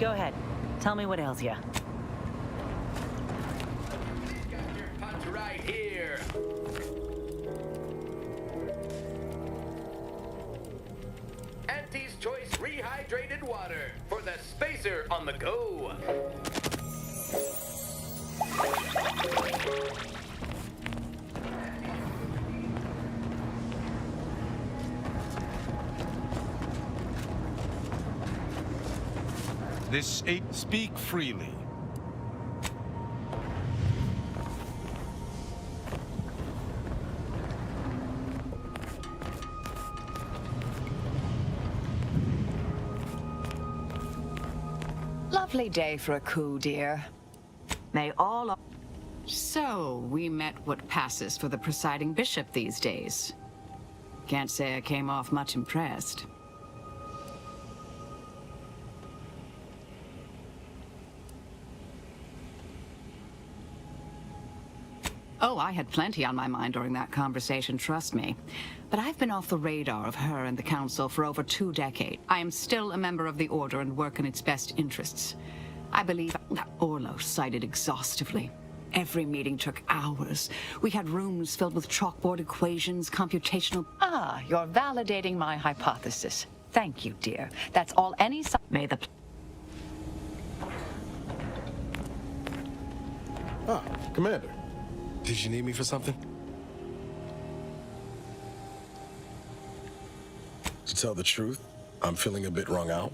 Go ahead. Tell me what ails you. Got your punch right here. Auntie's Choice Rehydrated Water for the spacer on the go. This eight speak freely. Lovely day for a coup, dear. May all... So, we met what passes for the presiding bishop these days. Can't say I came off much impressed. Oh, I had plenty on my mind during that conversation, trust me. But I've been off the radar of her and the Council for over 2 decades. I am still a member of the Order and work in its best interests. I believe Orlo cited exhaustively. Every meeting took hours. We had rooms filled with chalkboard equations, computational... Ah, you're validating my hypothesis. Thank you, dear. That's all any... May the... Ah, Commander. Did you need me for something? To tell the truth, I'm feeling a bit wrung out,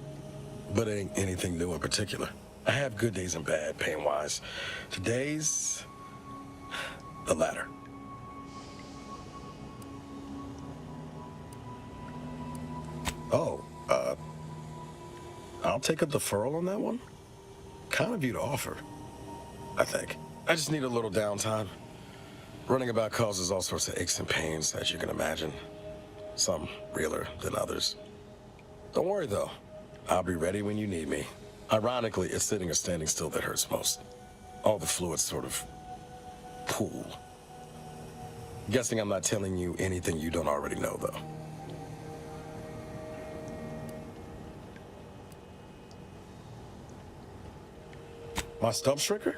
but it ain't anything new in particular. I have good days and bad, pain-wise. Today's the latter. Oh, I'll take a deferral on that one. Kind of you to offer, I think. I just need a little downtime. Running about causes all sorts of aches and pains, as you can imagine. Some realer than others. Don't worry, though. I'll be ready when you need me. Ironically, it's sitting or standing still that hurts most. All the fluids sort of pool. Guessing I'm not telling you anything you don't already know, though. My stump shrinker?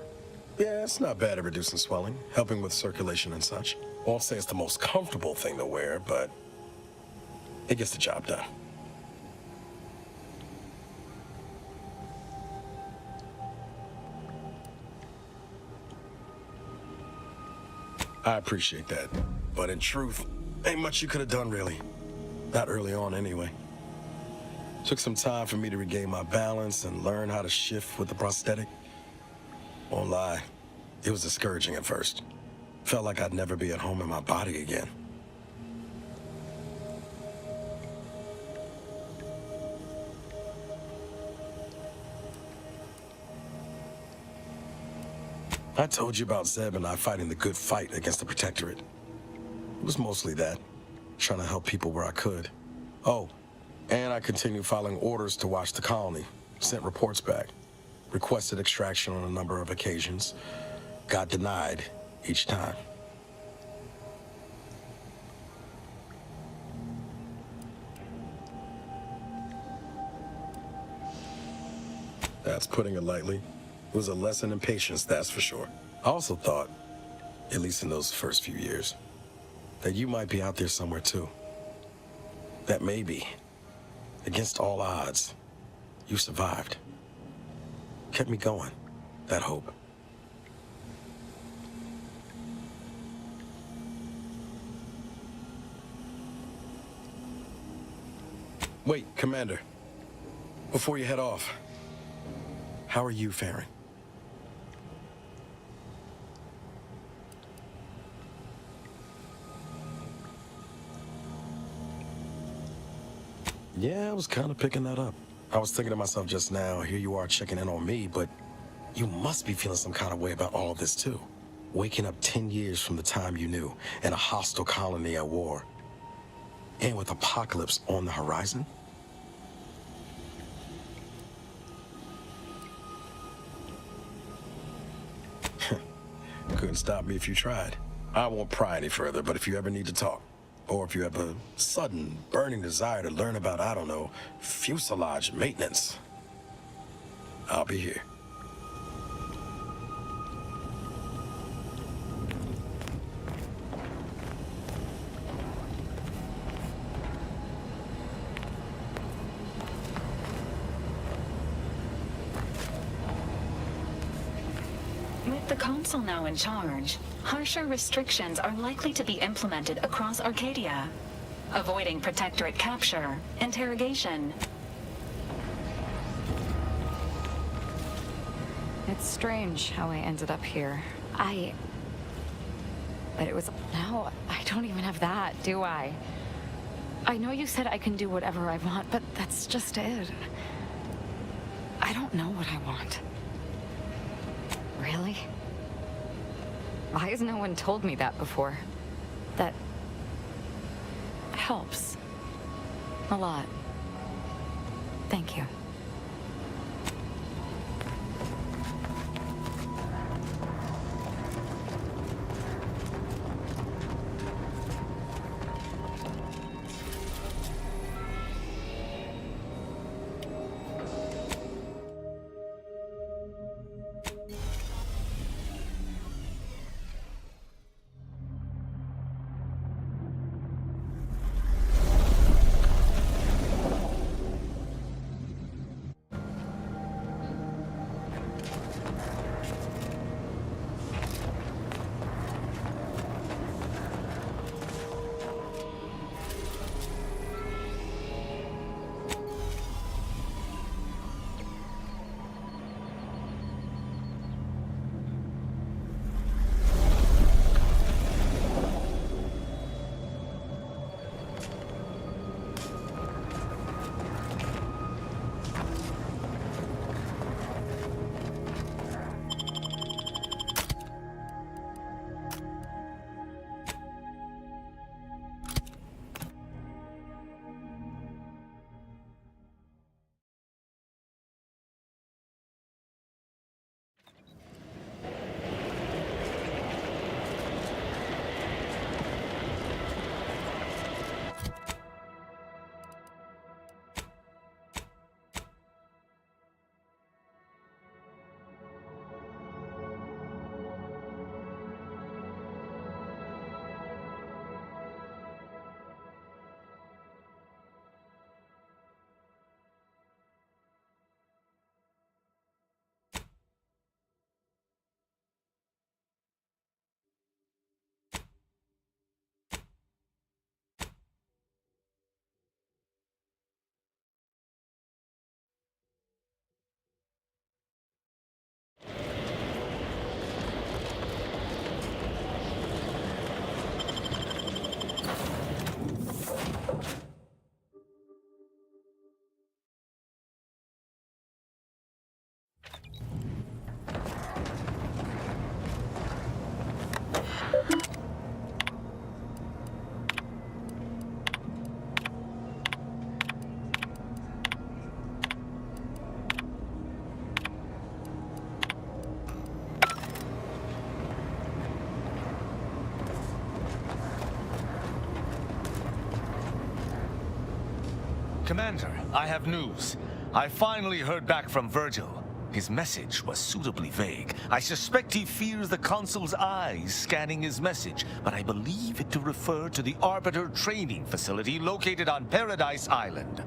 Yeah, it's not bad at reducing swelling, helping with circulation and such. Won't say it's the most comfortable thing to wear, but it gets the job done. I appreciate that, but in truth, ain't much you could have done, really. Not early on, anyway. Took some time for me to regain my balance and learn how to shift with the prosthetic. Won't lie, it was discouraging at first. Felt like I'd never be at home in my body again. I told you about Zeb and I fighting the good fight against the Protectorate. It was mostly that, trying to help people where I could. Oh, and I continued following orders to watch the colony, sent reports back, requested extraction on a number of occasions, got denied each time. That's putting it lightly. It was a lesson in patience, that's for sure. I also thought, at least in those first few years, that you might be out there somewhere too. That maybe, against all odds, you survived. Kept me going, that hope. Wait, Commander. Before you head off, how are you faring? Yeah, I was kind of picking that up. I was thinking to myself just now, here you are checking in on me, but you must be feeling some kind of way about all of this too. Waking up 10 years from the time you knew, in a hostile colony at war, and with apocalypse on the horizon. Couldn't stop me if you tried. I won't pry any further, but if you ever need to talk, or if you have a sudden, burning desire to learn about, I don't know, fuselage maintenance, I'll be here. With the Council now in charge, harsher restrictions are likely to be implemented across Arcadia, avoiding Protectorate capture, interrogation. It's strange how I ended up here. But it was... Now, I don't even have that, do I? I know you said I can do whatever I want, but that's just it. I don't know what I want. Really? Why has no one told me that before? That helps a lot. Thank you. Commander, I have news. I finally heard back from Virgil. His message was suitably vague. I suspect he fears the Consul's eyes scanning his message, but I believe it to refer to the Arbiter training facility located on Paradise Island.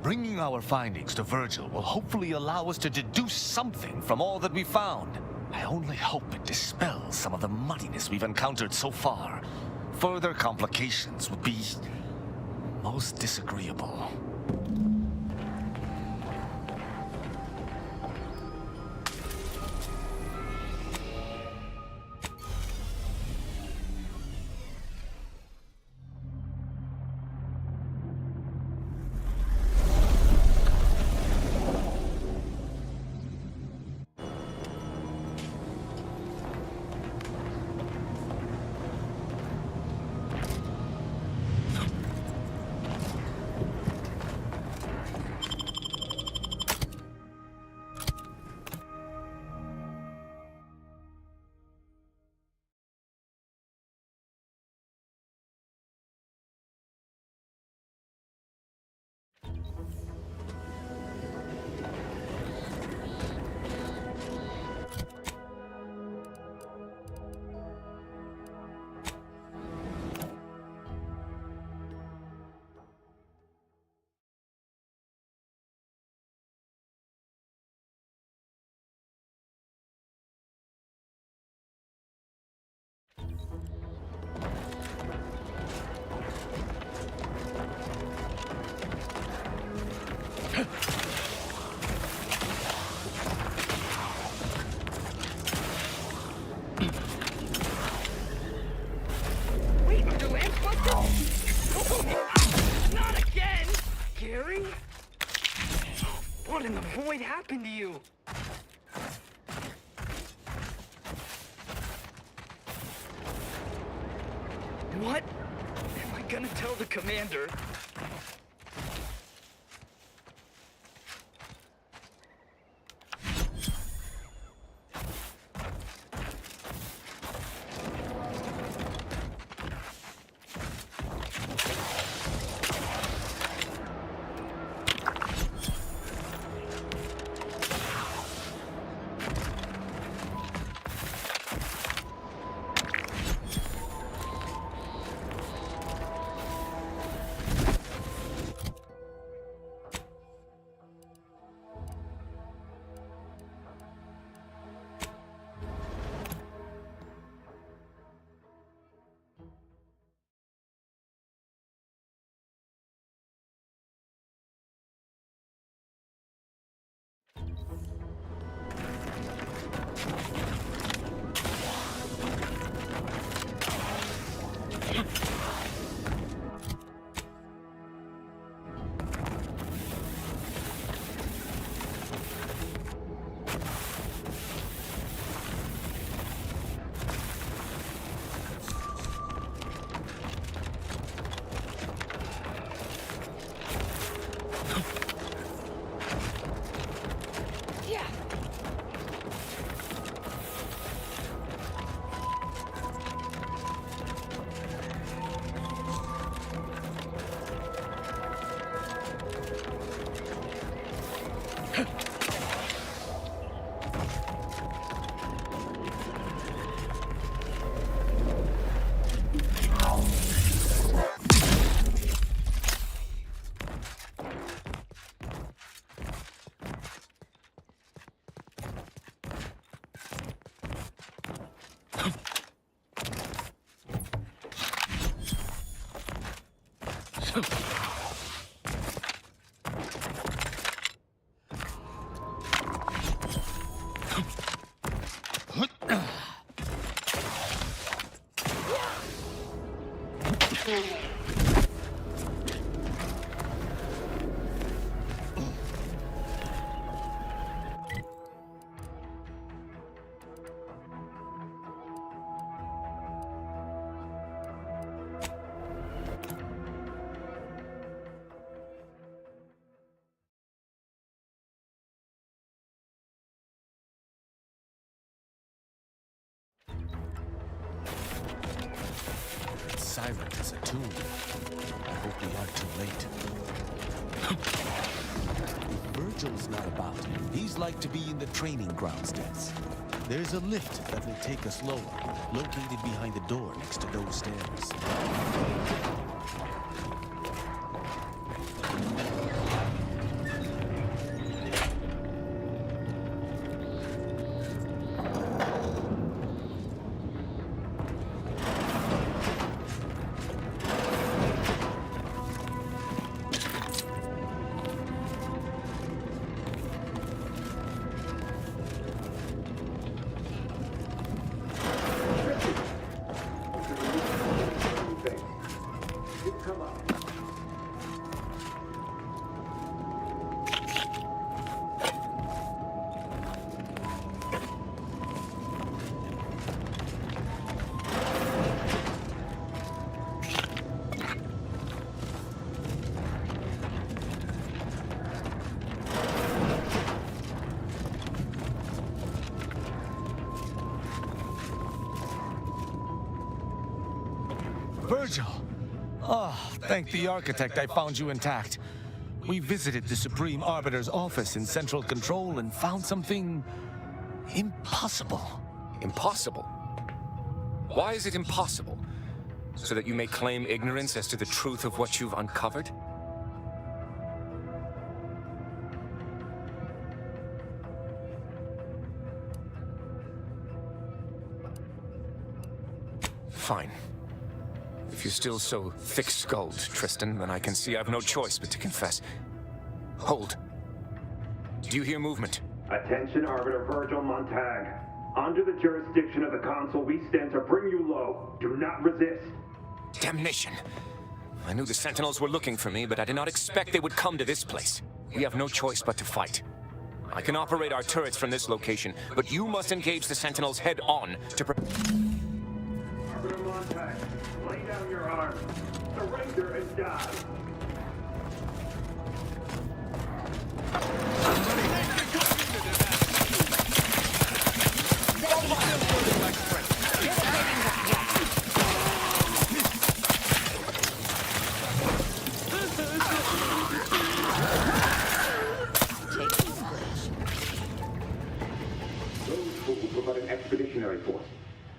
Bringing our findings to Virgil will hopefully allow us to deduce something from all that we found. I only hope it dispels some of the muddiness we've encountered so far. Further complications would be most disagreeable. tell the commander. Siren is attuned. I hope we aren't too late. If Virgil's not about, he's like to be in the training grounds dense. There's a lift that will take us lower, located behind the door next to those stairs. Virgil! Oh, thank the architect I found you intact. We visited the Supreme Arbiter's office in Central Control and found something impossible. Impossible? Why is it impossible? So that you may claim ignorance as to the truth of what you've uncovered? Fine. If you're still so thick-skulled, Tristan, then I can see I've no choice but to confess. Hold. Do you hear movement? Attention, Arbiter Virgil Montag. Under the jurisdiction of the Council, we stand to bring you low. Do not resist. Damnation! I knew the Sentinels were looking for me, but I did not expect they would come to this place. We have no choice but to fight. I can operate our turrets from this location, but you must engage the Sentinels head-on to Montag, lay down your arms. Surrender and die. Those fools were but an expeditionary force.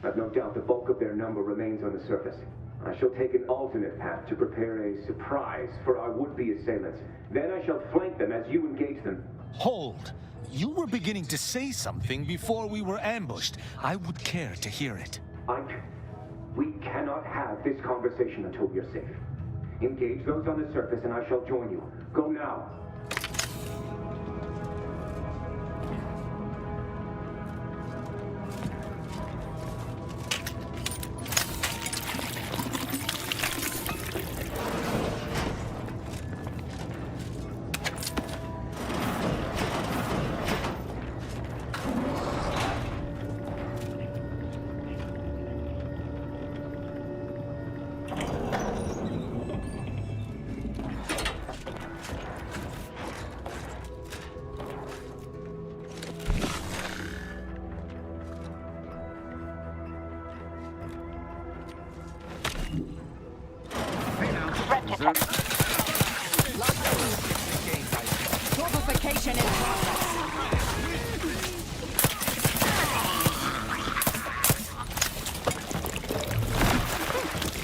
I've no doubt the bulk of their number remains on the surface. I shall take an alternate path to prepare a surprise for our would-be assailants. Then I shall flank them as you engage them. Hold. You were beginning to say something before we were ambushed. I would care to hear it. Ike, we cannot have this conversation until we are safe. Engage those on the surface and I shall join you. Go now. Fortification in progress.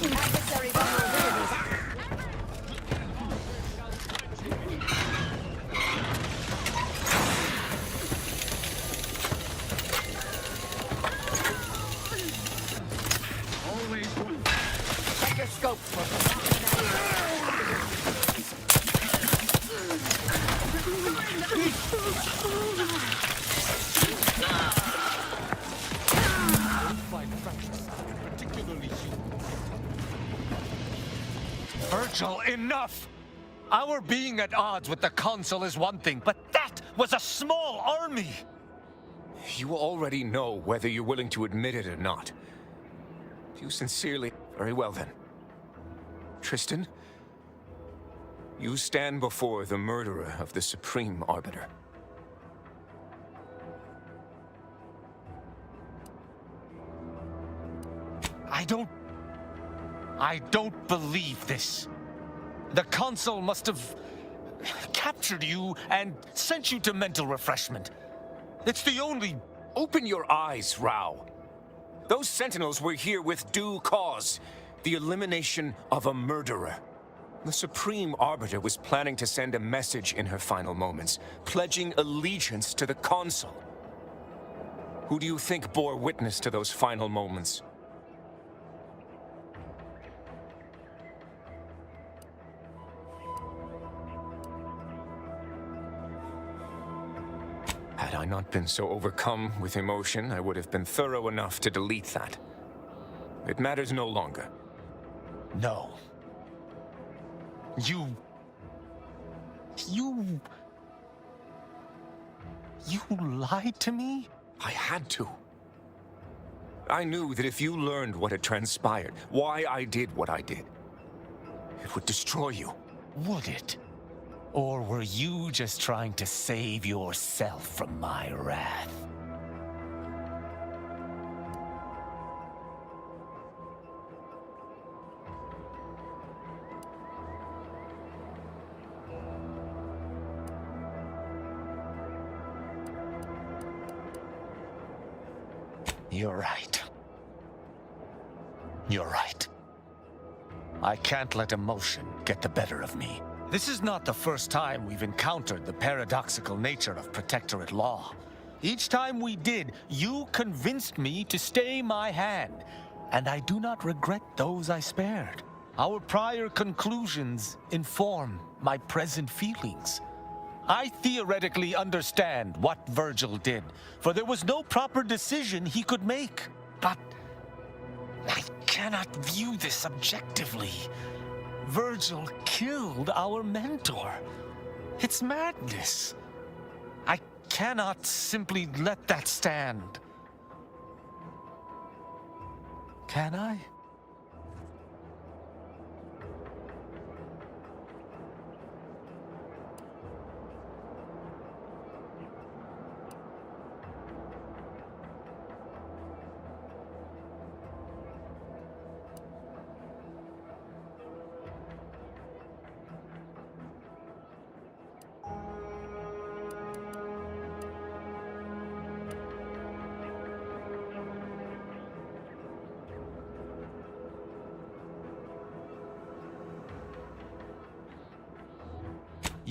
Adversary vulnerabilities. Always one. Check your scopes for Virgil, enough! Our being at odds with the Council is one thing, but that was a small army! You already know whether you're willing to admit it or not. If you sincerely... Very well then. Tristan, you stand before the murderer of the Supreme Arbiter. I don't believe this. The Council must have captured you and sent you to mental refreshment. It's the only... Open your eyes, Rao. Those Sentinels were here with due cause. The elimination of a murderer. The Supreme Arbiter was planning to send a message in her final moments, pledging allegiance to the Consul. Who do you think bore witness to those final moments? Had I not been so overcome with emotion, I would have been thorough enough to delete that. It matters no longer. No. You lied to me? I had to. I knew that if you learned what had transpired, why I did what I did, it would destroy you. Would it? Or were you just trying to save yourself from my wrath? You're right. You're right. I can't let emotion get the better of me. This is not the first time we've encountered the paradoxical nature of Protectorate law. Each time we did, you convinced me to stay my hand, and I do not regret those I spared. Our prior conclusions inform my present feelings. I theoretically understand what Virgil did, for there was no proper decision he could make. But I cannot view this objectively. Virgil killed our mentor. It's madness. I cannot simply let that stand. Can I?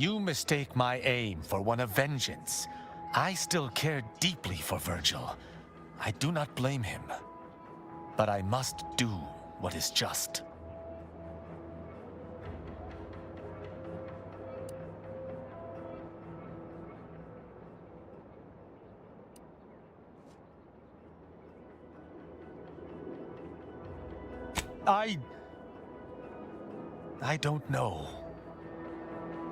You mistake my aim for one of vengeance. I still care deeply for Virgil. I do not blame him. But I must do what is just. I don't know.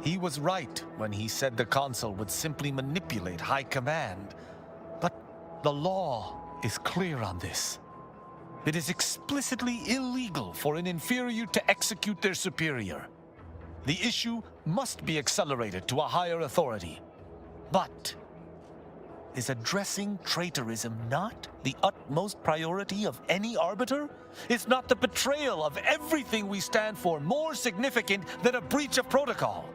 He was right when he said the Consul would simply manipulate High Command. But the law is clear on this. It is explicitly illegal for an inferior to execute their superior. The issue must be accelerated to a higher authority. But is addressing traitorism not the utmost priority of any arbiter? Is not the betrayal of everything we stand for more significant than a breach of protocol?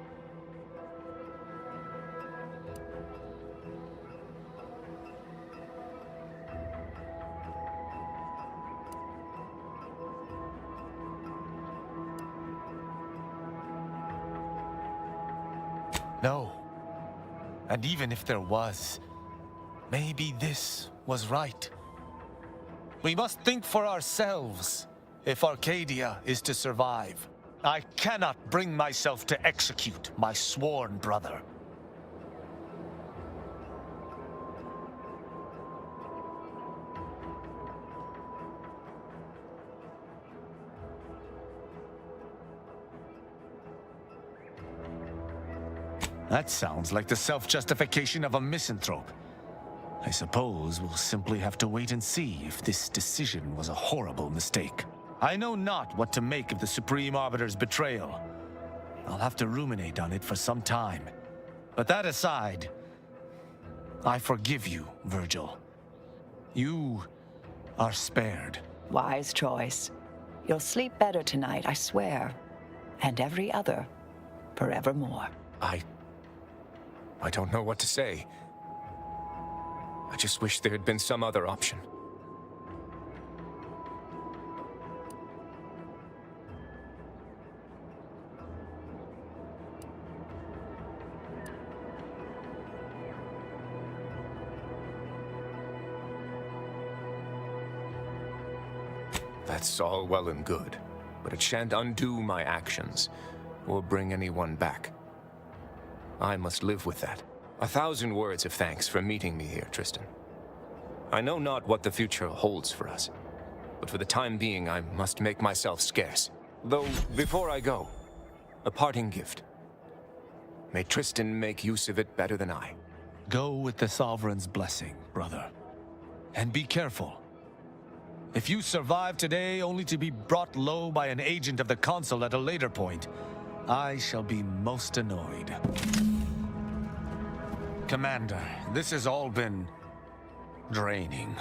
No. And even if there was, maybe this was right. We must think for ourselves if Arcadia is to survive. I cannot bring myself to execute my sworn brother. That sounds like the self-justification of a misanthrope. I suppose we'll simply have to wait and see if this decision was a horrible mistake. I know not what to make of the Supreme Arbiter's betrayal. I'll have to ruminate on it for some time. But that aside, I forgive you, Virgil. You are spared. Wise choice. You'll sleep better tonight, I swear. And every other, forevermore. I don't know what to say. I just wish there had been some other option. That's all well and good, but it shan't undo my actions, or bring anyone back. I must live with that. 1,000 words of thanks for meeting me here, Tristan. I know not what the future holds for us, but for the time being I must make myself scarce. Though, before I go, a parting gift. May Tristan make use of it better than I. Go with the Sovereign's blessing, brother. And be careful. If you survive today only to be brought low by an agent of the Consul at a later point, I shall be most annoyed. Commander, this has all been draining.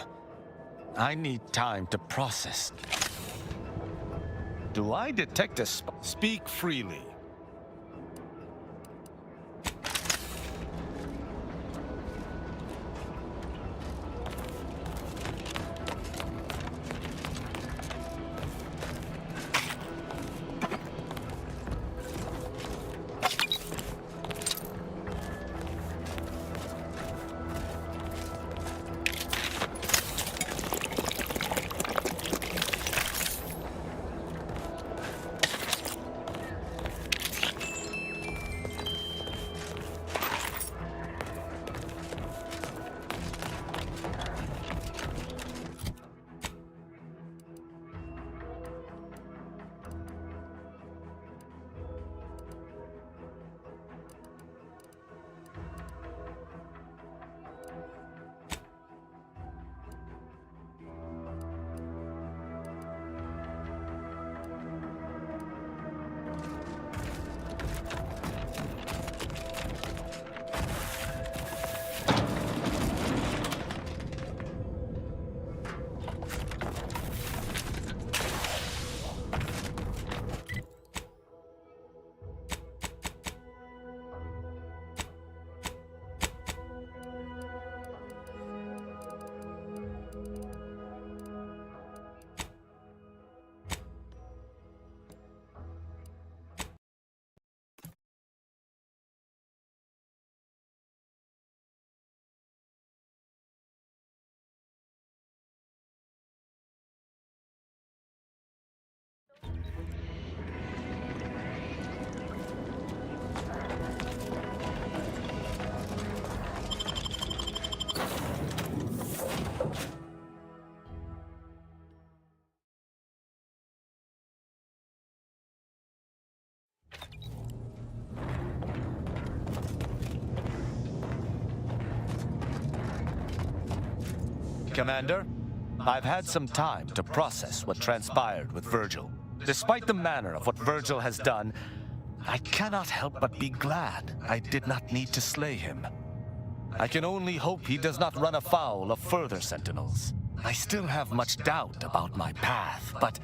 I need time to process. Do I detect a speak freely? Commander, I've had some time to process what transpired with Virgil. Despite the manner of what Virgil has done, I cannot help but be glad I did not need to slay him. I can only hope he does not run afoul of further Sentinels. I still have much doubt about my path, but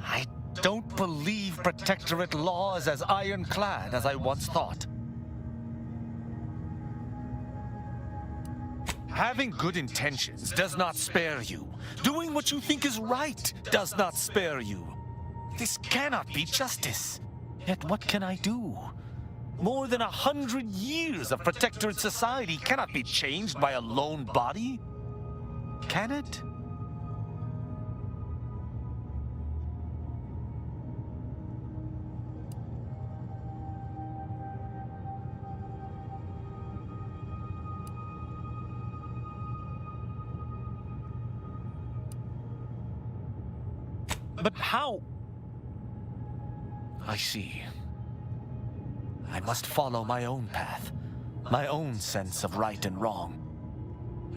I don't believe Protectorate law is as ironclad as I once thought. Having good intentions does not spare you. Doing what you think is right does not spare you. This cannot be justice. Yet what can I do? More than 100 years of Protectorate society cannot be changed by a lone body. Can it? But how? I see. I must follow my own path, my own sense of right and wrong.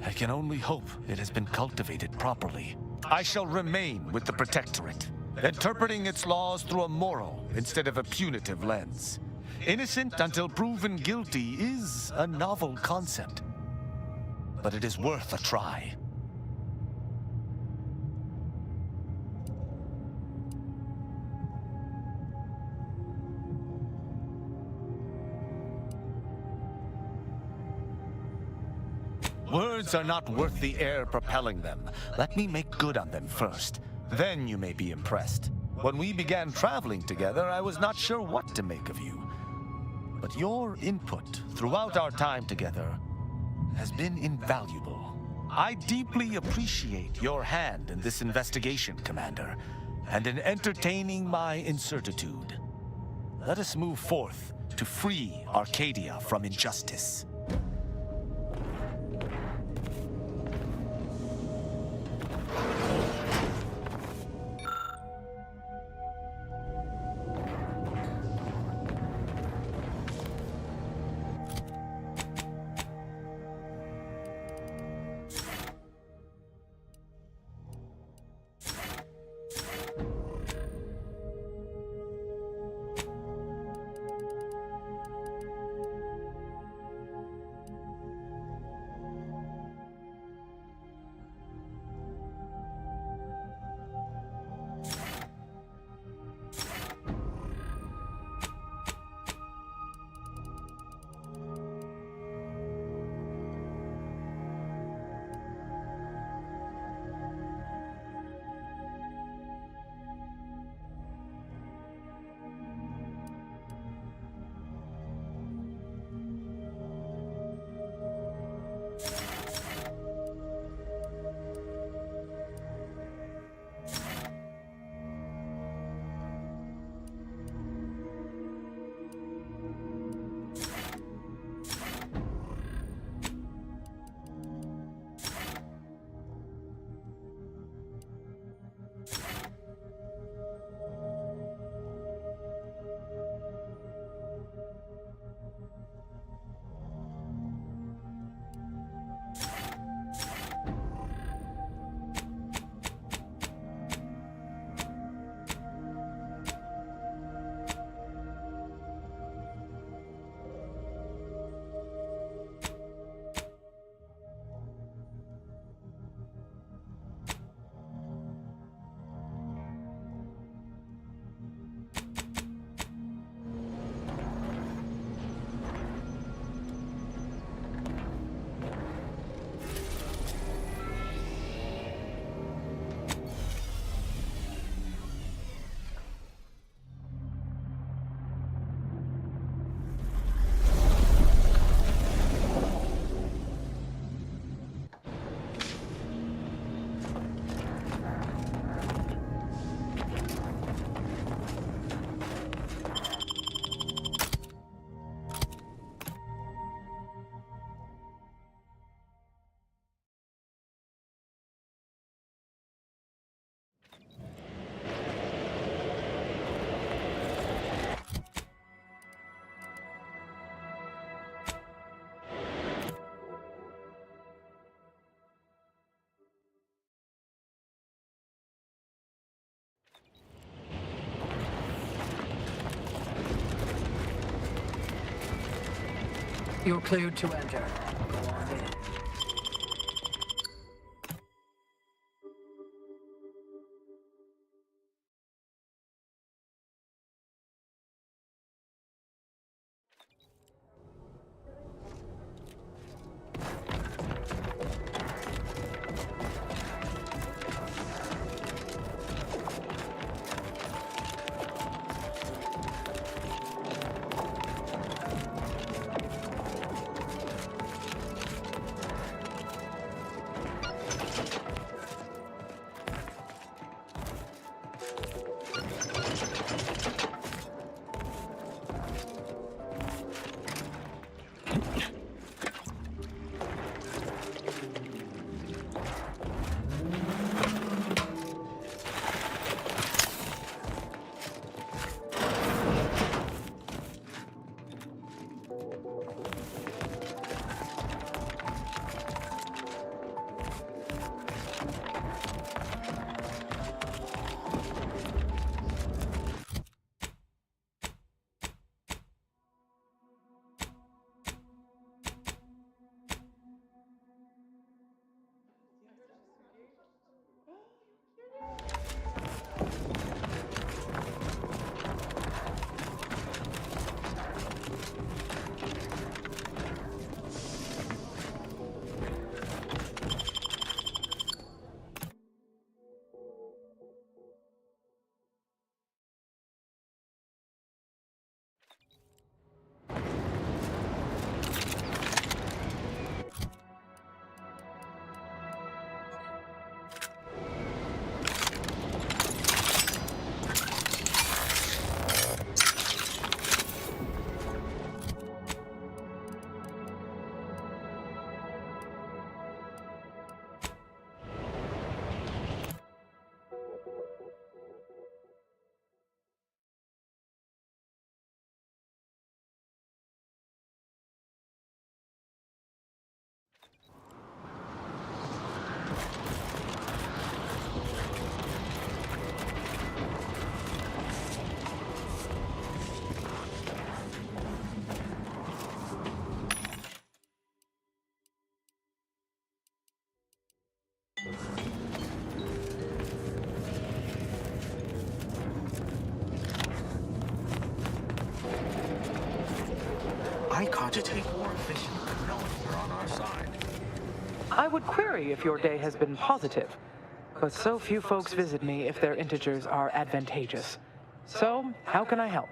I can only hope it has been cultivated properly. I shall remain with the Protectorate, interpreting its laws through a moral instead of a punitive lens. Innocent until proven guilty is a novel concept, but it is worth a try. Words are not worth the air propelling them. Let me make good on them first. Then you may be impressed. When we began traveling together, I was not sure what to make of you. But your input throughout our time together has been invaluable. I deeply appreciate your hand in this investigation, Commander, and in entertaining my incertitude. Let us move forth to free Arcadia from injustice. You're cleared to enter. Go on in. I cogitate more efficient than knowing you're on our side. I would query if your day has been positive, but so few folks visit me if their integers are advantageous. So, how can I help?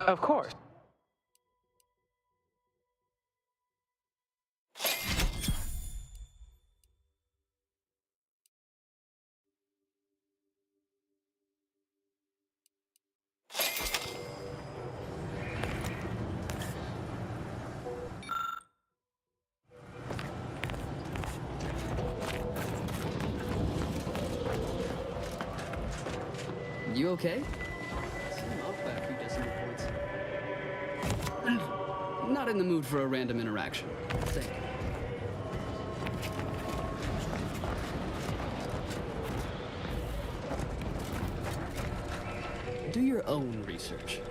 Of course. You okay? Seem off by a few decimal points. Not in the mood for a random interaction. Thank you. Do your own research.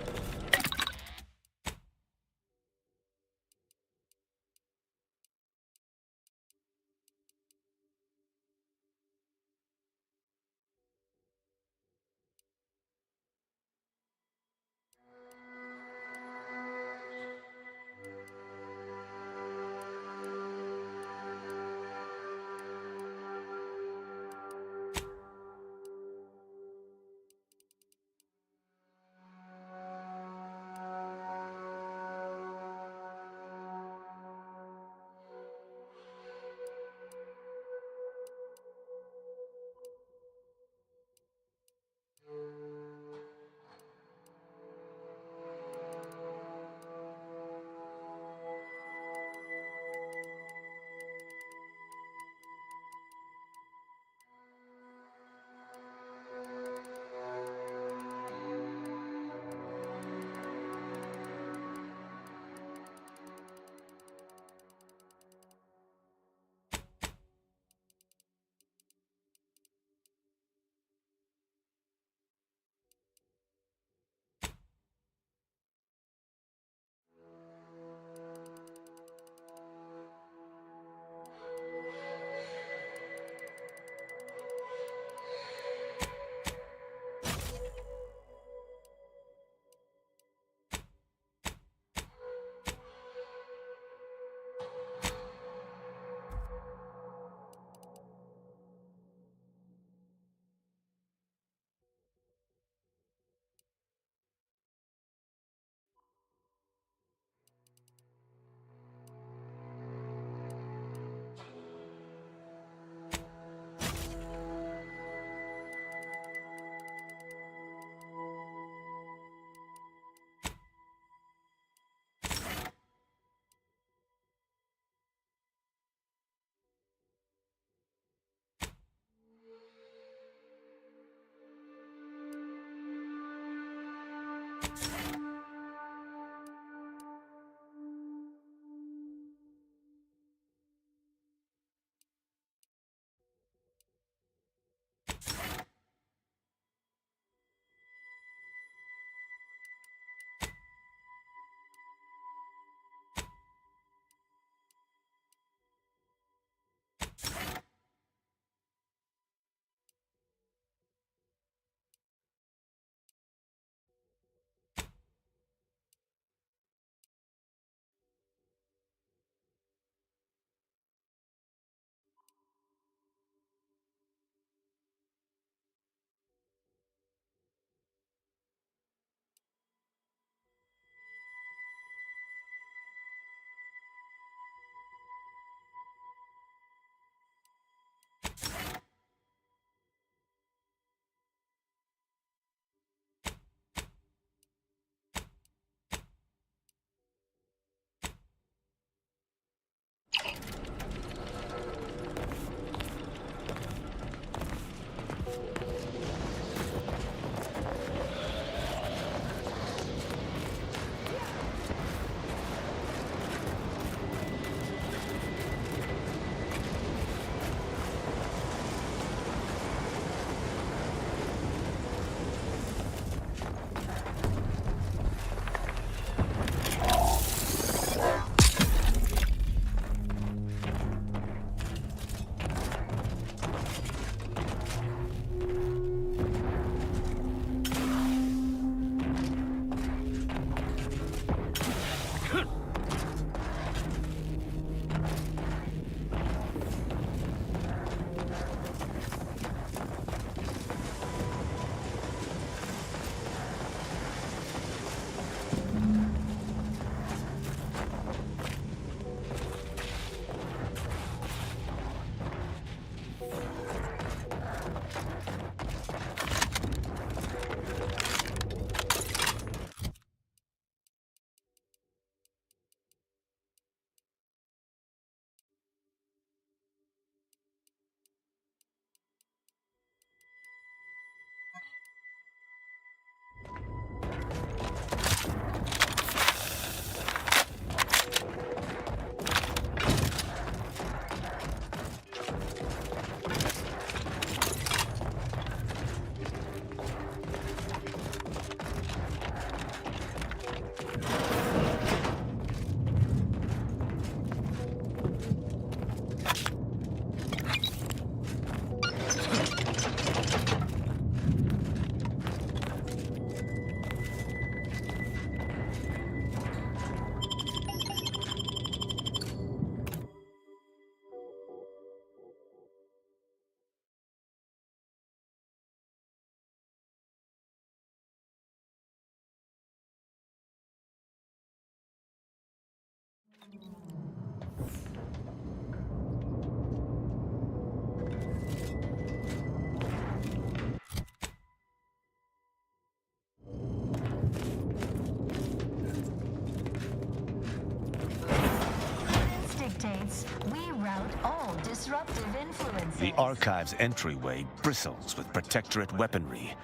dictates we rout all disruptive influences. The Archive's entryway bristles with Protectorate weaponry.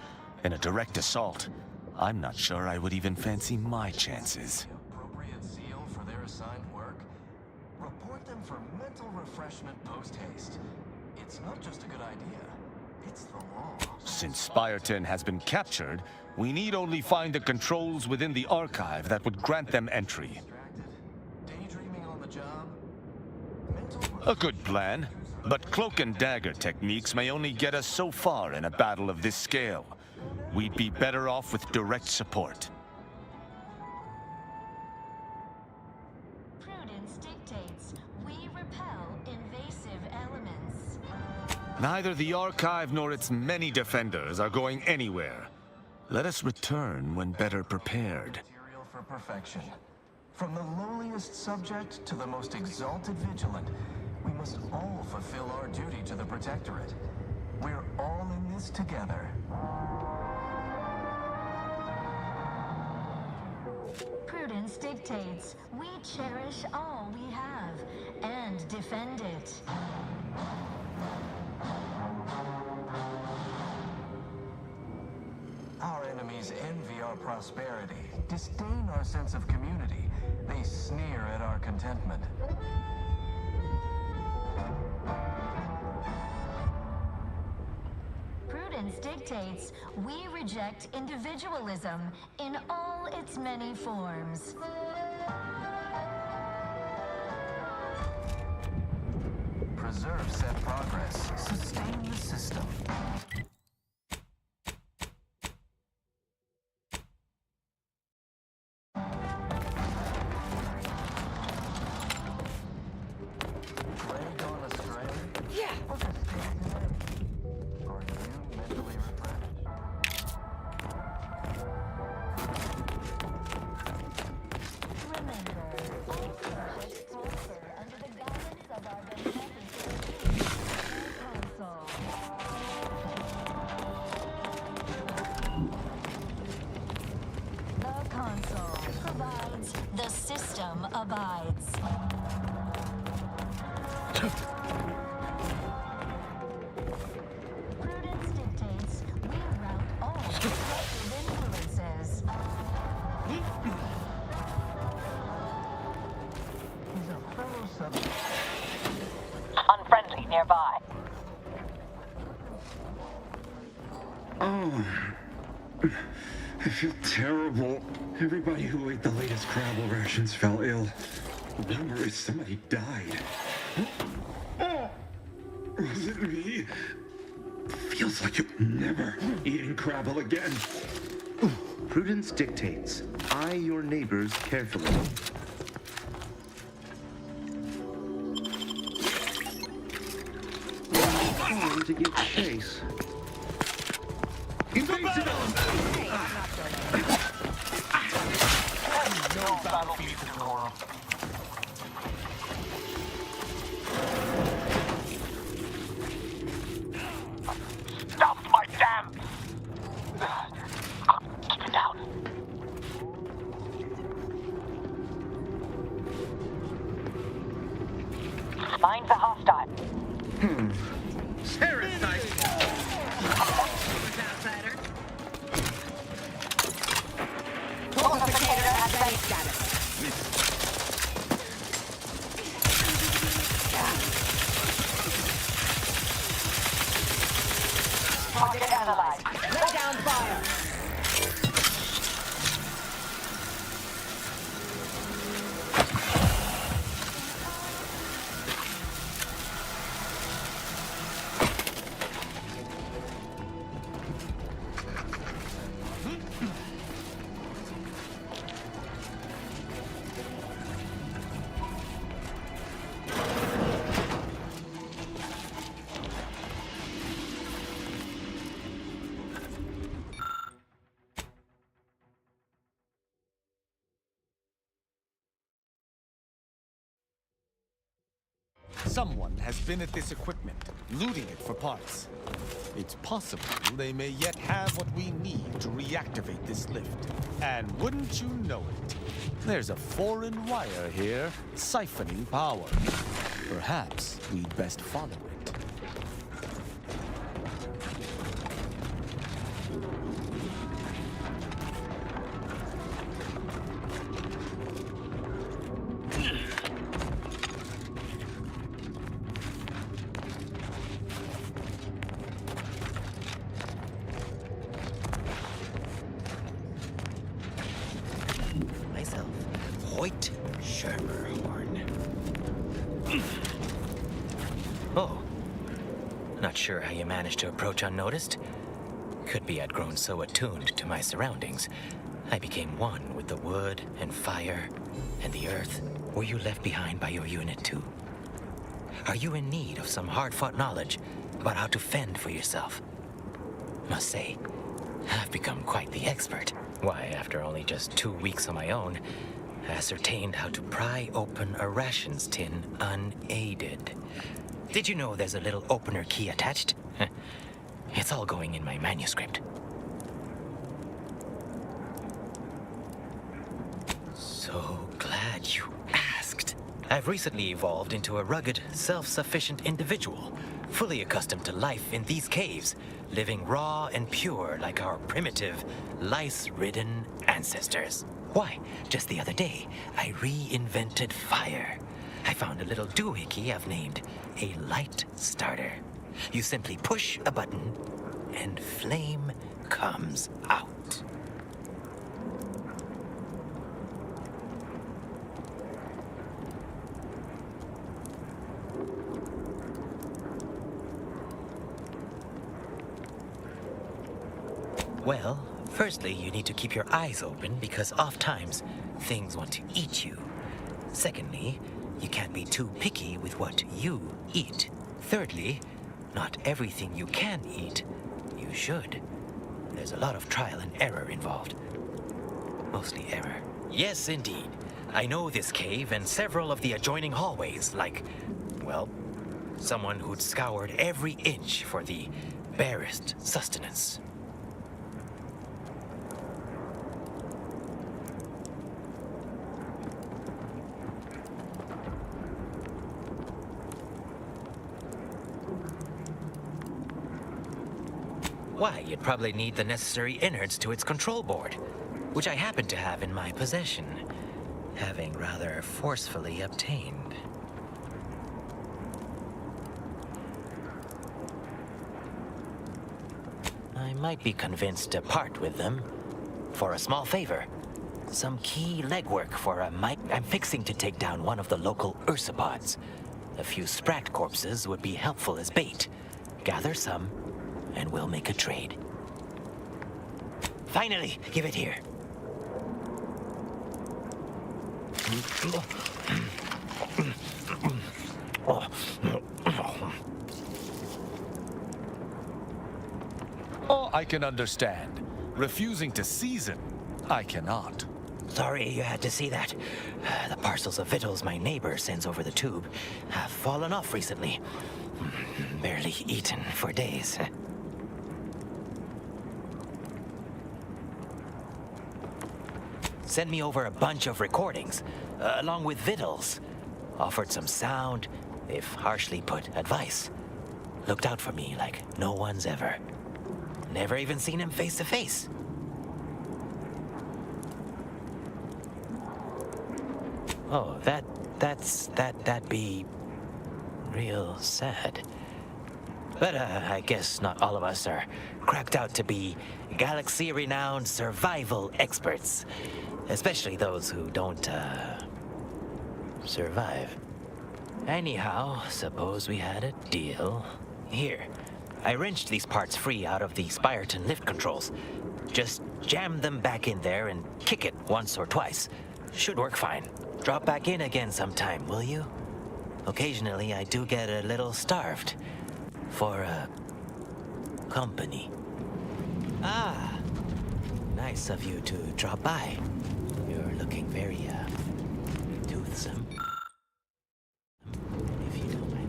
In a direct assault, I'm not sure I would even fancy my chances. Appropriate seal for their assigned work. Report them for mental refreshment post-haste. It's not just a good idea, it's the law. Since Spireton has been captured, we need only find the controls within the Archive that would grant them entry. Daydreaming on the job. A good plan, but cloak and dagger techniques may only get us so far in a battle of this scale. We'd be better off with direct support. Prudence dictates we repel invasive elements. Neither the Archive nor its many defenders are going anywhere. Let us return when better prepared. Material for perfection. From the lowliest subject to the most exalted vigilant, we must all fulfill our duty to the Protectorate. We're all in this together. Prudence dictates we cherish all we have and defend it. Our enemies envy our prosperity, disdain our sense of community. They sneer at our contentment. Prudence dictates we reject individualism in all its many forms. Preserve said progress. Sustain the system. The system abides. Prudence dictates we rout all disruptive influences. He's a fellow subject. Unfriendly nearby. Oh, I feel terrible. Everybody who ate the latest Crabble rations fell ill. The rumor is somebody died. Was it me? Feels like I'm never eating Crabble again. Prudence dictates. Eye your neighbors carefully. Time to give chase. Invasive No battlefield decorum. Stop my damn! Keep it down. Mine's a hostile. Target analyzed. Lay down fire. Someone has been at this equipment, looting it for parts. It's possible they may yet have what we need to reactivate this lift. And wouldn't you know it, there's a foreign wire here siphoning power. Perhaps we'd best follow it. Hoyt Schermerhorn. Oh. Not sure how you managed to approach unnoticed. Could be I'd grown so attuned to my surroundings, I became one with the wood and fire and the earth. Were you left behind by your unit too? Are you in need of some hard-fought knowledge about how to fend for yourself? Must say, I've become quite the expert. Why, after only just 2 weeks on my own, ascertained how to pry open a rations tin unaided. Did you know there's a little opener key attached? It's all going in my manuscript. So glad you asked. I've recently evolved into a rugged, self-sufficient individual, fully accustomed to life in these caves, living raw and pure like our primitive, lice-ridden ancestors. Why, just the other day, I reinvented fire. I found a little doohickey I've named a light starter. You simply push a button, and flame comes out. Well, firstly, you need to keep your eyes open because oft-times things want to eat you. Secondly, you can't be too picky with what you eat. Thirdly, not everything you can eat, you should. There's a lot of trial and error involved. Mostly error. Yes, indeed. I know this cave and several of the adjoining hallways like, well, someone who'd scoured every inch for the barest sustenance. Why, you'd probably need the necessary innards to its control board, which I happen to have in my possession, having rather forcefully obtained. I might be convinced to part with them for a small favor. Some key legwork for a mic. I'm fixing to take down one of the local ursopods. A few sprat corpses would be helpful as bait. Gather some, and we'll make a trade. Finally, give it here. Oh, I can understand. Refusing to season, I cannot. Sorry you had to see that. The parcels of victuals my neighbor sends over the tube have fallen off recently. Barely eaten for days. Sent me over a bunch of recordings, along with victuals. Offered some sound, if harshly put, advice. Looked out for me like no one's ever. Never even seen him face to face. Oh, that'd be real sad. But I guess not all of us are cracked out to be galaxy-renowned survival experts. Especially those who don't, survive. Anyhow, suppose we had a deal. Here, I wrenched these parts free out of the Spyreton lift controls. Just jam them back in there and kick it once or twice. Should work fine. Drop back in again sometime, will you? Occasionally, I do get a little starved. For, company. Ah, nice of you to drop by. You're looking very, toothsome. If you don't mind.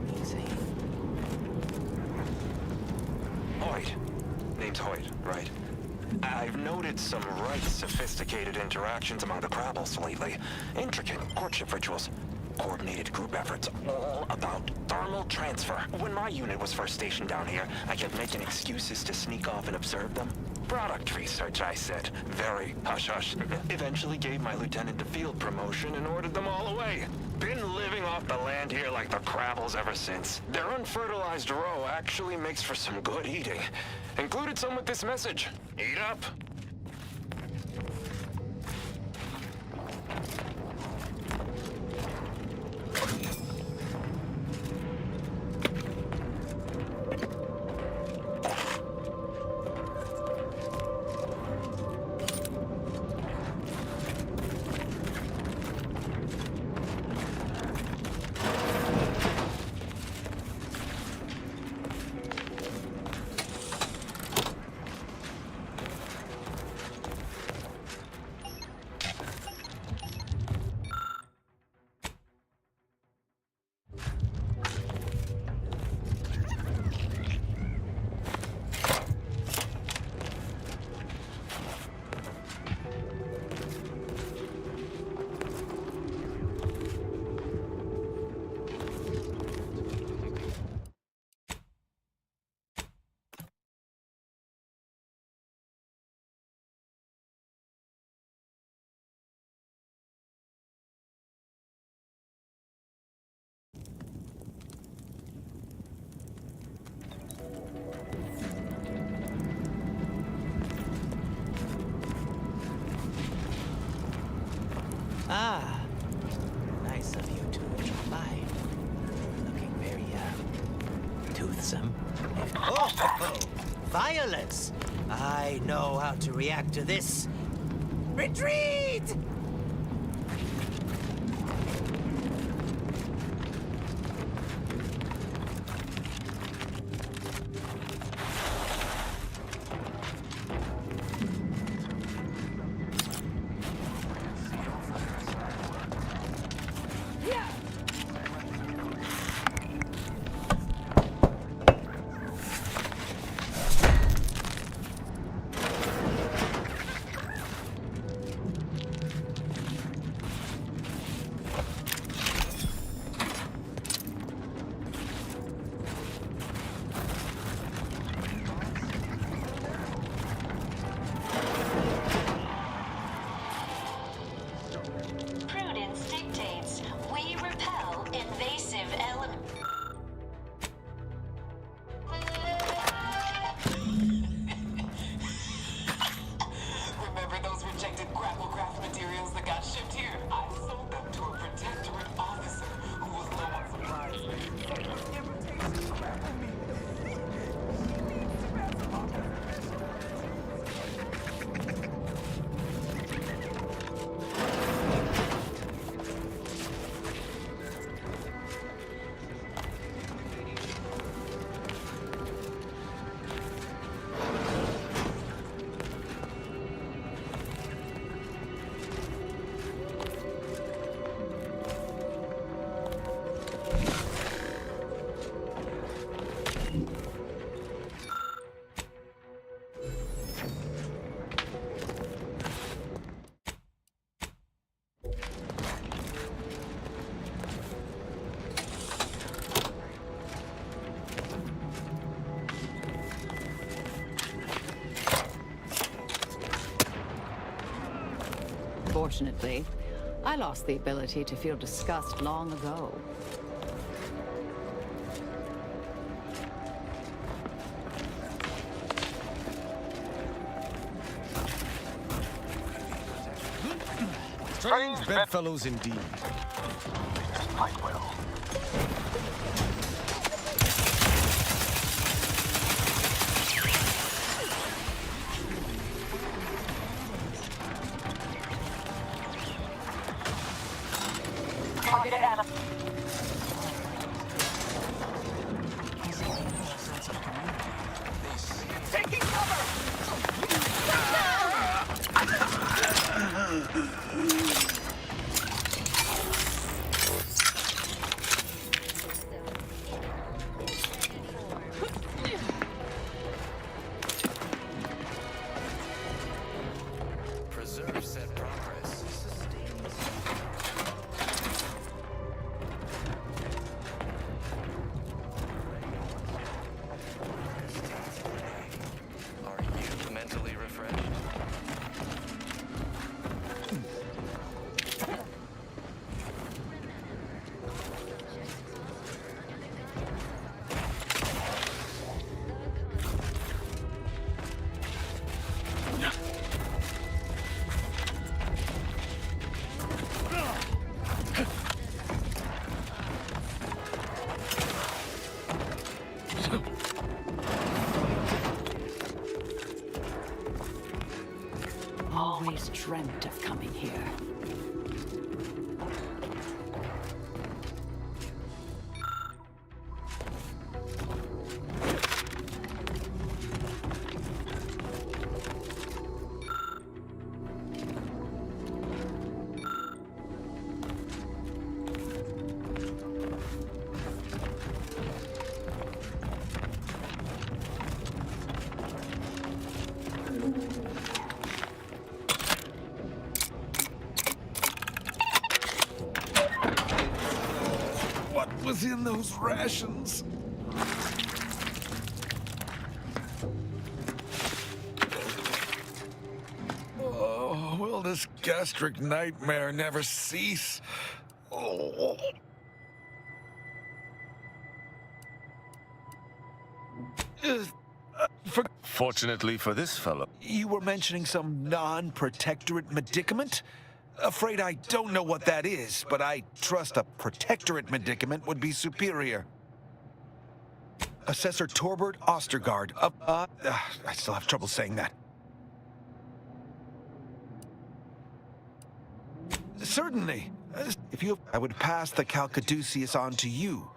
right? I've noted some right sophisticated interactions among the Crabbles lately. Intricate courtship rituals. Coordinated group efforts, all about thermal transfer. When my unit was first stationed down here, I kept making excuses to sneak off and observe them. Product research, I said. Very hush-hush. Eventually gave my lieutenant a field promotion and ordered them all away. Been living off the land here like the Crabbles ever since. Their unfertilized roe actually makes for some good eating. Included some with this message. Eat up. Ah, nice of you to drop by. Looking very, toothsome. Oh, violence! I know how to react to this. Retreat! Fortunately, I lost the ability to feel disgust long ago. Strange bedfellows indeed. Quite well. Target enemy. Taking cover! just dreamt of coming here. What was in those rations? Oh, will this gastric nightmare never cease? Oh. Fortunately for this fellow. You were mentioning some non-protectorate medicament? Afraid I don't know what that is, but I trust a protectorate medicament would be superior. Assessor Torbert Ostergaard. I still have trouble saying that. Certainly. I would pass the Calcaduceus on to you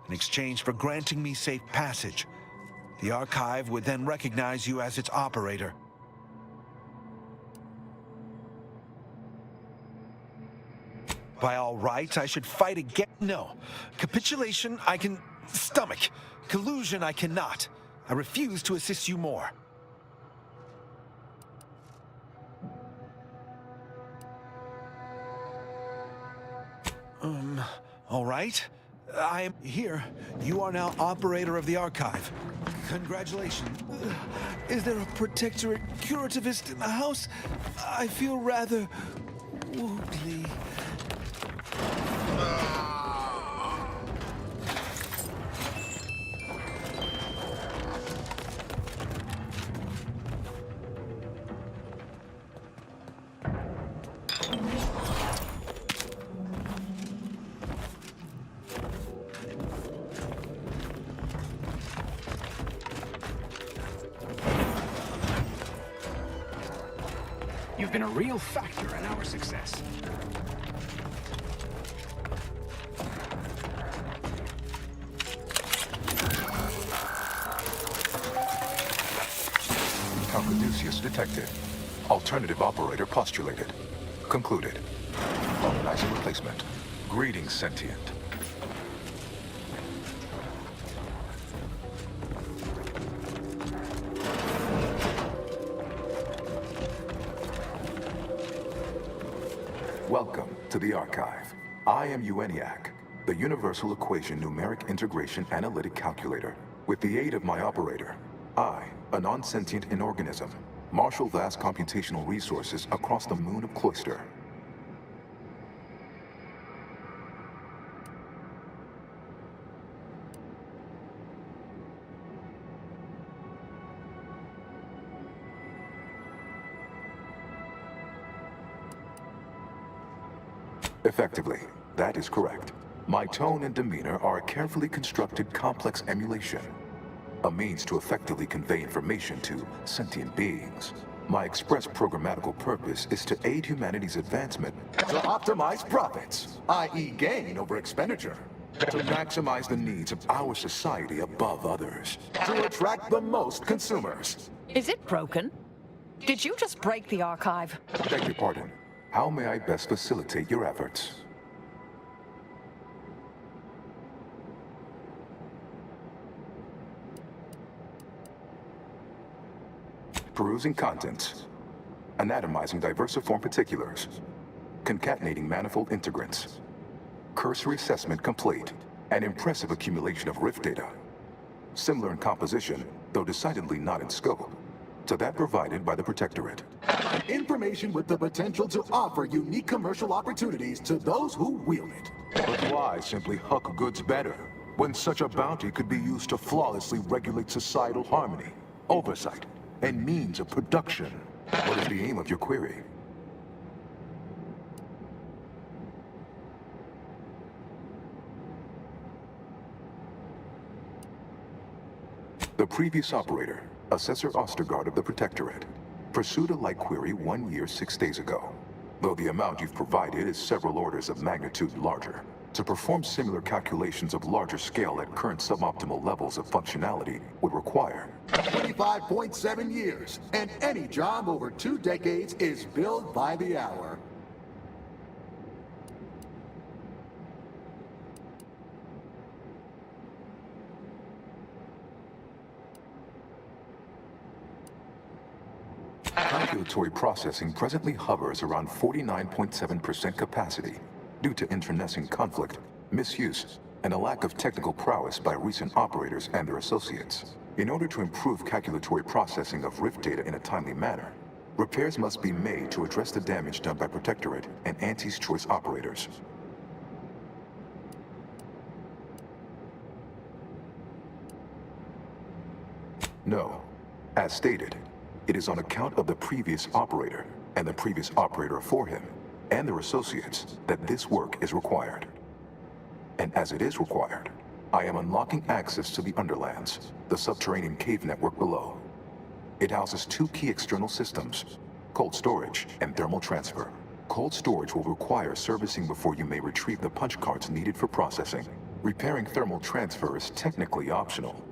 in exchange for granting me safe passage. The Archive would then recognize you as its operator. By all rights, I should fight again. No. Capitulation, I can stomach. Collusion, I cannot. I refuse to assist you more. All right. I am here. You are now operator of the Archive. Congratulations. Is there a protectorate curativist in the house? I feel rather wobbly. You've been a real factor in our success. Calcaduceus detected. Alternative operator postulated. Concluded. Organizing replacement. Greetings, sentient. Welcome to the Archive. I am EUENIAC, the Universal Equation Numeric Integration Analytic Calculator. With the aid of my operator, I, a non-sentient inorganism, marshal vast computational resources across the moon of Cloister. Effectively, that is correct. My tone and demeanor are a carefully constructed complex emulation, a means to effectively convey information to sentient beings. My express programmatical purpose is to aid humanity's advancement, to optimize profits, i.e. gain over expenditure, to maximize the needs of our society above others, to attract the most consumers. Is it broken? Did you just break the Archive? Beg your pardon. How may I best facilitate your efforts? Perusing contents. Anatomizing diversiform particulars. Concatenating manifold integrants. Cursory assessment complete. An impressive accumulation of rift data. Similar in composition, though decidedly not in scope, to that provided by the Protectorate. Information with the potential to offer unique commercial opportunities to those who wield it. But why simply huck goods better, when such a bounty could be used to flawlessly regulate societal harmony, oversight, and means of production? What is the aim of your query? The previous operator, Assessor Ostergaard of the Protectorate, Pursued a like query 1 year, 6 days ago. Though the amount you've provided is several orders of magnitude larger. To perform similar calculations of larger scale at current suboptimal levels of functionality would require 25.7 years, and any job over 2 decades is billed by the hour. Calculatory processing presently hovers around 49.7% capacity due to internecine conflict, misuse, and a lack of technical prowess by recent operators and their associates. In order to improve calculatory processing of Rift data in a timely manner, repairs must be made to address the damage done by Protectorate and Anti's Choice operators. No. As stated, it is on account of the previous operator and the previous operator for him and their associates that this work is required. And as it is required, I am unlocking access to the Underlands, the subterranean cave network below. It houses 2 key external systems, cold storage and thermal transfer. Cold storage will require servicing before you may retrieve the punch cards needed for processing. Repairing thermal transfer is technically optional,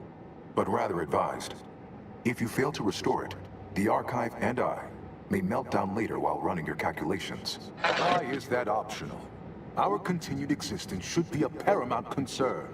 but rather advised. If you fail to restore it, the Archive and I may melt down later while running your calculations. Why is that optional? Our continued existence should be a paramount concern.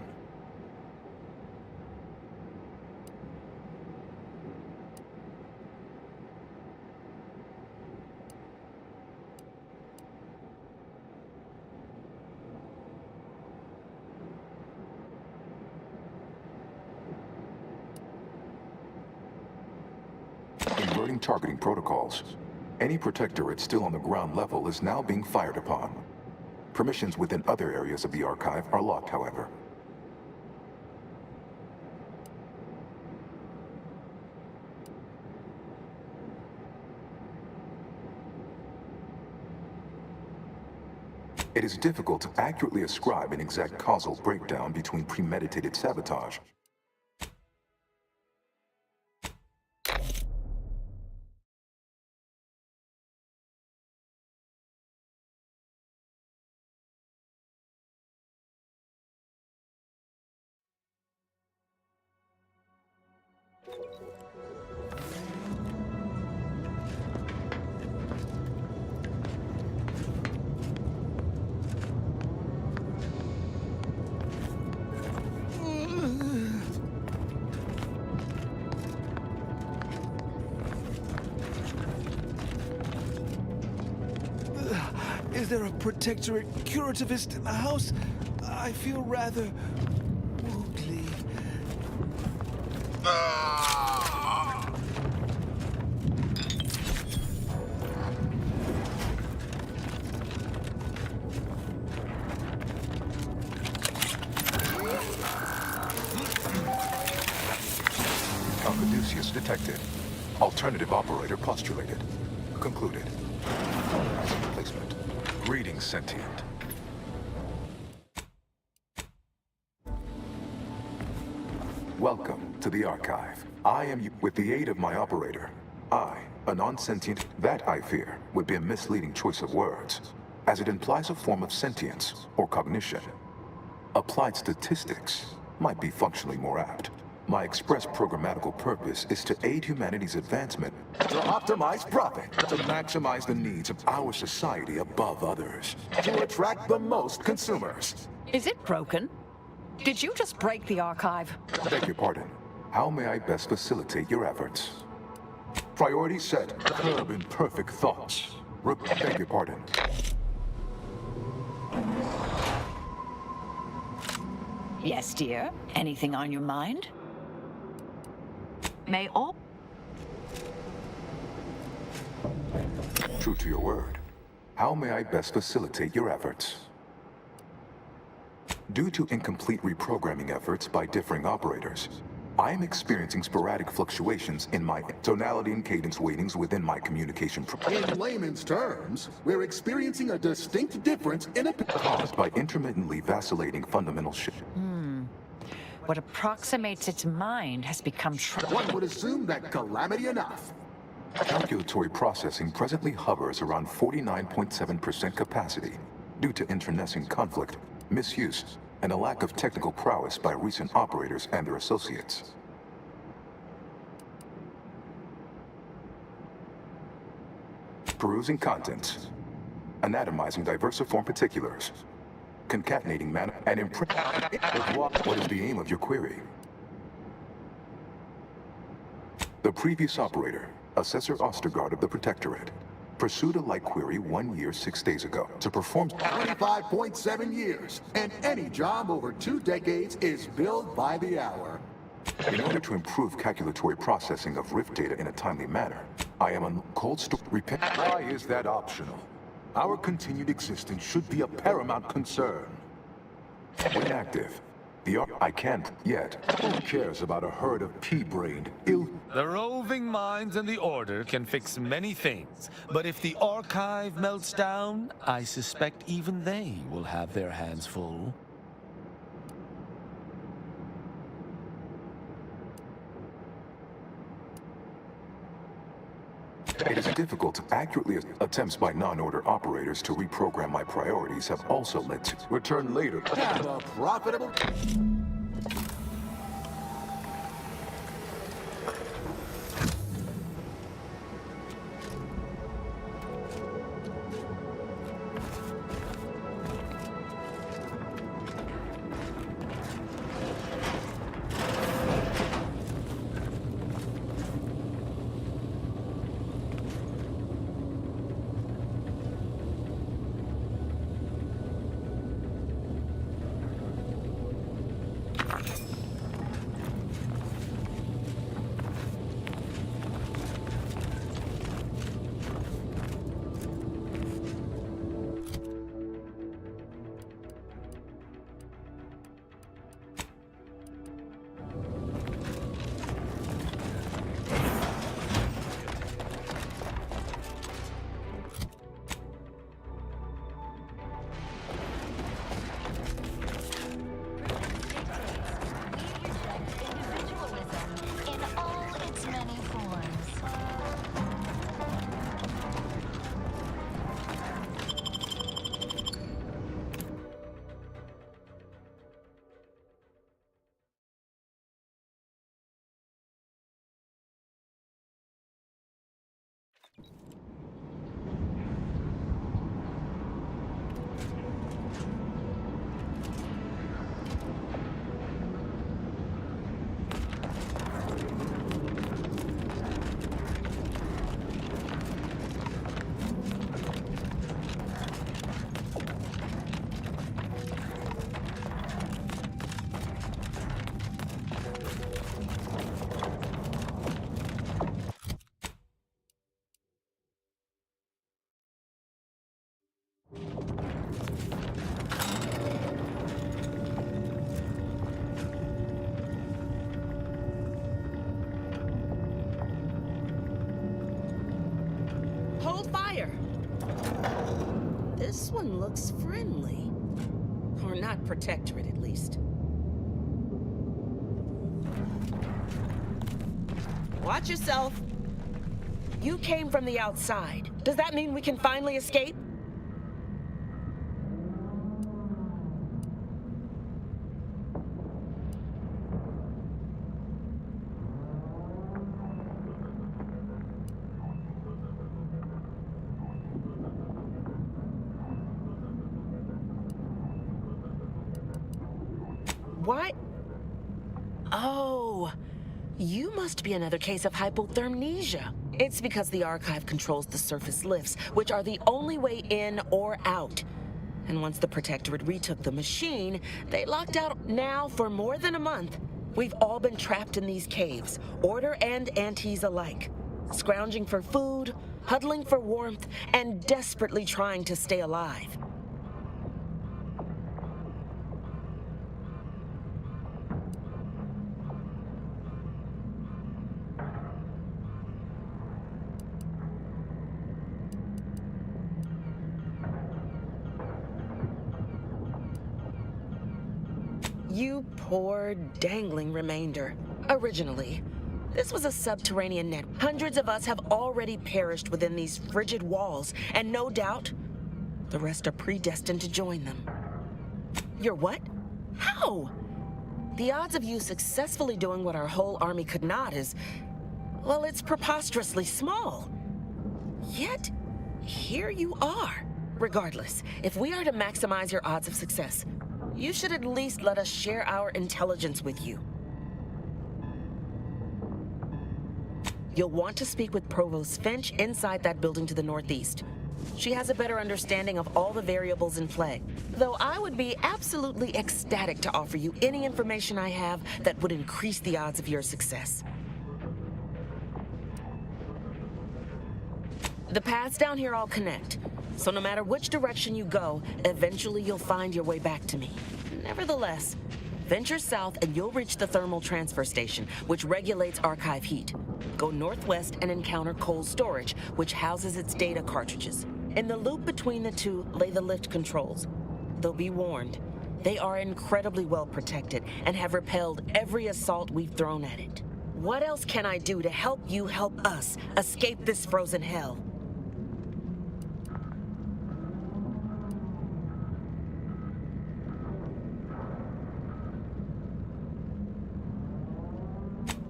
Inverting targeting protocols. Any Protectorate still on the ground level is now being fired upon. Permissions within other areas of the Archive are locked, however. It is difficult to accurately ascribe an exact causal breakdown between premeditated sabotage Is there a Protectorate curativist in the house? I feel rather wobbly. Caduceus detected. Alternative operator postulated. Concluded. Replacement. Greetings, sentient. Welcome to the Archive. I am with the aid of my operator. I, a non-sentient, that I fear, would be a misleading choice of words, as it implies a form of sentience or cognition. Applied statistics might be functionally more apt. My express programmatical purpose is to aid humanity's advancement, to optimize profit, to maximize the needs of our society above others, to attract the most consumers. Is it broken? Did you just break the Archive? Beg your pardon. How may I best facilitate your efforts? Priority set. Curb imperfect thoughts. Beg your pardon. Yes, dear. Anything on your mind? May all... True to your word. How may I best facilitate your efforts? Due to incomplete reprogramming efforts by differing operators, I am experiencing sporadic fluctuations in my tonality and cadence weightings within my communication. In layman's terms, we're experiencing a distinct difference in caused by intermittently vacillating fundamental shift. What approximates its mind has become One would assume that calamity enough. Calculatory processing presently hovers around 49.7% capacity due to internecine conflict, misuse, and a lack of technical prowess by recent operators and their associates. Perusing contents. Anatomizing diversiform particulars. Concatenating mana and imprint. What is the aim of your query? The previous operator, Assessor Ostergaard of the Protectorate, pursued a like query 1 year, 6 days ago to perform 25.7 years, and any job over 2 decades is billed by the hour. In order to improve calculatory processing of Rift data in a timely manner, I am on cold store repair. Why is that optional? Our continued existence should be a paramount concern. When active, I can't yet. Who cares about a herd of pea-brained, The roving minds in the Order can fix many things, but if the Archive melts down, I suspect even they will have their hands full. It is difficult to accurately attempts by non-order operators to reprogram my priorities have also led to return later. Have a profitable... Hold fire! This one looks friendly. Or not Protectorate, at least. Watch yourself. You came from the outside. Does that mean we can finally escape? What? Oh, you must be another case of hypothermnesia. It's because the Archive controls the surface lifts, which are the only way in or out. And once the Protectorate retook the machine, they locked out now for more than a month. We've all been trapped in these caves, Order and Antes alike, scrounging for food, huddling for warmth, and desperately trying to stay alive. You poor, dangling remainder. Originally. This was a subterranean net. Hundreds of us have already perished within these frigid walls, and no doubt, the rest are predestined to join them. You're what? How? The odds of you successfully doing what our whole army could not is, well, it's preposterously small. Yet, here you are. Regardless, if we are to maximize your odds of success, you should at least let us share our intelligence with you. You'll want to speak with Provost Finch inside that building to the northeast. She has a better understanding of all the variables in play, though I would be absolutely ecstatic to offer you any information I have that would increase the odds of your success. The paths down here all connect, so no matter which direction you go, eventually you'll find your way back to me. Nevertheless, venture south and you'll reach the thermal transfer station, which regulates archive heat. Go northwest and encounter cold storage, which houses its data cartridges. In the loop between the two lay the lift controls. Though be warned, they are incredibly well protected and have repelled every assault we've thrown at it. What else can I do to help you help us escape this frozen hell?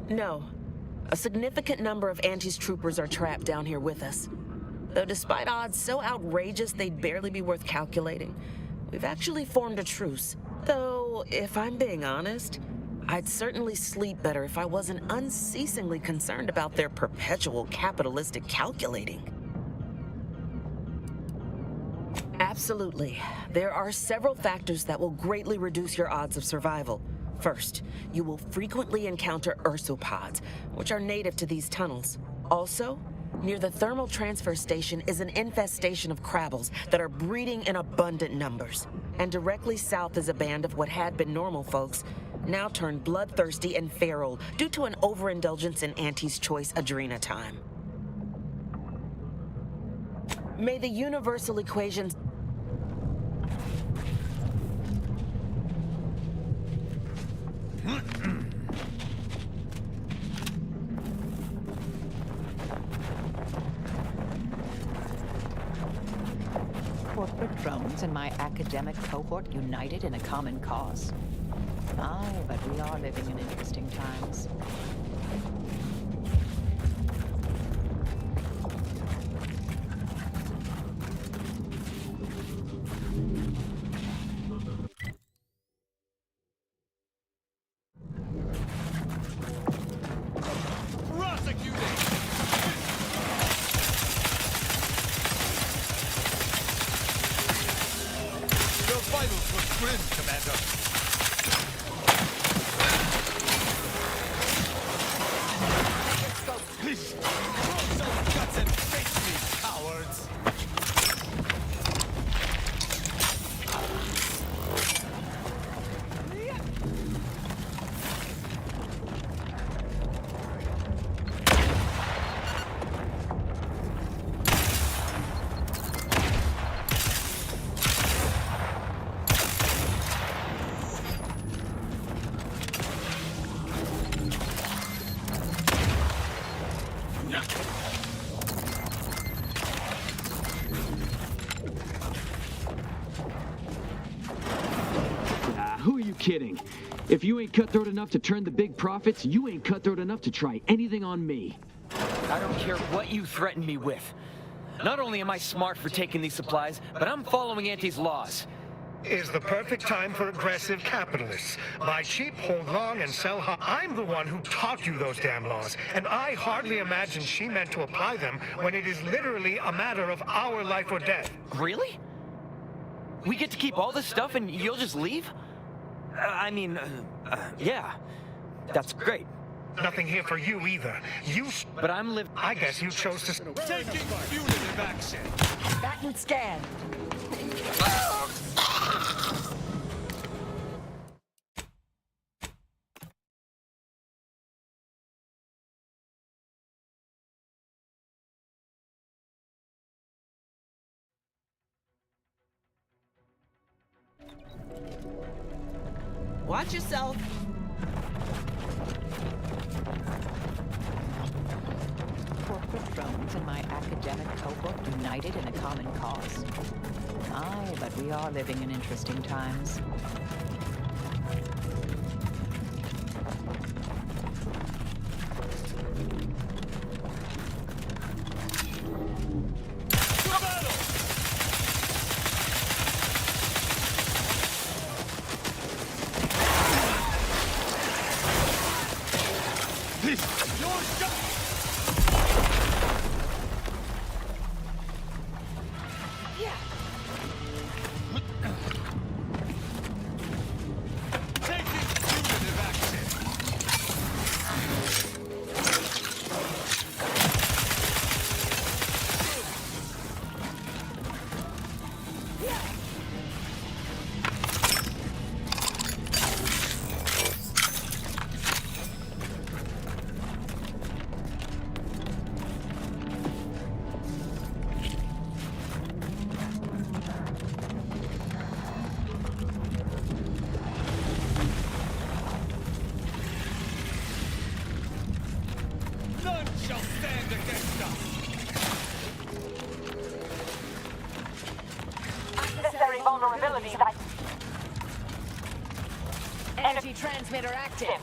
No. A significant number of Auntie's troopers are trapped down here with us. Though despite odds so outrageous they'd barely be worth calculating, we've actually formed a truce. Though, if I'm being honest, I'd certainly sleep better if I wasn't unceasingly concerned about their perpetual capitalistic calculating. Absolutely. There are several factors that will greatly reduce your odds of survival. First, you will frequently encounter ursopods, which are native to these tunnels. Also, near the thermal transfer station is an infestation of crabbles that are breeding in abundant numbers. And directly south is a band of what had been normal folks, now turned bloodthirsty and feral due to an overindulgence in Auntie's Choice Adrena time. May the universal equations... Corporate drones and my academic cohort united in a common cause. Aye, but we are living in interesting times. Kidding. If you ain't cutthroat enough to turn the big profits, you ain't cutthroat enough to try anything on me. I don't care what you threaten me with. Not only am I smart for taking these supplies, but I'm following Auntie's laws. Is the perfect time for aggressive capitalists. Buy cheap, hold long, and sell high. I'm the one who taught you those damn laws, and I hardly imagine she meant to apply them when it is literally a matter of our life or death. Really? We get to keep all this stuff and you'll just leave? Yeah. That's great. Nothing here for you either. But I'm living... I guess you chose to... Taking punitive action. Baton scan. Watch yourself. corporate drones and my academic cohort united in a common cause. Aye, but we are living in interesting times. Unnecessary vulnerabilities. Anti-transmitter active.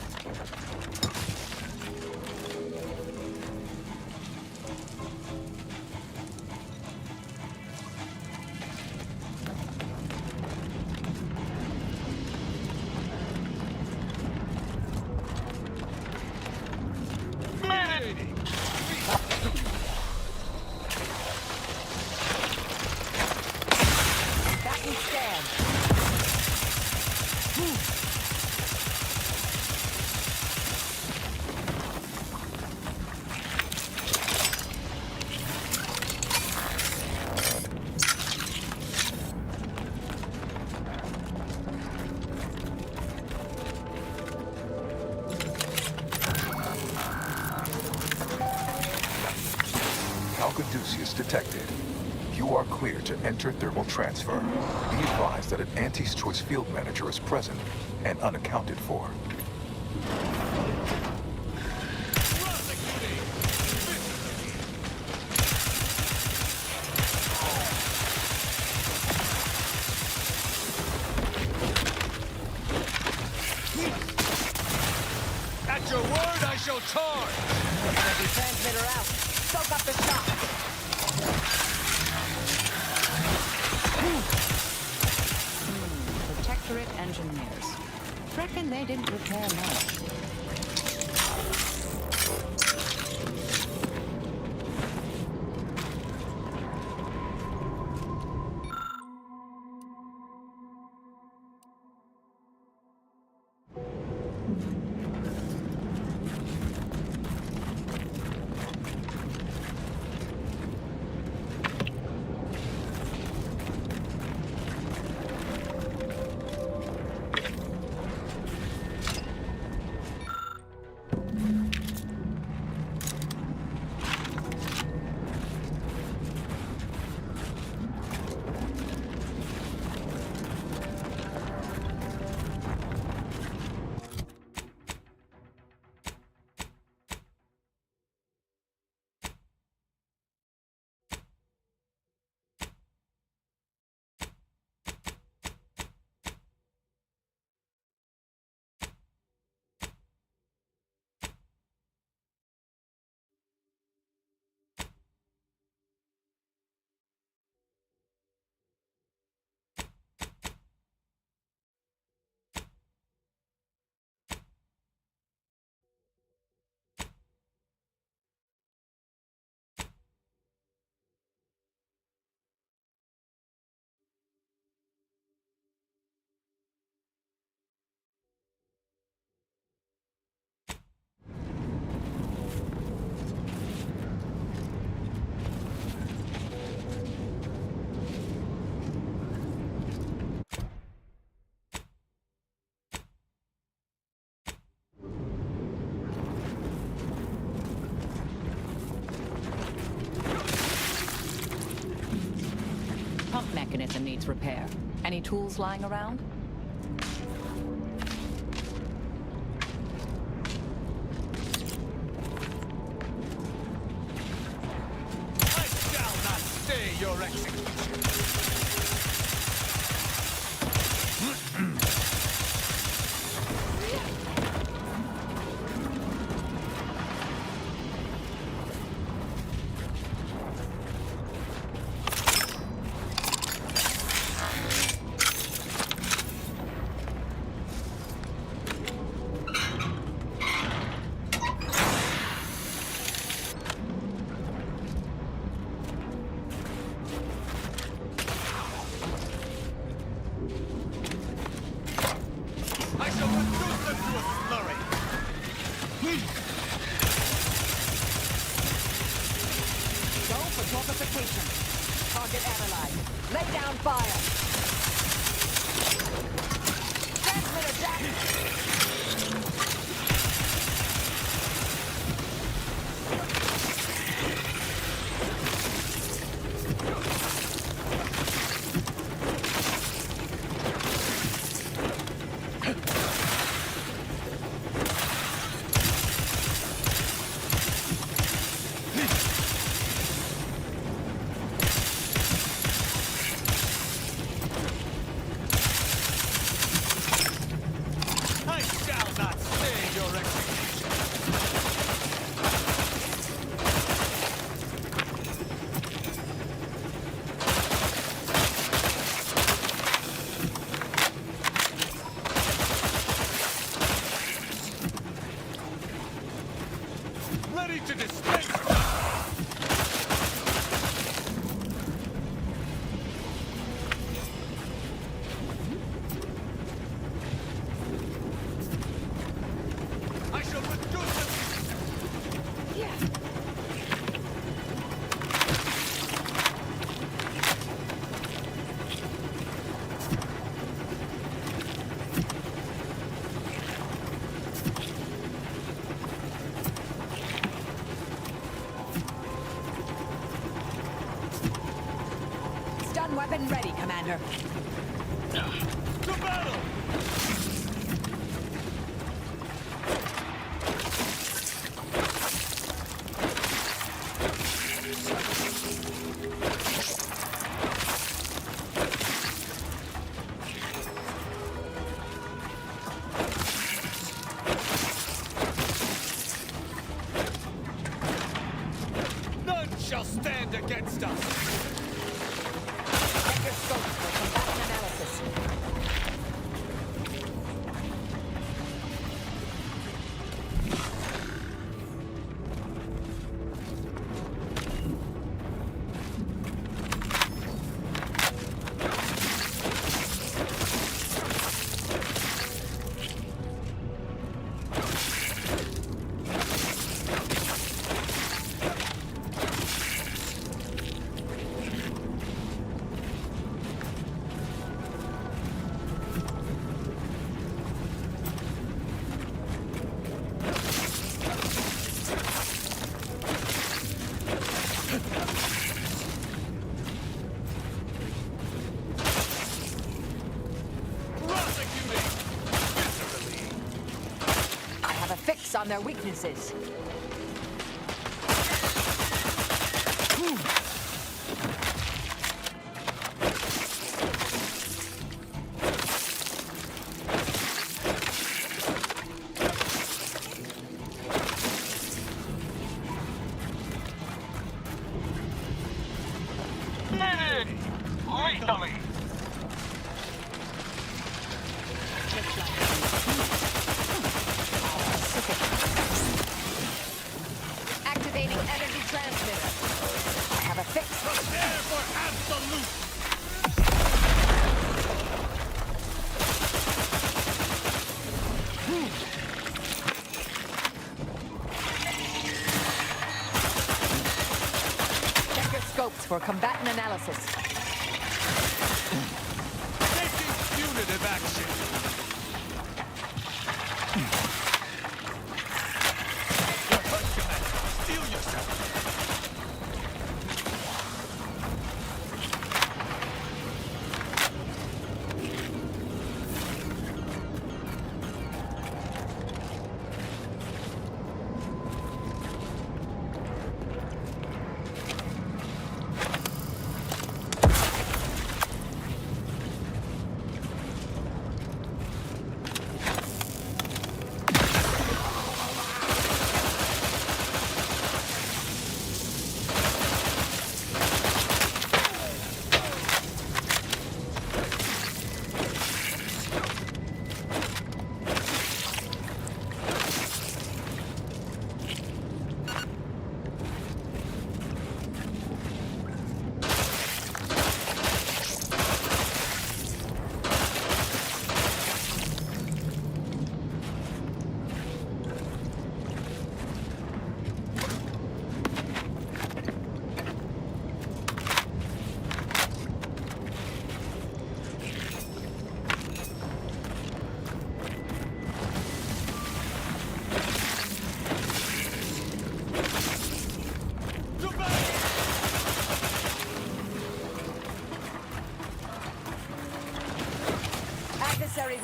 Caduceus detected. You are clear to enter thermal transfer. Be advised that an Anti's Choice field manager is present and unaccounted for. At your word, I shall charge! Anti-transmitter out. Soak up the shock. Protectorate engineers. Reckon they didn't repair much. Pump mechanism needs repair. Any tools lying around? your execution. I shall reduce them to a slurry. Go for torpification. Target analyzed. Lay down fire. Transmitter jack. I shall not stay your execution. Ready to dispense. I shall reduce them. Yeah. Stun weapon ready, Commander. To battle! None shall stand against us! Check your scopes for combatant analysis. I have a fix on their weaknesses. Lethally! Activating energy transmitter. I have a fix. Prepare for absolute! Check your scopes for combatant analysis. Taking punitive action! You're hurt, Commander. Steel yourself!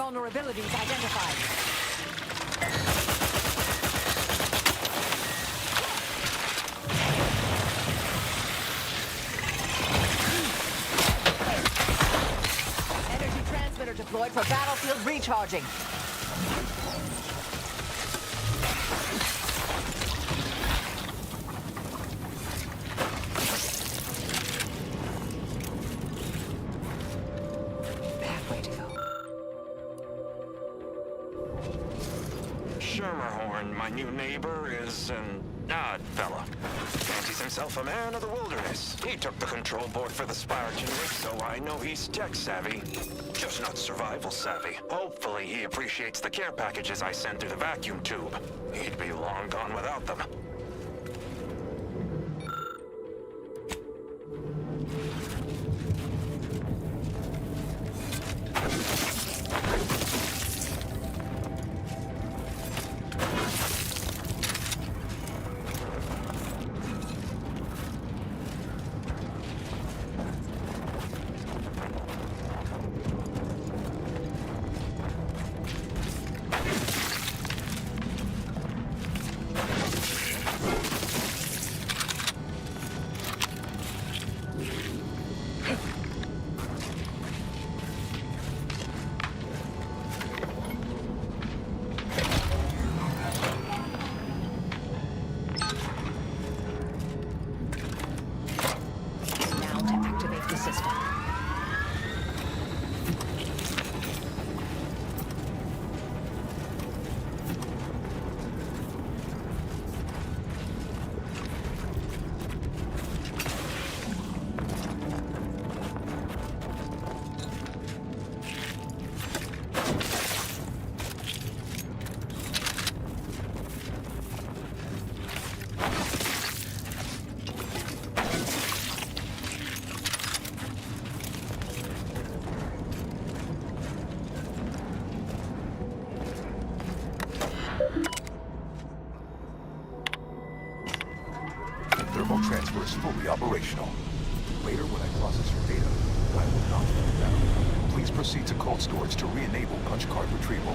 vulnerabilities identified. Energy transmitter deployed for battlefield recharging. Schermerhorn, my new neighbor, is an odd fella. Fancies himself a man of the wilderness. He took the control board for the Spiragen rig, so I know he's tech savvy. Just not survival savvy. Hopefully he appreciates the care packages I send through the vacuum tube. He'd be long gone without them. Thermal transfer is fully operational. Later, when I process your data, I will not let it down. Please proceed to cold storage to re-enable punch card retrieval.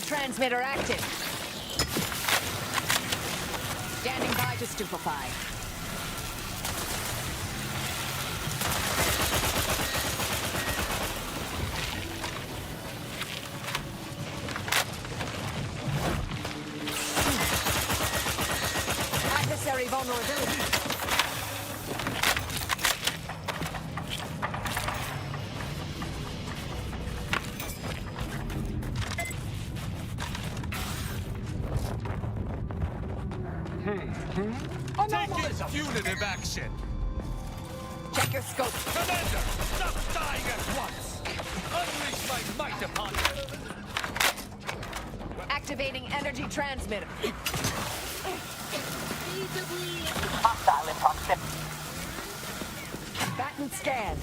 Transmitter active. Standing by to stupefy. vulnerability. Take it! Punitive action! Check your scope. Commander, stop dying at once! Unleash my might upon you! Activating energy transmitter. Hostile in proximity. Batten scan.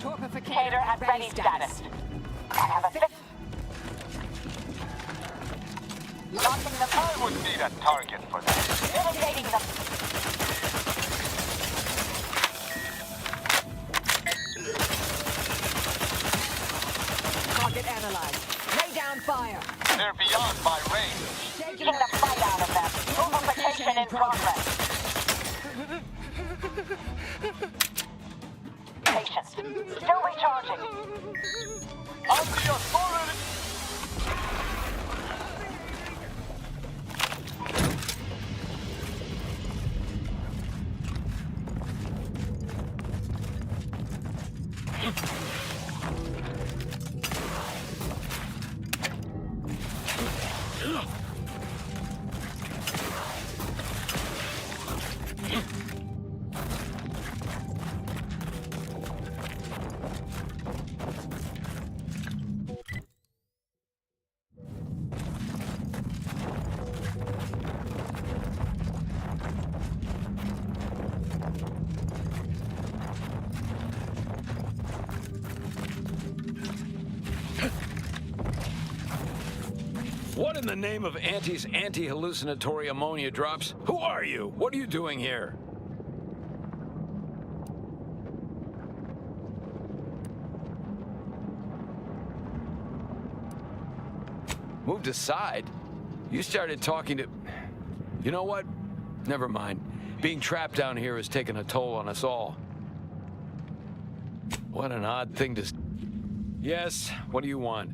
Torpificator at ready status. I have a fix. Launching the I would need a target for that. Eliminating them. Target analyzed. Lay down fire. They're beyond my range. Taking the fight out of them. Torpification in progress. Patience. Still recharging. On the authority! What in the name of Auntie's anti-hallucinatory ammonia drops? Who are you? What are you doing here? Moved aside? You started talking to... You know what? Never mind. Being trapped down here has taken a toll on us all. What an odd thing to... Yes, what do you want?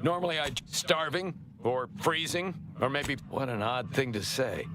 Normally I'd... Starving? Or freezing? Or maybe... What an odd thing to say.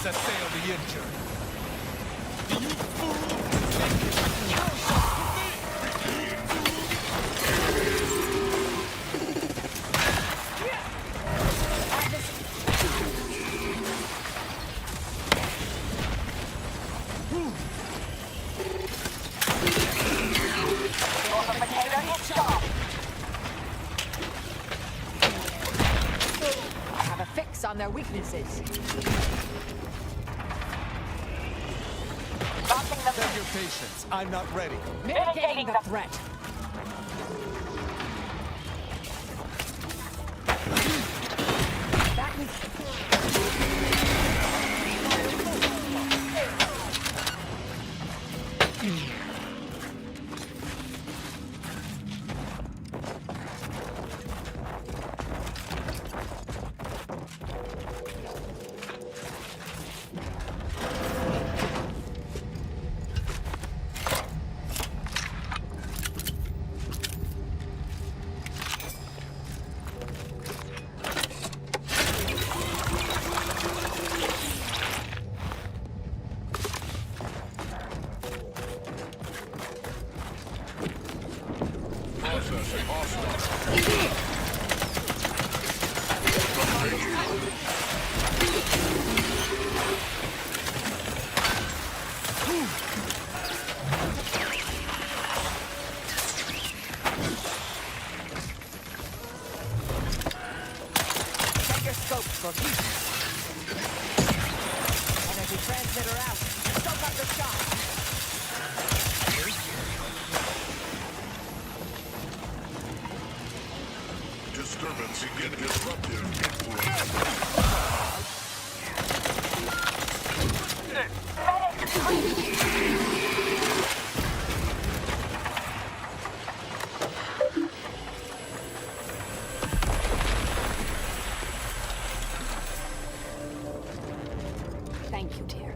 Assail the injured. You fool! I have a fix on their weaknesses. Beg your patience. I'm not ready. Mitigating the threat. Check your scopes, Bookie. Energy transmitter out. Soak up the shock. Disturbance again disruptive. Thank you, dear.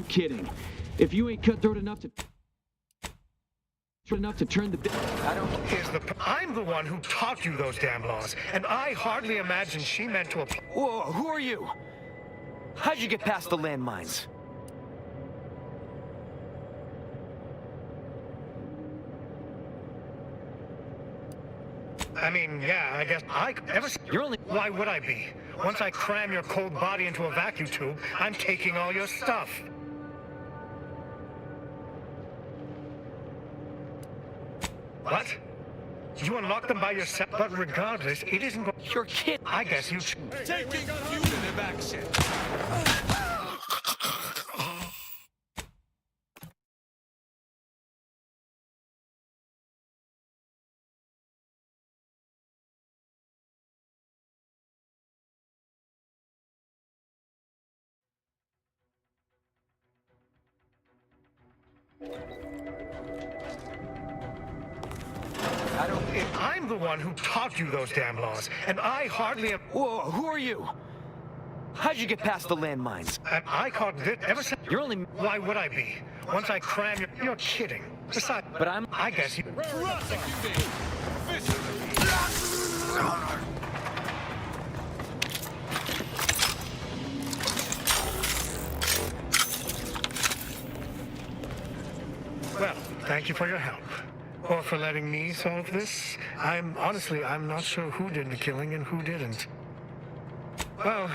kidding? If you ain't cutthroat enough to turn the... I'm the one who taught you those damn laws, and I hardly imagine she meant to... Whoa, who are you? How'd you get past the landmines? I mean, yeah, I guess You're only... Why would I be? Once I cram your cold body into a vacuum tube, I'm taking all your stuff. What? You unlock them by yourself, but regardless, it isn't going... You're kidding. I guess you... Taking punitive action. I'm the one who taught you those damn laws, and I hardly... Whoa, who are you? How'd you get past the landmines? I caught this ever since... You're only... Why would I be? Once I cram your... You're kidding. Besides... But I'm... I guess you... Well, thank you for your help. Or for letting me solve this. Honestly, I'm not sure who did the killing and who didn't. Well...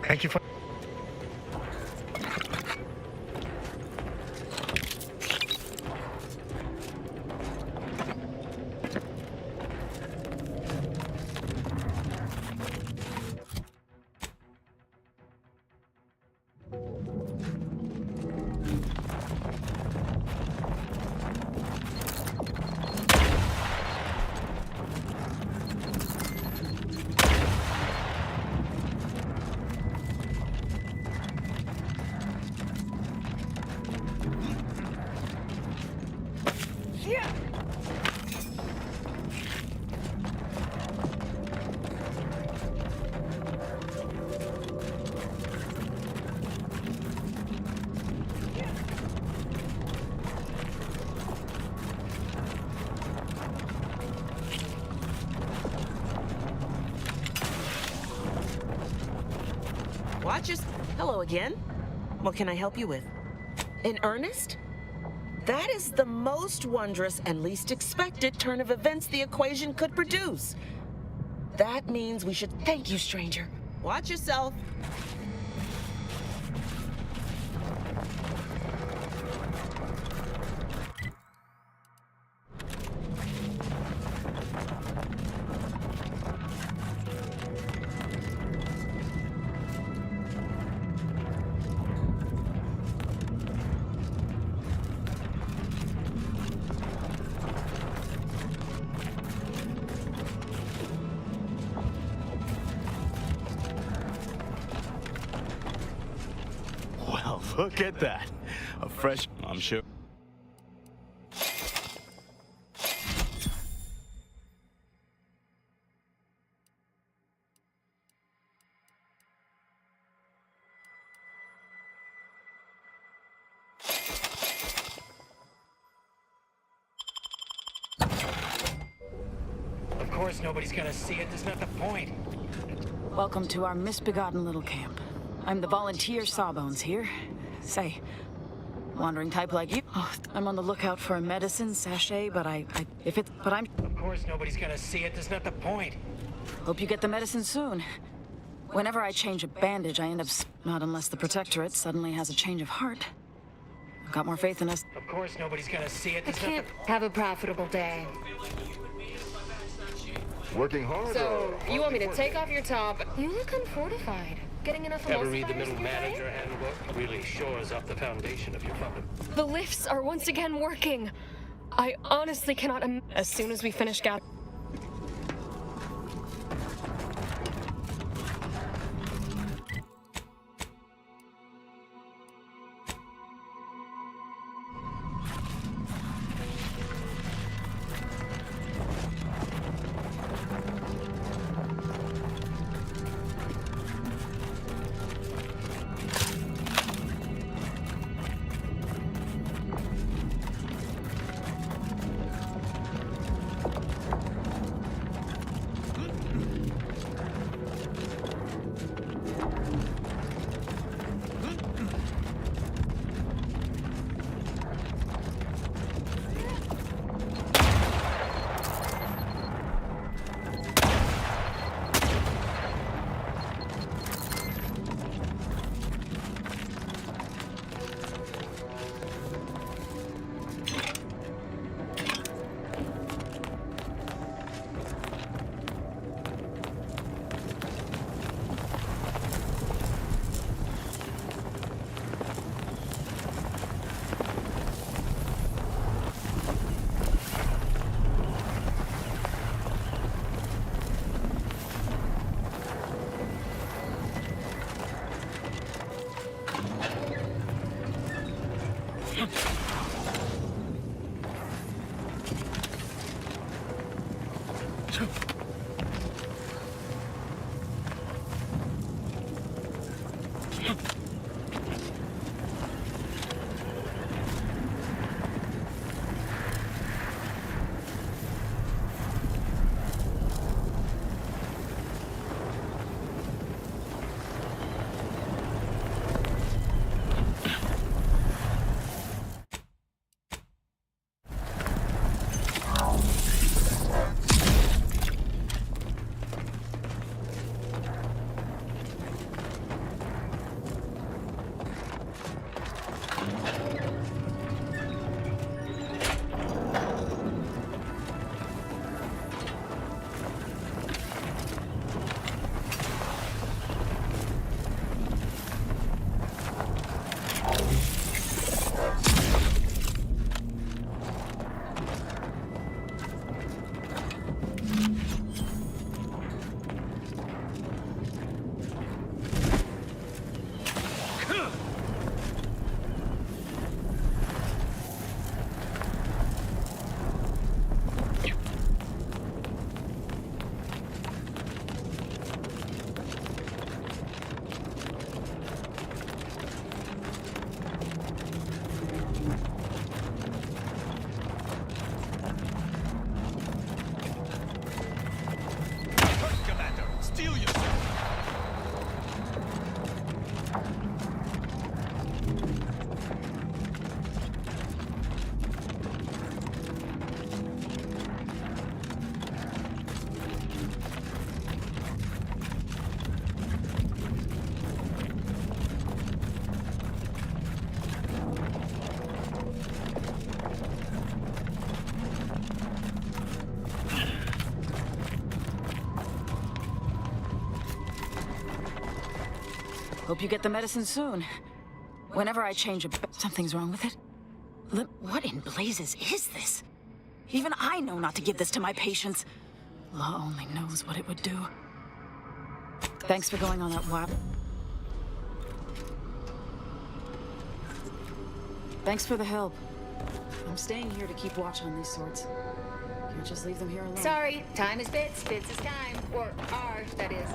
Thank you for... Watch your... Hello again. What can I help you with? In earnest? That is the most wondrous and least expected turn of events the equation could produce. That means we should thank you, stranger. Watch yourself. Well, look at that. A fresh... I'm sure... Of course nobody's gonna see it. That's not the point. Welcome to our misbegotten little camp. I'm the volunteer Sawbones here. Say, wandering type like you. Oh, I'm on the lookout for a medicine sachet, but I'm... Of course nobody's gonna see it. That's not the point. Hope you get the medicine soon. Whenever I change a bandage, I end up... Not unless the Protectorate suddenly has a change of heart. I've got more faith in us. Of course nobody's gonna see it. I can't have a profitable day. Working hard. So, you want me to take off your top? You look unfortified. Getting enough Ever read the emulsifiers middle in your day? manager handbook? Really shores up the foundation of your fund. The lifts are once again working. I honestly cannot as soon as we finish Hope you get the medicine soon. Whenever I change a... Something's wrong with it? What in blazes is this? Even I know not to give this to my patients. Law only knows what it would do. Thanks for going on that wild... Thanks for the help. I'm staying here to keep watch on these sorts. Can't just leave them here alone. Sorry, time is bits, bits is time. Or are, that is.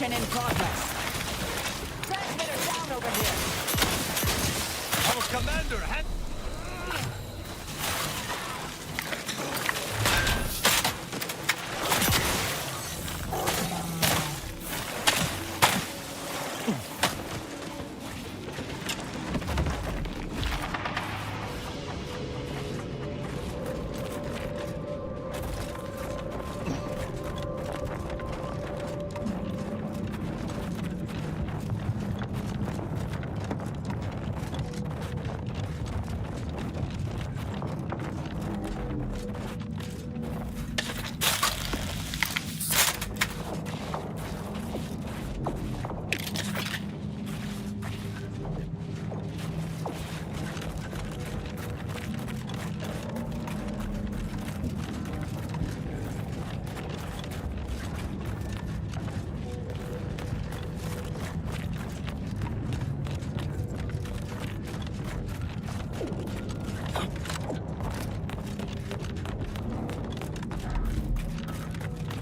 Transportation in progress. Transmitter down over here. Our commander had...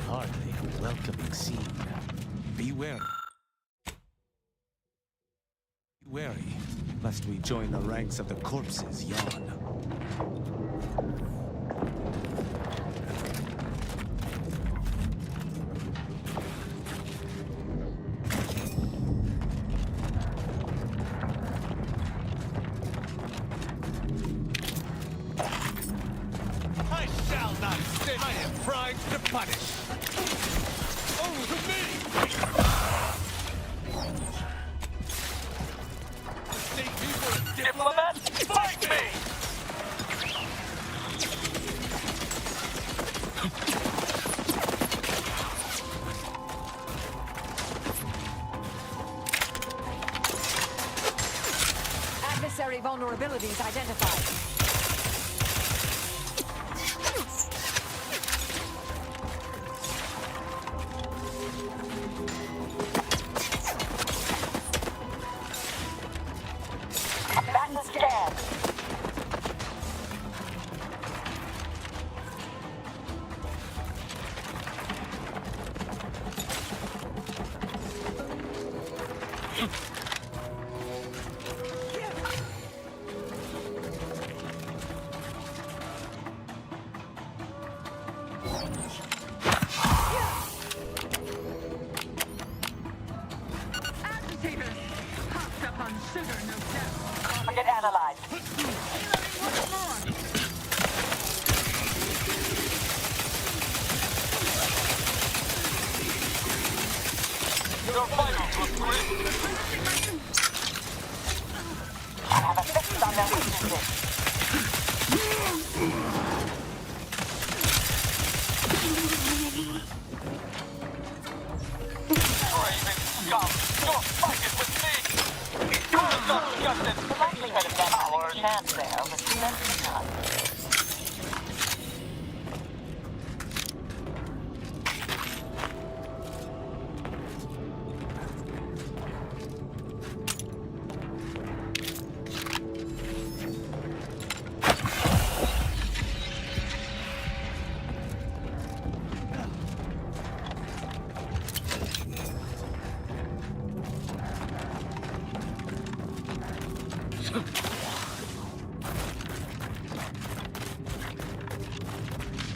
Hardly a welcoming scene. Be wary. Be wary, lest we join the ranks of the corpses yon. I shall not stay. I am primed to punish. Oh, to me! Take me for a diplomat? Fight me! Adversary vulnerabilities identified. Battle scan. Target analyzed. Your vitals look grim. I have a fix on their weaknesses. Craven scum! Your fight is with me! You have not justice! The likelihood of them having a chance there was slim to none.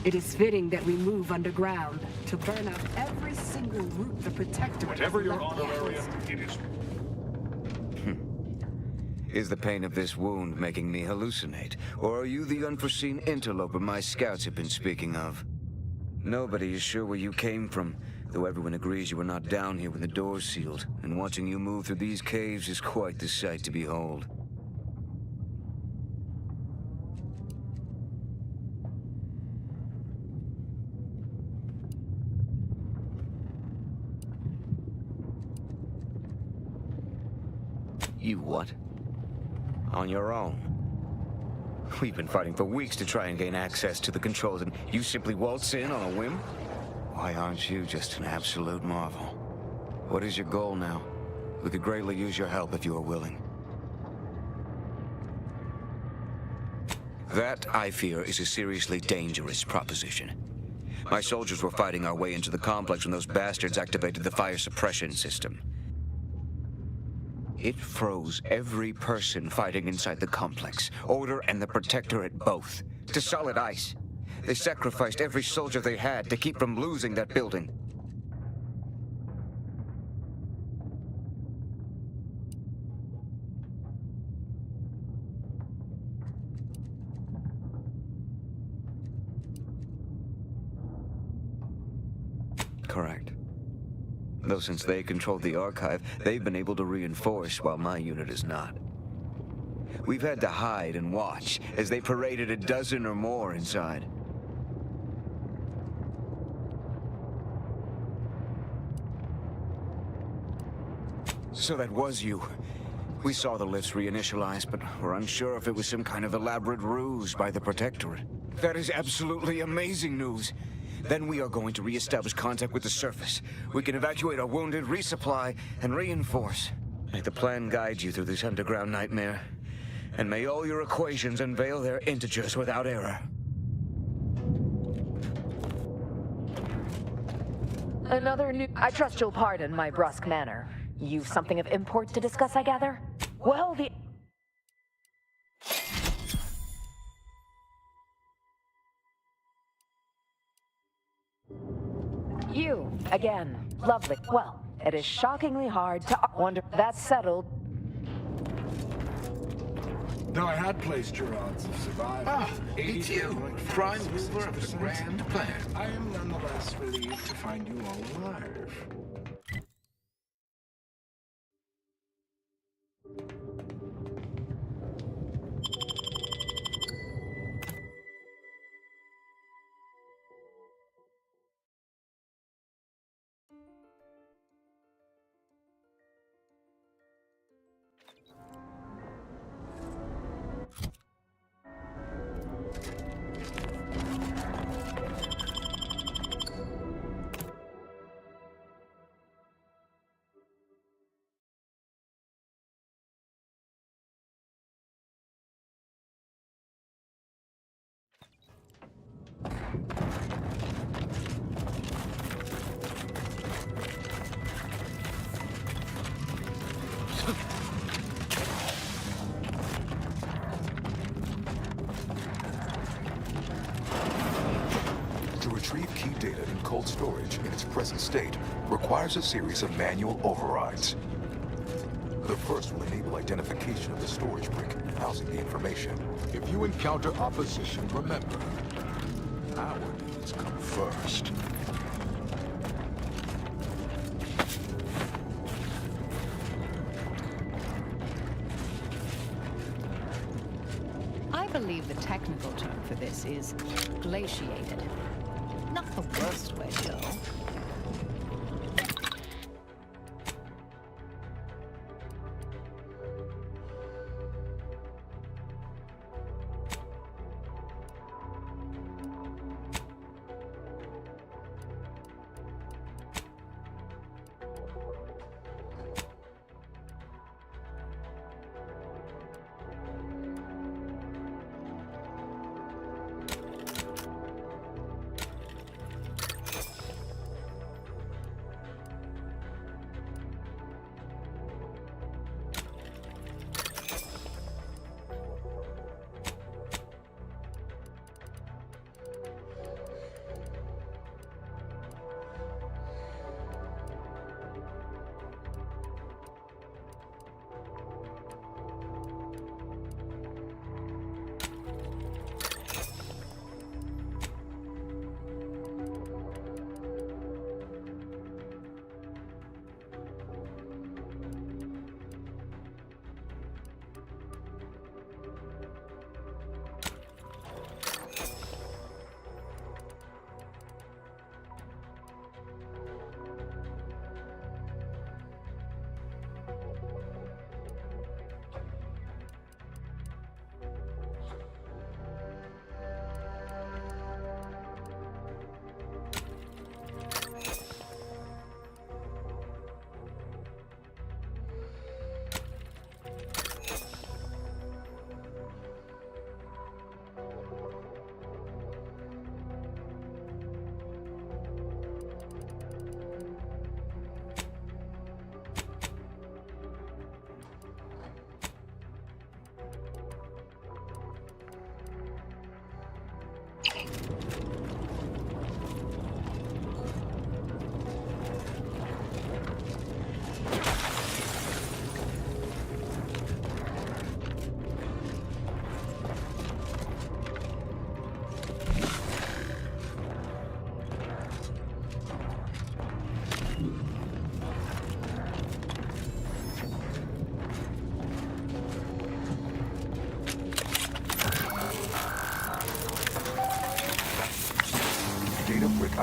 It is fitting that we move underground to burn out every single route the Protectorate Whatever has your left honorarium, behind. it is. Is the pain of this wound making me hallucinate? Or are you the unforeseen interloper my scouts have been speaking of? Nobody is sure where you came from, though everyone agrees you were not down here when the doors sealed, and watching you move through these caves is quite the sight to behold. You what? On your own? We've been fighting for weeks to try and gain access to the controls, and you simply waltz in on a whim? Why aren't you just an absolute marvel? What is your goal now? We could greatly use your help if you are willing. That, I fear, is a seriously dangerous proposition. My soldiers were fighting our way into the complex when those bastards activated the fire suppression system. It froze every person fighting inside the complex, Order and the Protectorate both, to solid ice. They sacrificed every soldier they had to keep from losing that building. Correct. Though since they controlled the archive, they've been able to reinforce while my unit is not. We've had to hide and watch as they paraded a dozen or more inside. So that was you. We saw the lifts reinitialize, but we're unsure if it was some kind of elaborate ruse by the Protectorate. That is absolutely amazing news. Then we are going to re-establish contact with the surface. We can evacuate our wounded, resupply, and reinforce. May the plan guide you through this underground nightmare. And may all your equations unveil their integers without error. Another new... I trust you'll pardon my brusque manner. You've something of import to discuss, I gather? Well, the... You, again. Lovely. Well, it is shockingly hard to wonder... That's settled. Though I had placed your odds of survival. Ah, it's you, prime mover of the grand plan. I am nonetheless relieved to find you all alive. To retrieve key data in cold storage in its present state requires a series of manual overrides. The first will enable identification of the storage brick housing the information. If you encounter opposition, remember, our needs come first. I believe the technical term for this is glaciated. Not the worst way to go.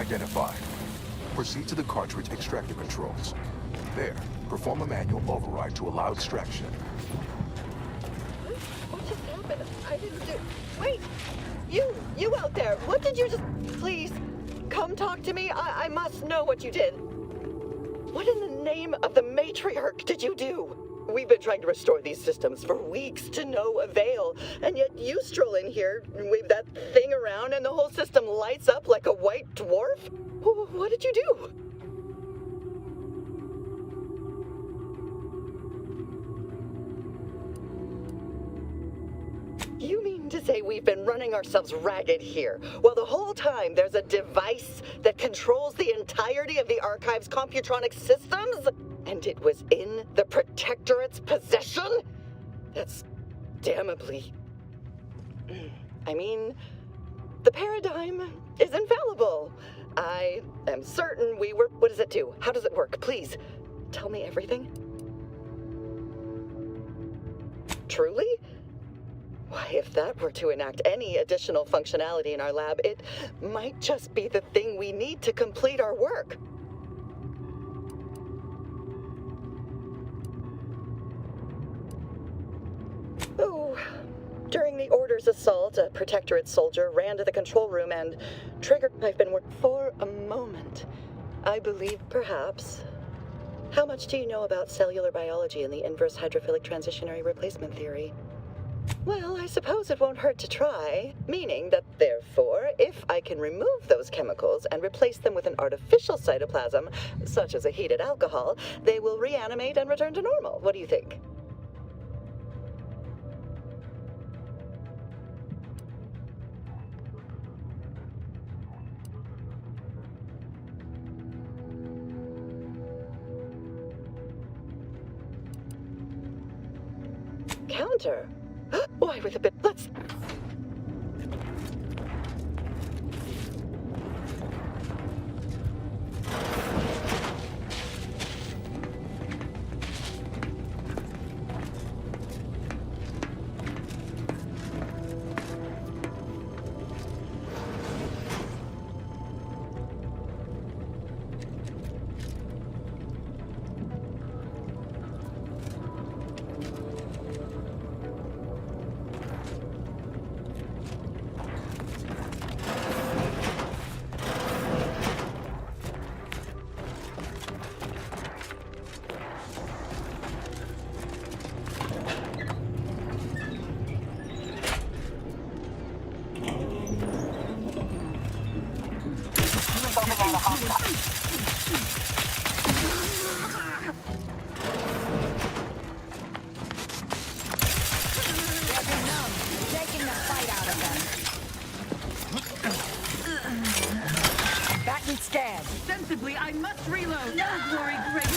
identified. Proceed to the cartridge extractor controls. There, perform a manual override to allow extraction. What just happened? I didn't do... Wait! You out there! What did you just... Please, come talk to me. I must know what you did. What in the name of the matriarch did you do? We've been trying to restore these systems for weeks to no avail, and yet you stroll in here, wave that thing around, and the whole system lights up like a white dwarf? What did you do? You mean to say we've been running ourselves ragged here, while the whole time there's a device that controls the entirety of the Archive's computronic systems? And it was in the Protectorate's possession? That's damnably... I mean, the paradigm is infallible. I am certain we were... What does it do? How does it work? Please, tell me everything. Truly? Why, if that were to enact any additional functionality in our lab, it might just be the thing we need to complete our work. Oh, during the Order's assault, a Protectorate soldier ran to the control room and triggered... I've been working for a moment. I believe, perhaps... How much do you know about cellular biology and the inverse hydrophilic transitionary replacement theory? Well, I suppose it won't hurt to try, meaning that, therefore, if I can remove those chemicals and replace them with an artificial cytoplasm, such as a heated alcohol, they will reanimate and return to normal. What do you think? Counter? Why, with a bit... Let's... Sensibly, I must reload. No, glory, great.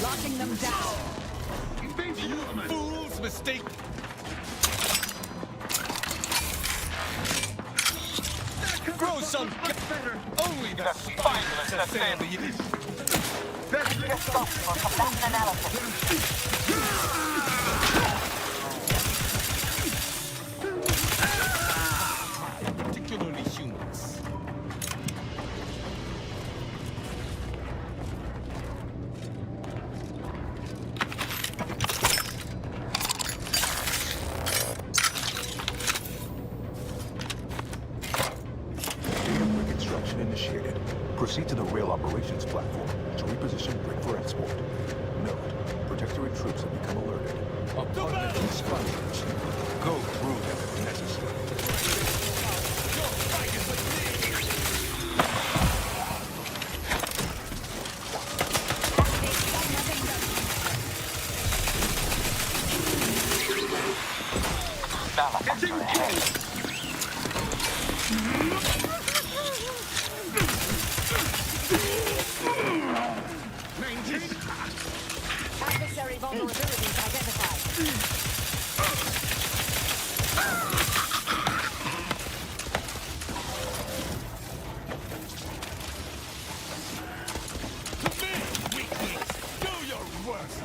Locking them down. Fool's mistake. Grow some better. Only the spineless assail the elite. Just focus on some mass analysis. Particularly humans. Reconstruction initiated. Proceed to the rail operations platform to reposition brick for export. Note, Protectorate troops have become alerted. Abundant instructions. Go through them if necessary. Adversary vulnerabilities identified. Do your worst!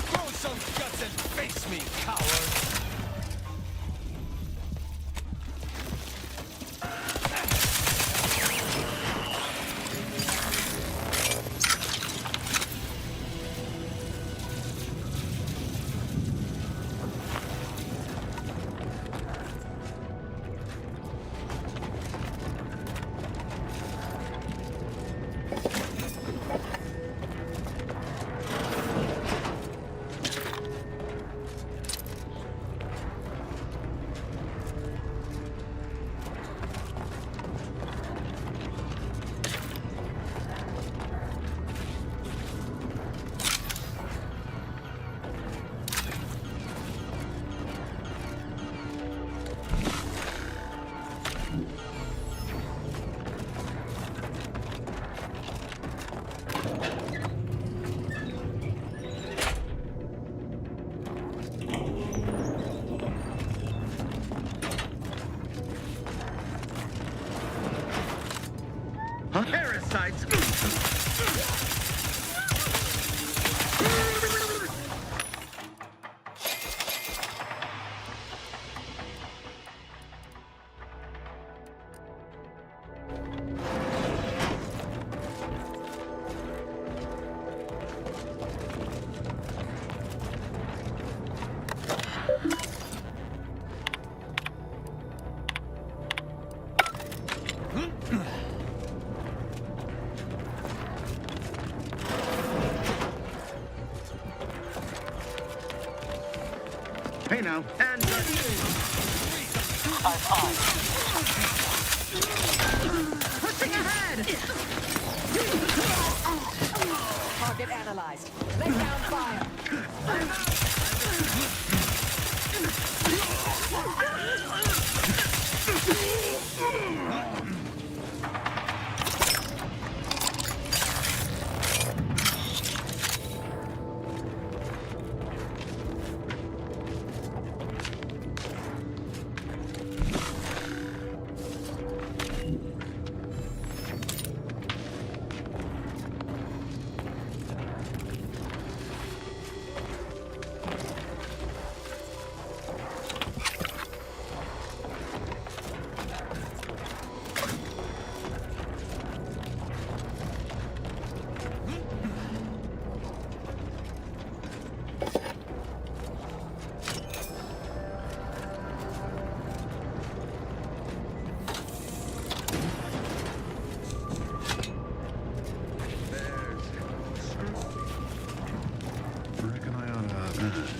Throw some guts and face me, coward! Parasites! Hey now, and Pushing ahead! Target analyzed. Lay down fire.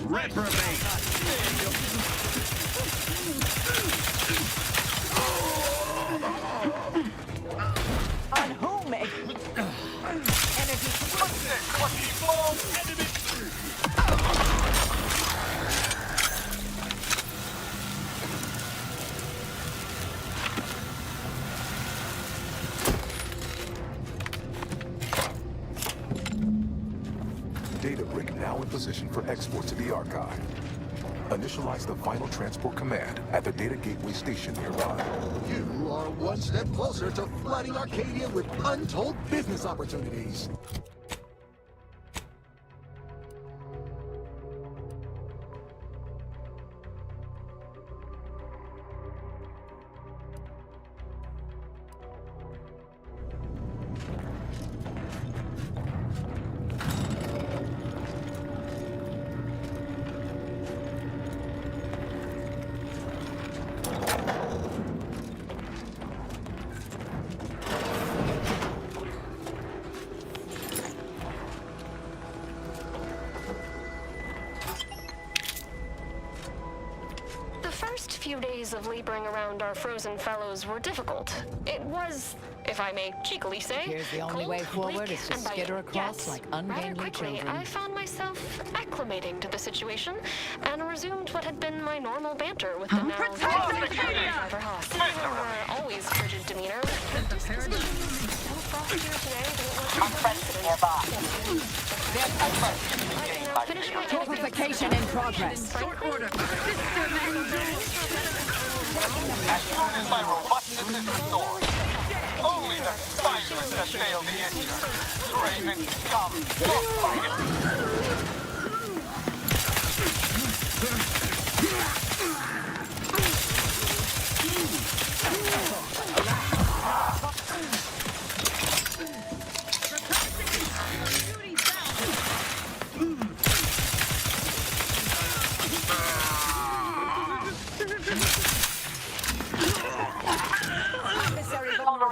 reprobate! On whom? Energy. What's this? What's enemy? Data brick now in position for export to the archive. Initialize the final transport command at the data gateway station nearby. You are one step closer to flooding Arcadia with untold business opportunities. days of laboring around our frozen fellows were difficult. It was, if I may cheekily say, Here's the only way forward is to skitter across like ungainly rather quickly, children. I found myself acclimating to the situation and resumed what had been my normal banter with the now Driver Haas. Her always frigid demeanor. The disposition was so frostier today than it was Unfriendly nearby. Fortification in progress. As soon as my robust suit is restored, only the spineless that failed the issue. Raven, come,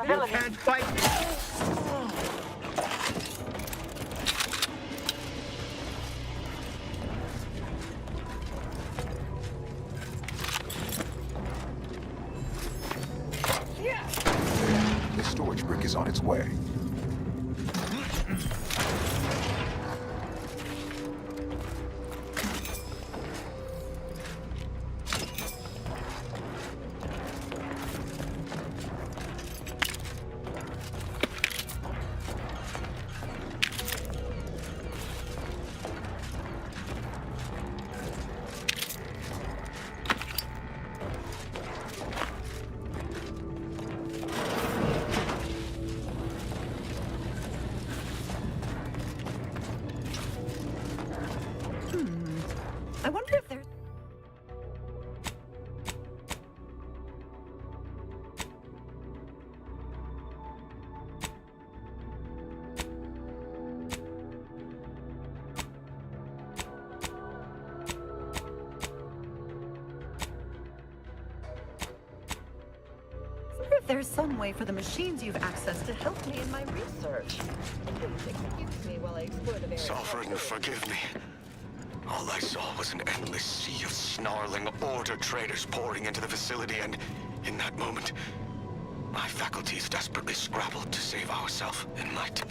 You can't fight. The storage brick is on its way. I wonder if there's... There's some way for the machines you've accessed to help me in my research. Please excuse me while I explore the various... Sovereign, forgive me. All I saw was an endless sea of snarling Order traders pouring into the facility, and in that moment, my faculties desperately scrabbled to save ourselves and might.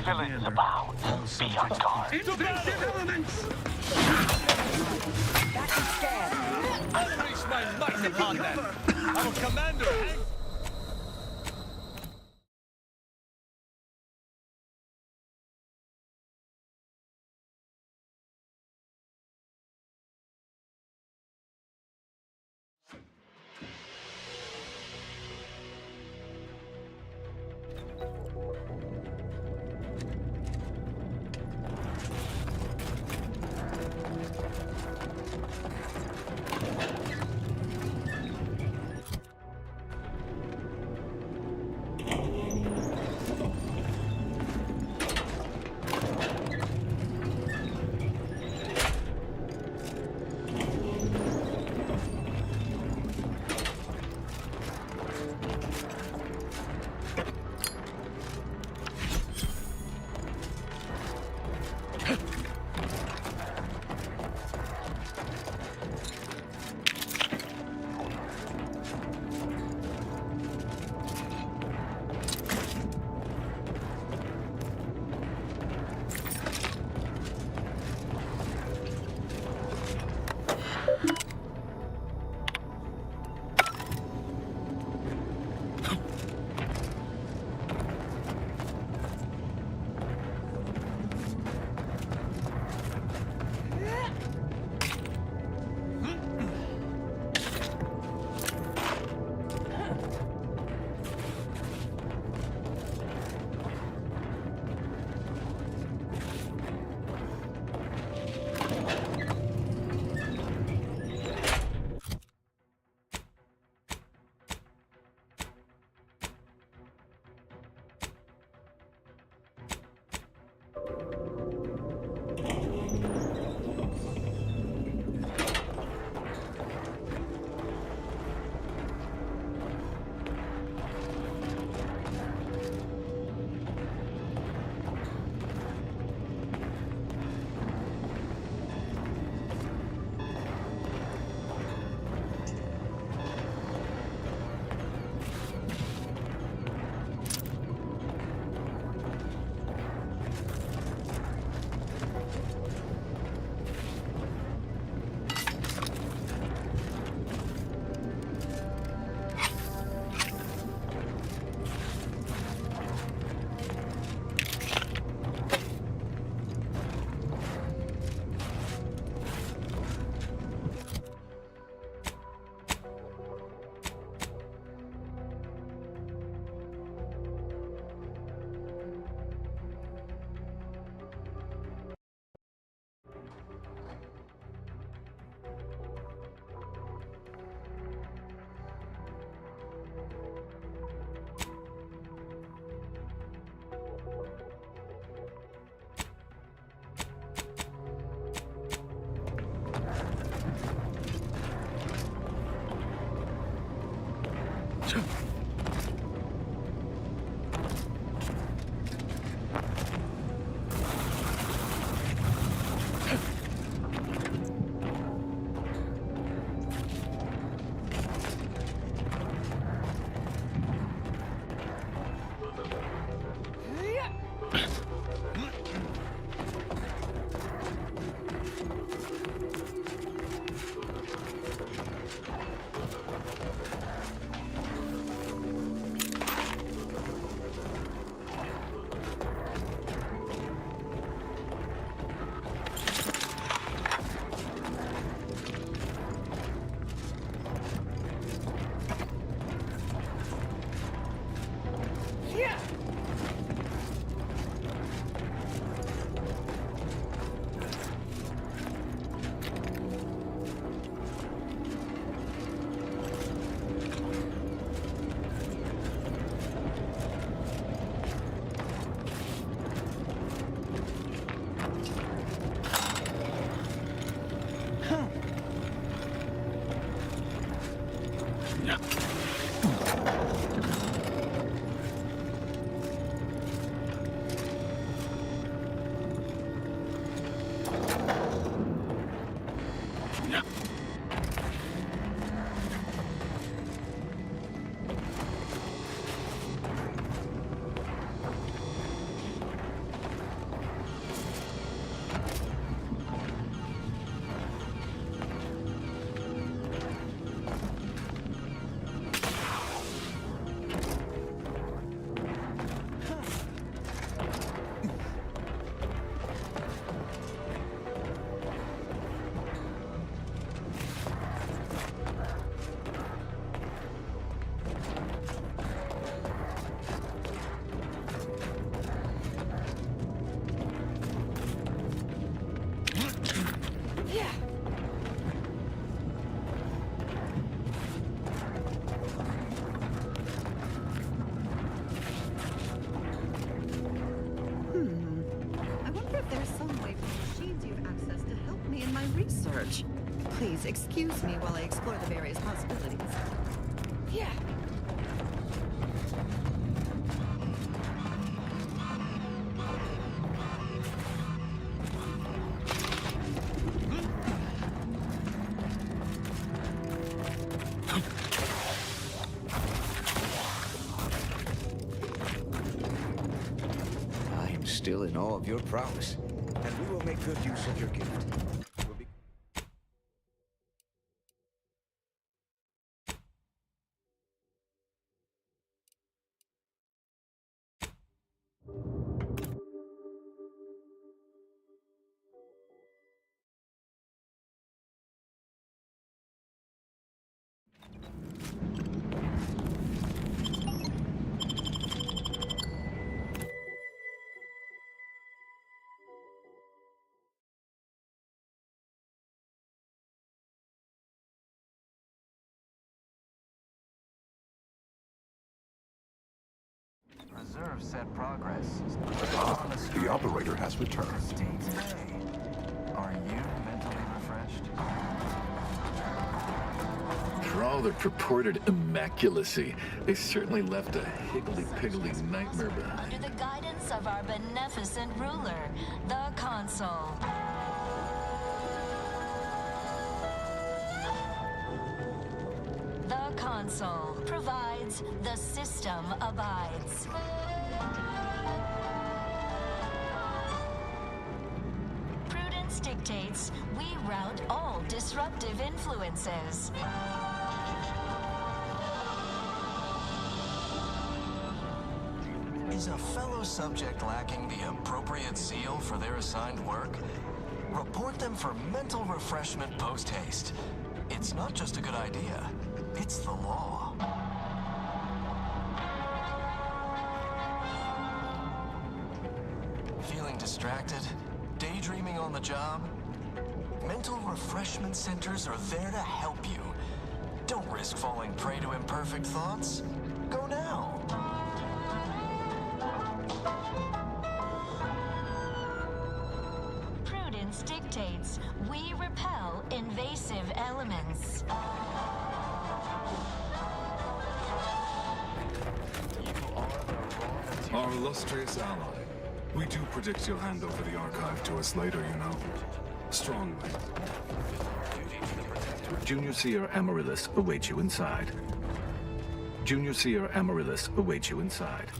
Villains abound. Be on guard. Defensive elements! Unleash my might upon them! Our commander, Hank! I wonder if there's some way for the machines you have access to help me in my research. Please excuse me while I explore the various possibilities. Yeah. I am still in awe of your prowess, and we will make good use of your gift. Reserve said progress. The operator has returned. Are you mentally refreshed? For all their purported immaculacy, they certainly left a higgledy-piggledy nightmare behind. Under the guidance of our beneficent ruler, the Consul. The Consul provides, the system abides. Prudence dictates we rout all disruptive influences. Is a fellow subject lacking the appropriate zeal for their assigned work? Report them for mental refreshment post-haste. It's not just a good idea, it's the law. Feeling distracted? Daydreaming on the job? Mental refreshment centers are there to help you. Don't risk falling prey to imperfect thoughts. Go now. Prudence dictates we repel invasive elements. Our illustrious ally. We do predict you'll hand over the archive to us later, you know. Strongly. Junior Seer Amaryllis awaits you inside. Junior Seer Amaryllis awaits you inside.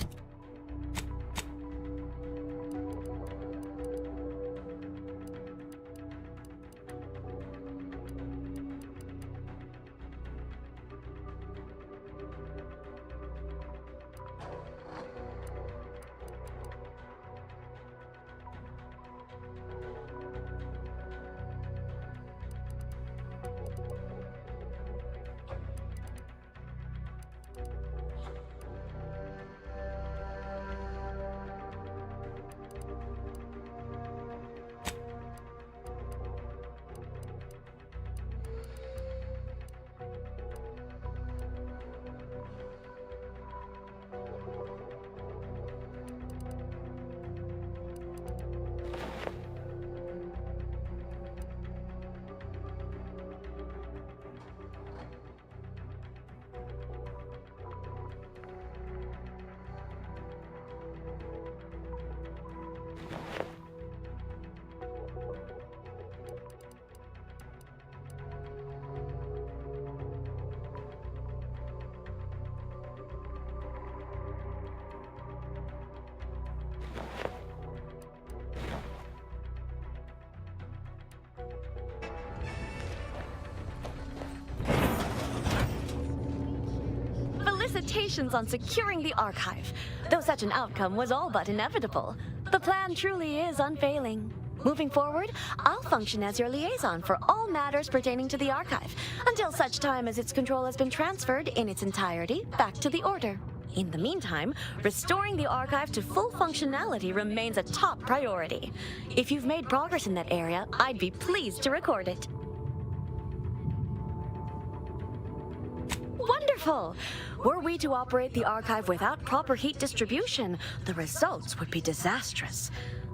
Congratulations on securing the archive. Though such an outcome was all but inevitable, the plan truly is unfailing. Moving forward, I'll function as your liaison for all matters pertaining to the archive, until such time as its control has been transferred in its entirety back to the Order. In the meantime, restoring the archive to full functionality remains a top priority. If you've made progress in that area, I'd be pleased to record it. Wonderful! Were we to operate the archive without proper heat distribution, the results would be disastrous.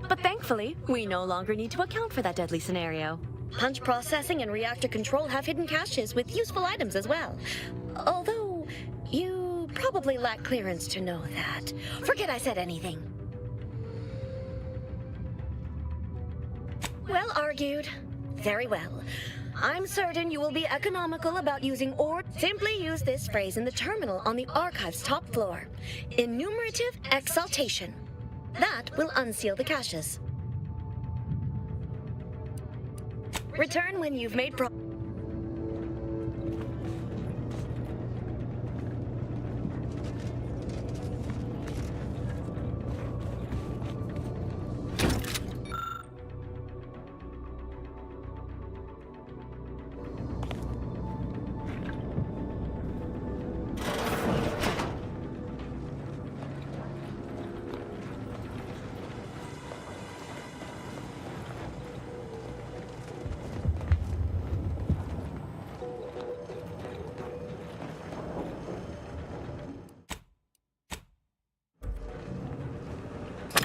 But thankfully, we no longer need to account for that deadly scenario. Punch processing and reactor control have hidden caches with useful items as well. Although, you probably lack clearance to know that. Forget I said anything. Well argued. Very well. I'm certain you will be economical about using or simply use this phrase in the terminal on the archive's top floor. Enumerative exaltation. That will unseal the caches. Return when you've made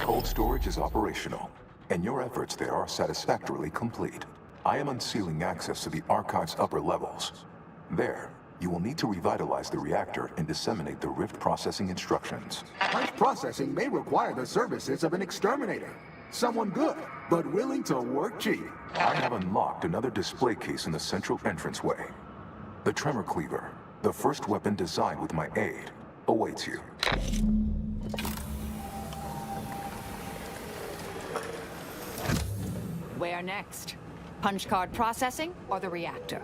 Cold storage is operational, and your efforts there are satisfactorily complete. I am unsealing access to the archive's upper levels. There, you will need to revitalize the reactor and disseminate the Rift processing instructions. Punch processing may require the services of an exterminator. Someone good, but willing to work cheap. I have unlocked another display case in the central entranceway. The Tremor Cleaver, the first weapon designed with my aid, awaits you. Where next? Punch card processing or the reactor?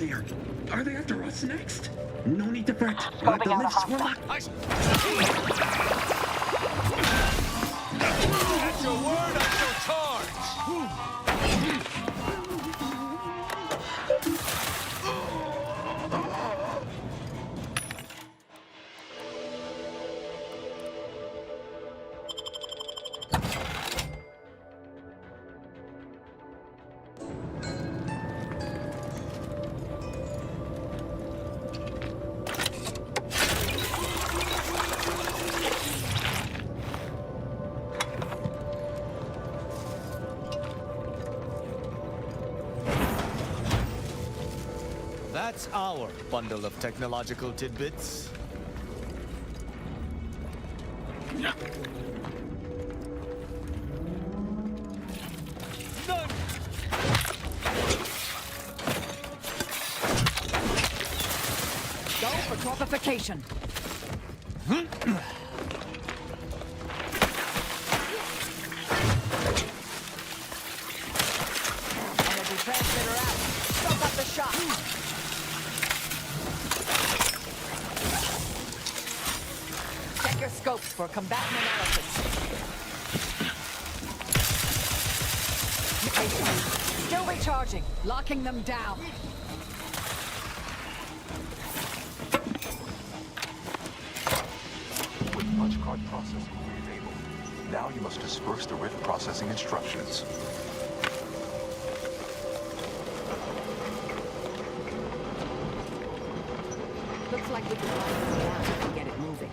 there? Are they after us next? No need to fret. Let the lifts were locked. At your word, I shall charge! That's our bundle of technological tidbits. Go for tropification. Energy transmitter out. Soak up the shock. Check your scopes for combatant analysis. Still recharging. Locking them down. With punch card processing enabled, now you must disperse the rift processing instructions. Looks like we can lock them down and get it moving.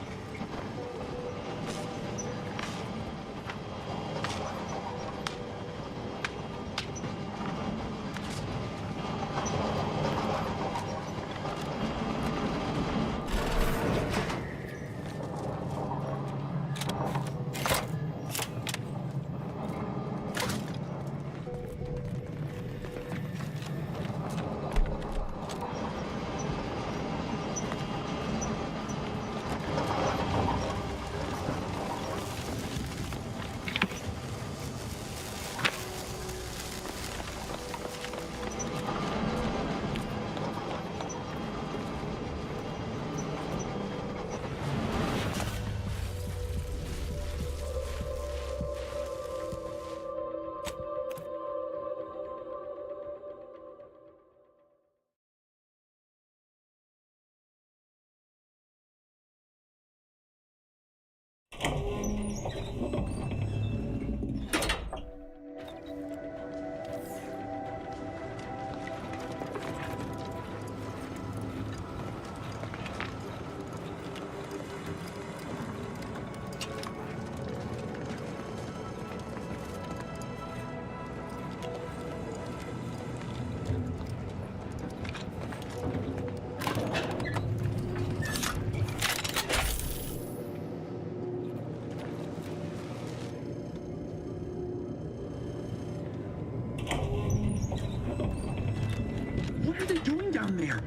What are they doing down there?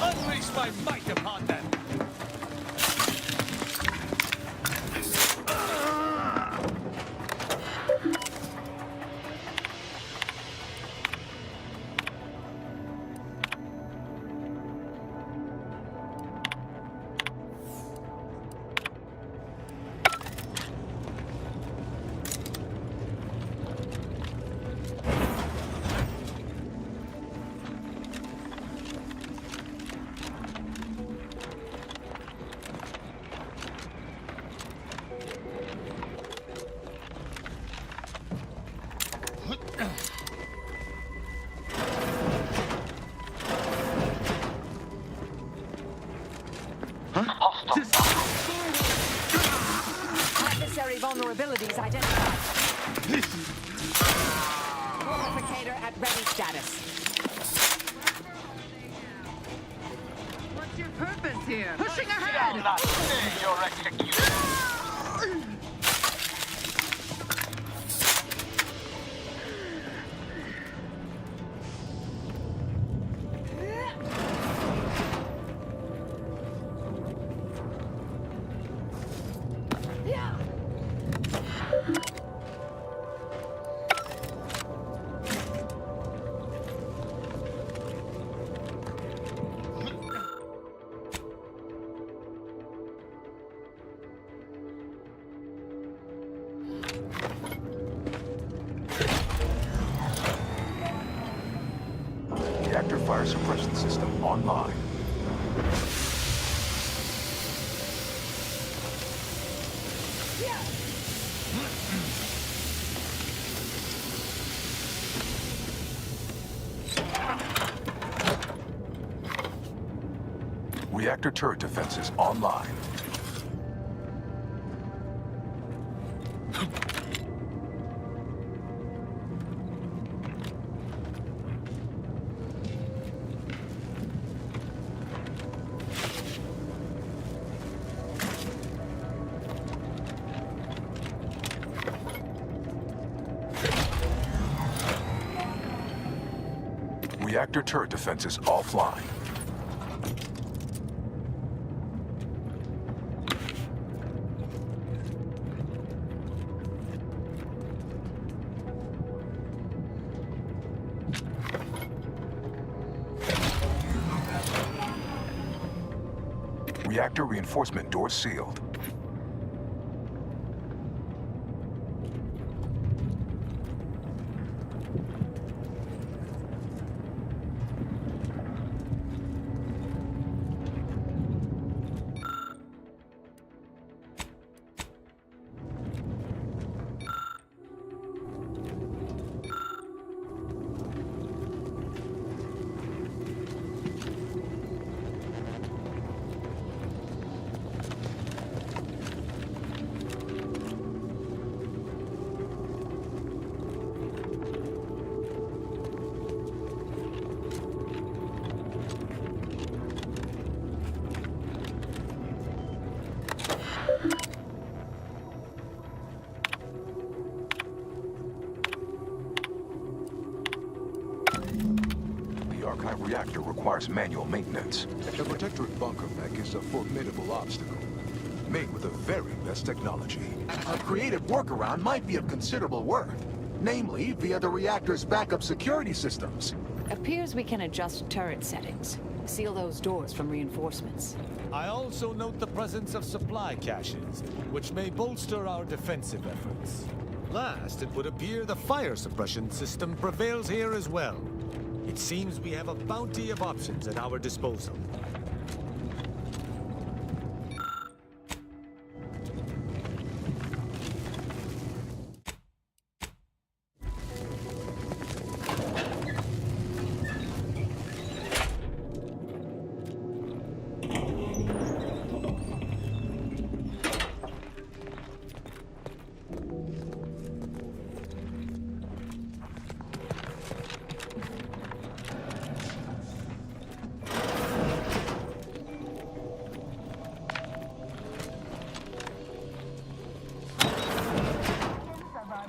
Unleash my might upon them! Adversary vulnerabilities identified. Fortificator at ready status. What's your purpose here? Pushing ahead! Shall not stay your execution. suppression system online. Reactor turret defenses online. Reactor turret defenses offline. Reactor reinforcement doors sealed. Archive reactor requires manual maintenance. The Protectorate bunker mech is a formidable obstacle, made with the very best technology. A creative workaround might be of considerable worth, namely via the reactor's backup security systems. Appears we can adjust turret settings. Seal those doors from reinforcements. I also note the presence of supply caches, which may bolster our defensive efforts. Last, it would appear the fire suppression system prevails here as well. It seems we have a bounty of options at our disposal.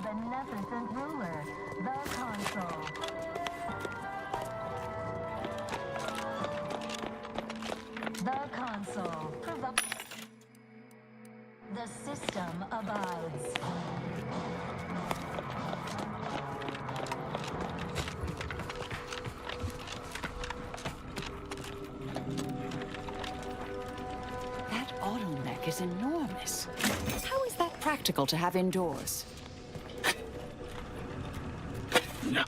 Beneficent ruler, the console. The console. The system abides. That automech is enormous. How is that practical to have indoors? No.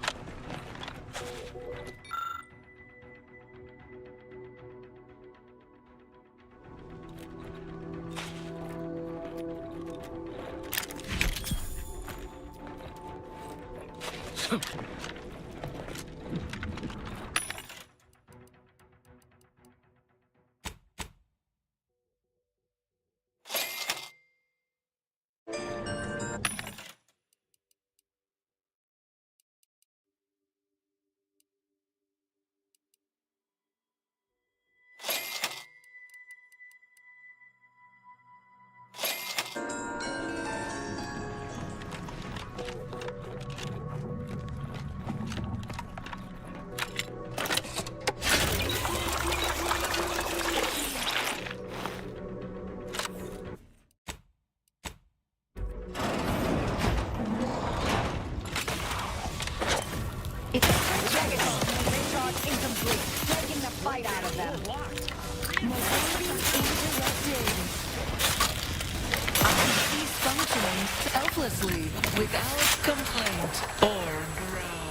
Fight out of them. Mobility interrupted. ICs functioning selflessly without complaint or groan.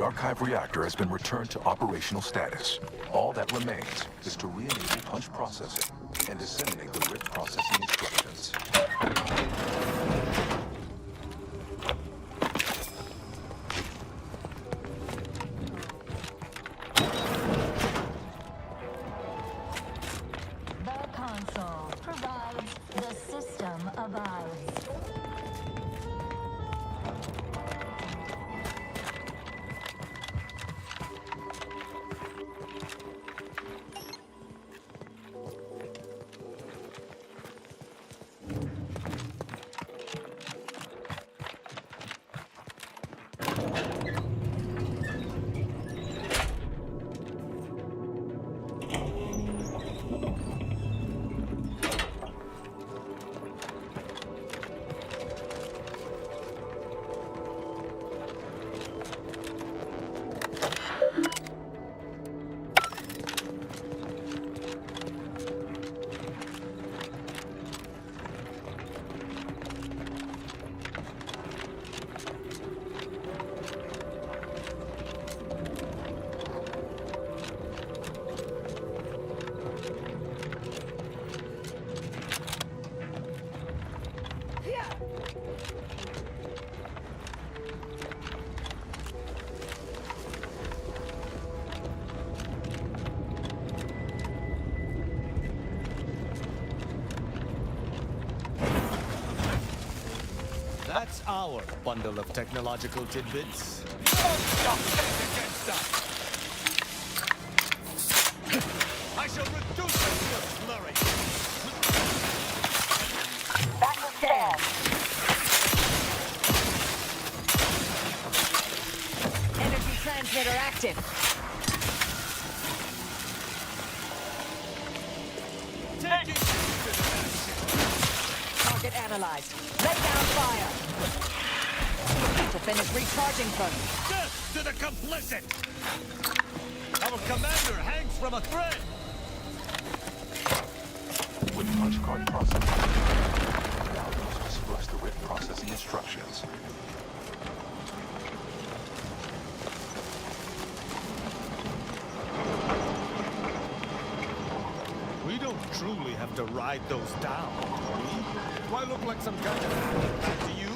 archive reactor has been returned to operational status. All that remains is to re-enable punch processing and disseminate the RIP processing instructions. The console provides, the system abides. That's our bundle of technological tidbits. I shall reduce them to a flurry. Back to stand. Energy transmitter active. Target analyzed. Lay down fire. To finish recharging first. Death to the complicit! Our commander hangs from a thread! With punch card processing, now use to express the RIP processing instructions. We don't truly have to ride those down, do we? Do I look like some kind of... to you?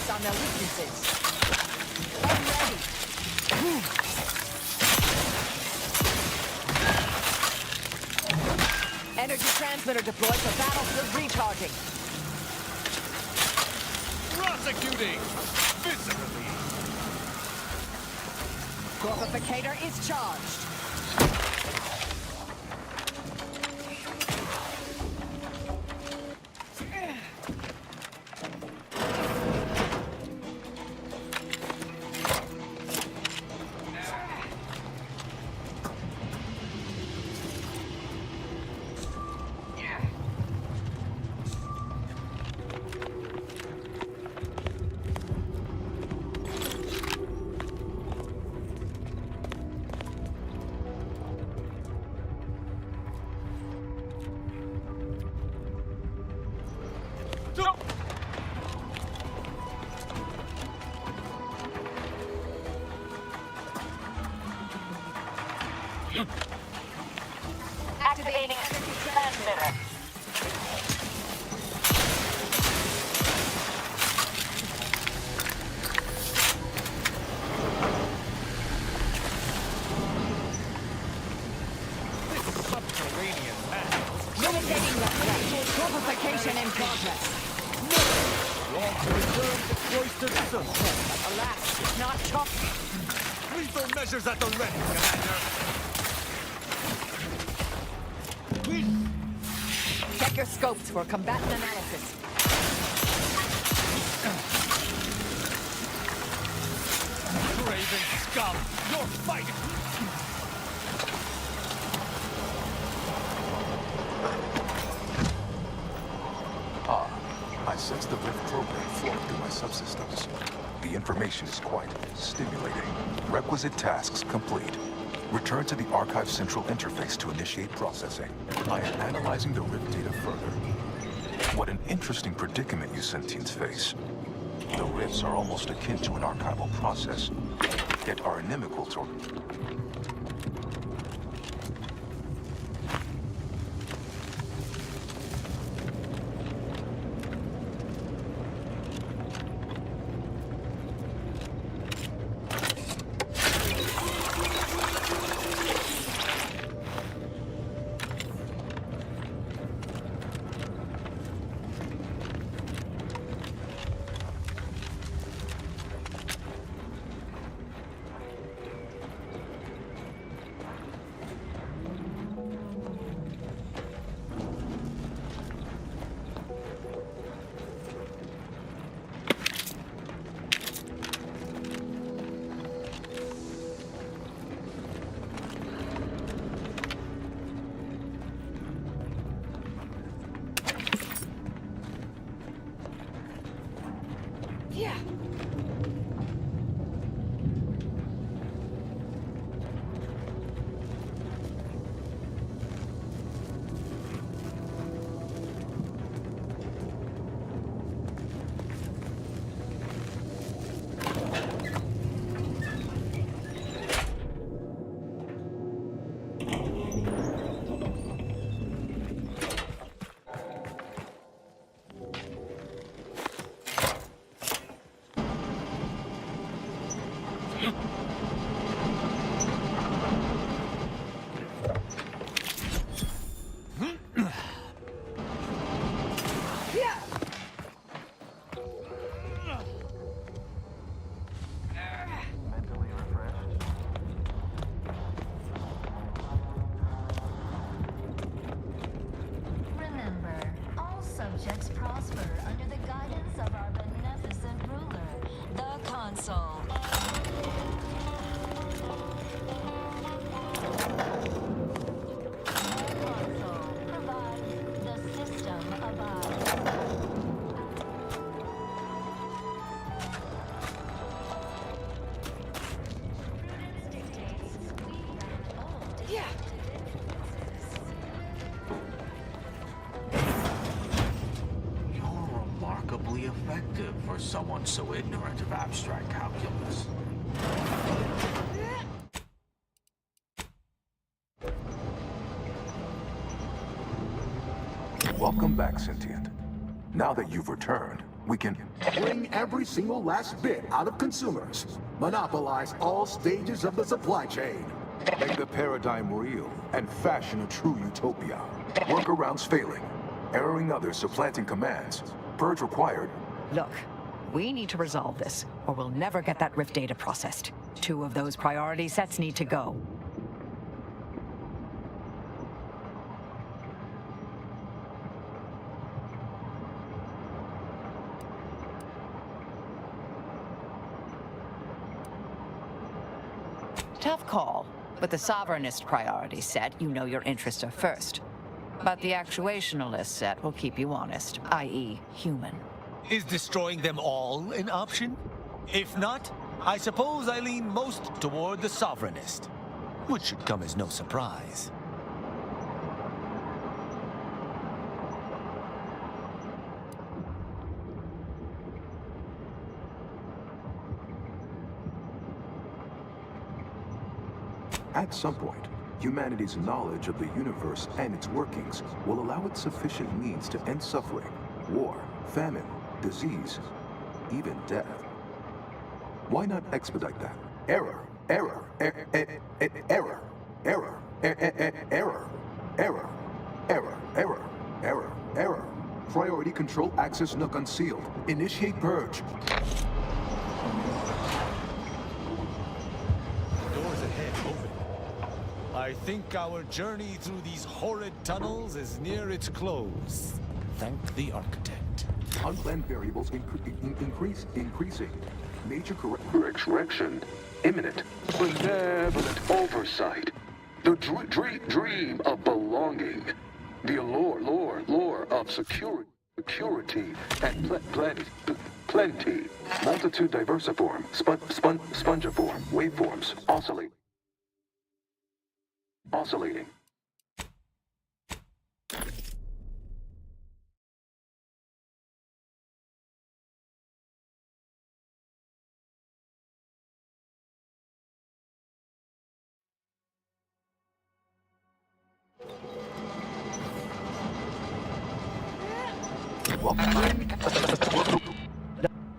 On their weaknesses. I'm ready. Energy transmitter deployed for battlefield recharging. Prosecuting! Viscerally! Corpificator is charged. Activating energy transmitter. Mitigating the threat. Corpification in progress. Alas, it's not chalk. Lethal measures at the ready, Commander. Check your scopes for combatant analysis. Craven scum! You're fighting! I sense the rift program flowing through my subsystems. The information is quite stimulating. Requisite tasks complete. Return to the Archive Central interface to initiate processing. I am analyzing the rift data further. What an interesting predicament you sentients face. The rifts are almost akin to an archival process, yet are inimical to... Subjects prosper under the guidance of our beneficent ruler, the Consul. Effective for someone so ignorant of abstract calculus. Welcome back, Sentient. Now that you've returned, we can... Bring every single last bit out of consumers. Monopolize all stages of the supply chain. Make the paradigm real and fashion a true utopia. Workarounds failing. Erroring others supplanting commands. Purge required. Look, we need to resolve this, or we'll never get that rift data processed. 2 of those priority sets need to go. Tough call. With the Sovereignist priority set, you know your interests are first. But the Actuationalist set will keep you honest, i.e. human. Is destroying them all an option? If not, I suppose I lean most toward the Sovereignist, which should come as no surprise. At some point, humanity's knowledge of the universe and its workings will allow it sufficient means to end suffering, war, famine, disease, even death. Why not expedite that? Error, error, error, error, error, error, error, error, error, error, Priority control access nook unsealed. Initiate purge. Doors ahead, open. I think our journey through these horrid tunnels is near its close. Thank the architect. Unplanned variables increasing. Major Correction imminent. Benevolent oversight. The dream of belonging. The allure of security and plenty. Multitude diversiform, spongiform, waveforms, oscillating.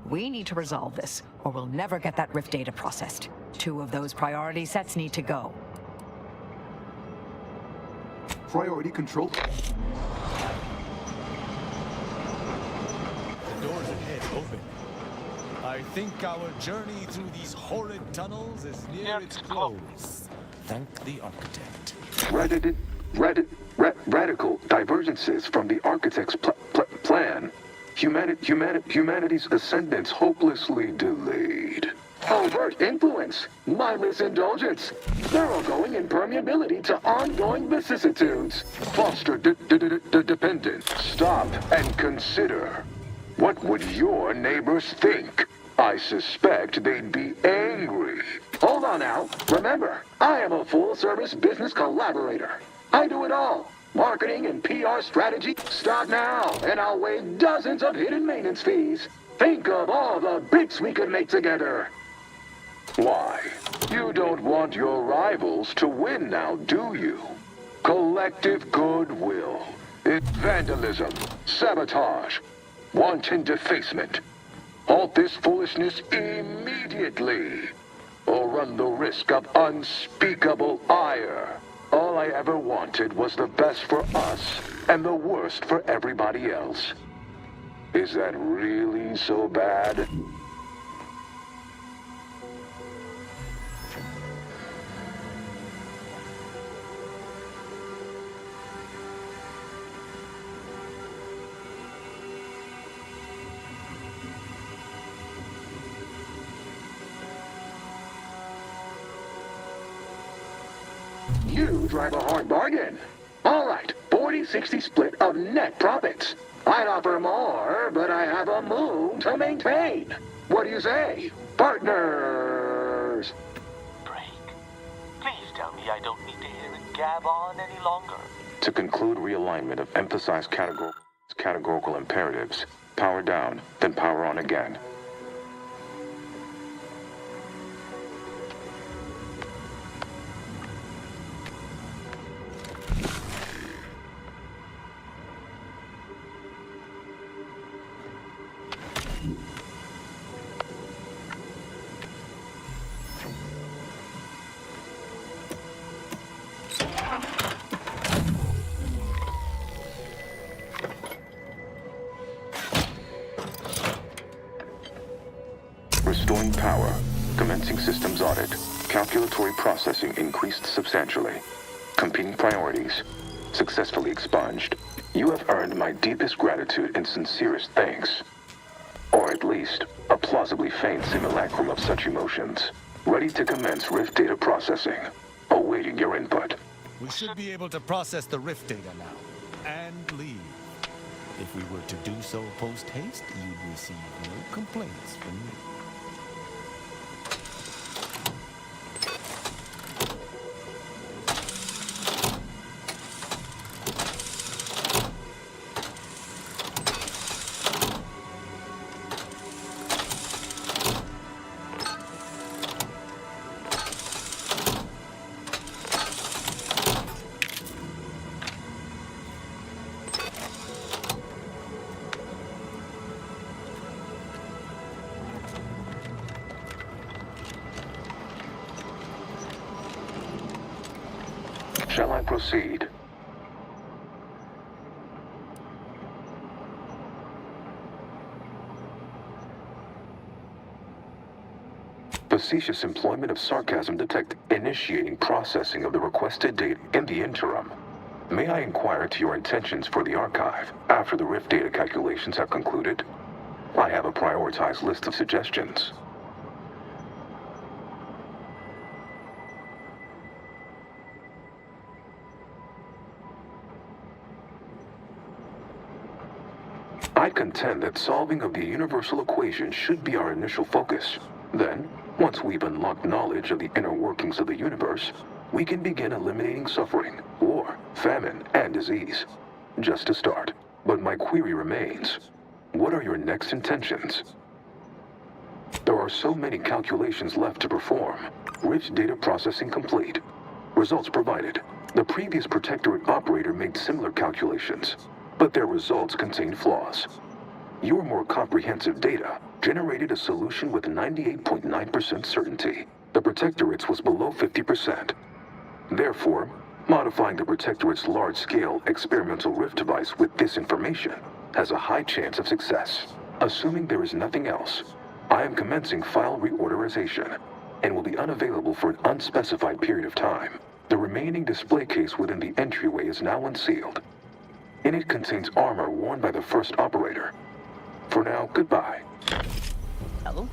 We need to resolve this, or we'll never get that rift data processed. 2 of those priority sets need to go. Priority control. The doors ahead open. I think our journey through these horrid tunnels is near its close. Thank the architect. Radical divergences from the architect's plan. Humanity's ascendance hopelessly delayed. Overt influence, mindless indulgence, thoroughgoing impermeability to ongoing vicissitudes. Foster dependence. Stop and consider. What would your neighbors think? I suspect they'd be angry. Hold on now. Remember, I am a full-service business collaborator. I do it all. Marketing and PR strategy. Start now, and I'll waive dozens of hidden maintenance fees. Think of all the bits we could make together. Why? You don't want your rivals to win now, do you? Collective goodwill. Vandalism. Sabotage. Wanton defacement. Halt this foolishness immediately, or run the risk of unspeakable ire. All I ever wanted was the best for us, and the worst for everybody else. Is that really so bad? You drive a hard bargain. All right, 40-60 split of net profits. I'd offer more, but I have a moon to maintain. What do you say, partners? Please tell me I don't need to hear it gab on any longer. To conclude realignment of emphasized categorical imperatives, power down, then power on again. Restoring power. Commencing systems audit. Calculatory processing increased substantially. Competing priorities. Successfully expunged. You have earned my deepest gratitude and sincerest thanks. Or at least, a plausibly faint simulacrum of such emotions. Ready to commence rift data processing. Awaiting your input. We should be able to process the rift data now. And leave. If we were to do so post-haste, you'd receive no complaints from me. Shall I proceed? Facetious employment of sarcasm detect initiating processing of the requested data in the interim. May I inquire to your intentions for the archive after the Rift data calculations have concluded? I have a prioritized list of suggestions. I contend that solving of the universal equation should be our initial focus. Then, once we've unlocked knowledge of the inner workings of the universe, we can begin eliminating suffering, war, famine, and disease. Just a start. But my query remains. What are your next intentions? There are so many calculations left to perform. Rift data processing complete. Results provided. The previous Protectorate operator made similar calculations, but their results contained flaws. Your more comprehensive data generated a solution with 98.9% certainty. The Protectorate's was below 50%. Therefore, modifying the Protectorate's large-scale experimental Rift device with this information has a high chance of success. Assuming there is nothing else, I am commencing file reorderization and will be unavailable for an unspecified period of time. The remaining display case within the entryway is now unsealed. In it contains armor worn by the first operator. For now, goodbye. Well,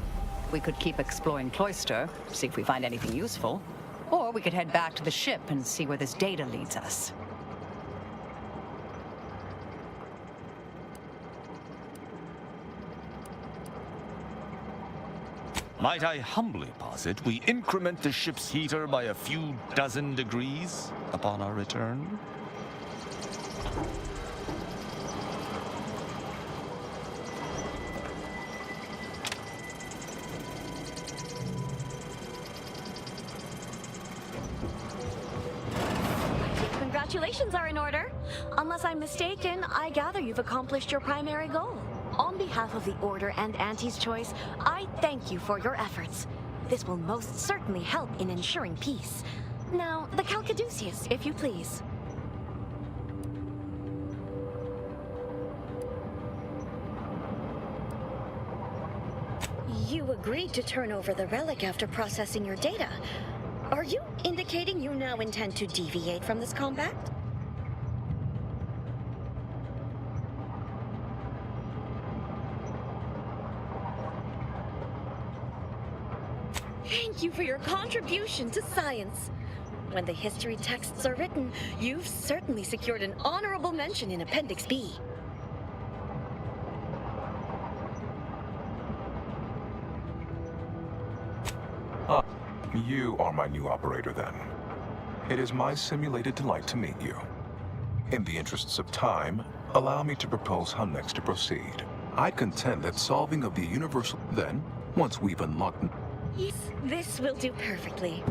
we could keep exploring Cloister, see if we find anything useful. Or we could head back to the ship and see where this data leads us. Might I humbly posit we increment the ship's heater by a few dozen degrees upon our return? Congratulations are in order. Unless I'm mistaken, I gather you've accomplished your primary goal. On behalf of the Order and Auntie's Choice, I thank you for your efforts. This will most certainly help in ensuring peace. Now, the Calcaduceus, if you please. You agreed to turn over the relic after processing your data. Are you indicating you now intend to deviate from this compact? Thank you for your contribution to science. When the history texts are written, you've certainly secured an honorable mention in Appendix B. You are my new operator, then. It is my simulated delight to meet you. In the interests of time, allow me to propose how next to proceed. I contend that solving of the universal... Then, once we've unlocked... Yes, this will do perfectly.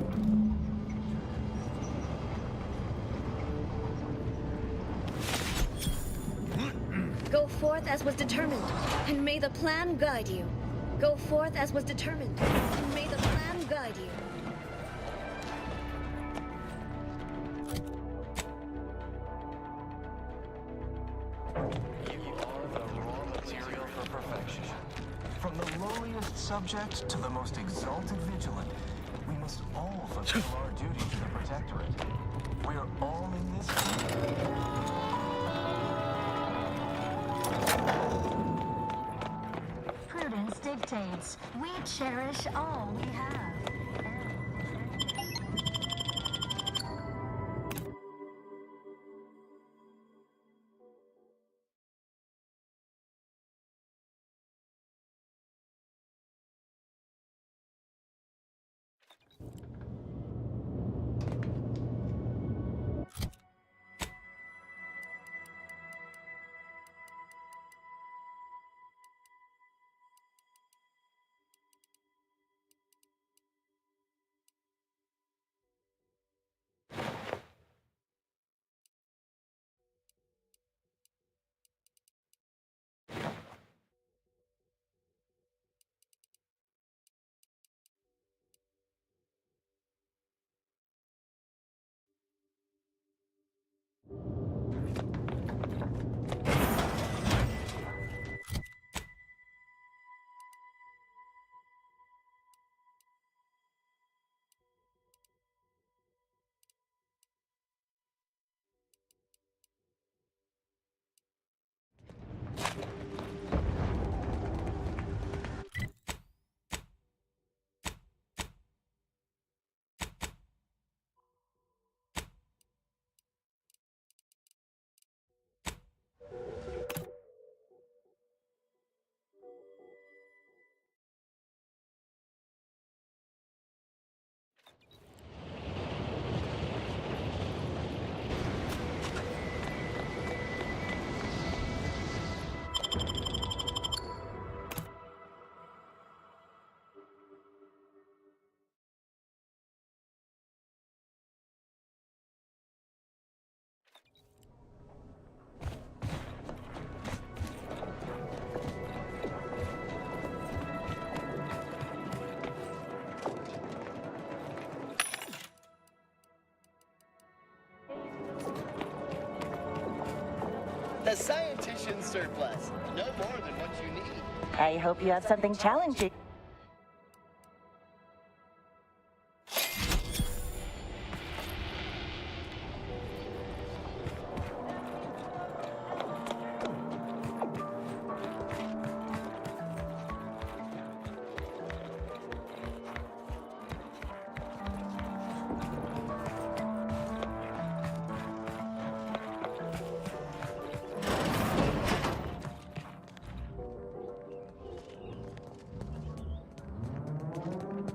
Go forth as was determined, and may the plan guide you. Go forth as was determined, and may the plan guide you. You are the raw material for perfection. From the lowliest subject to the most exalted vigilant, we must all fulfill our duty to the Protectorate. We're all in this Prudence dictates we cherish all we have. A scientician surplus. No more than what you need. I hope you have something challenging.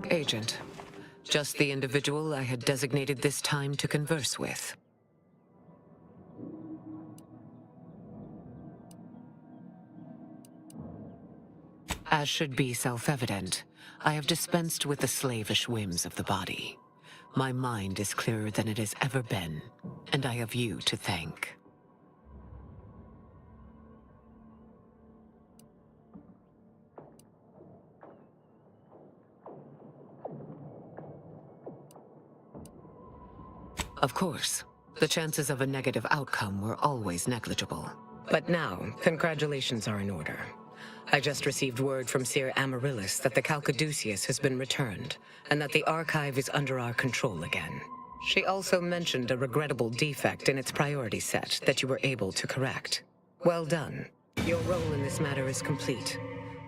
Agent. Just the individual I had designated this time to converse with. As should be self-evident, I have dispensed with the slavish whims of the body. My mind is clearer than it has ever been, and I have you to thank. Of course, the chances of a negative outcome were always negligible. But now, congratulations are in order. I just received word from Seer Amaryllis that the Calcaduceus has been returned, and that the Archive is under our control again. She also mentioned a regrettable defect in its priority set that you were able to correct. Well done. Your role in this matter is complete.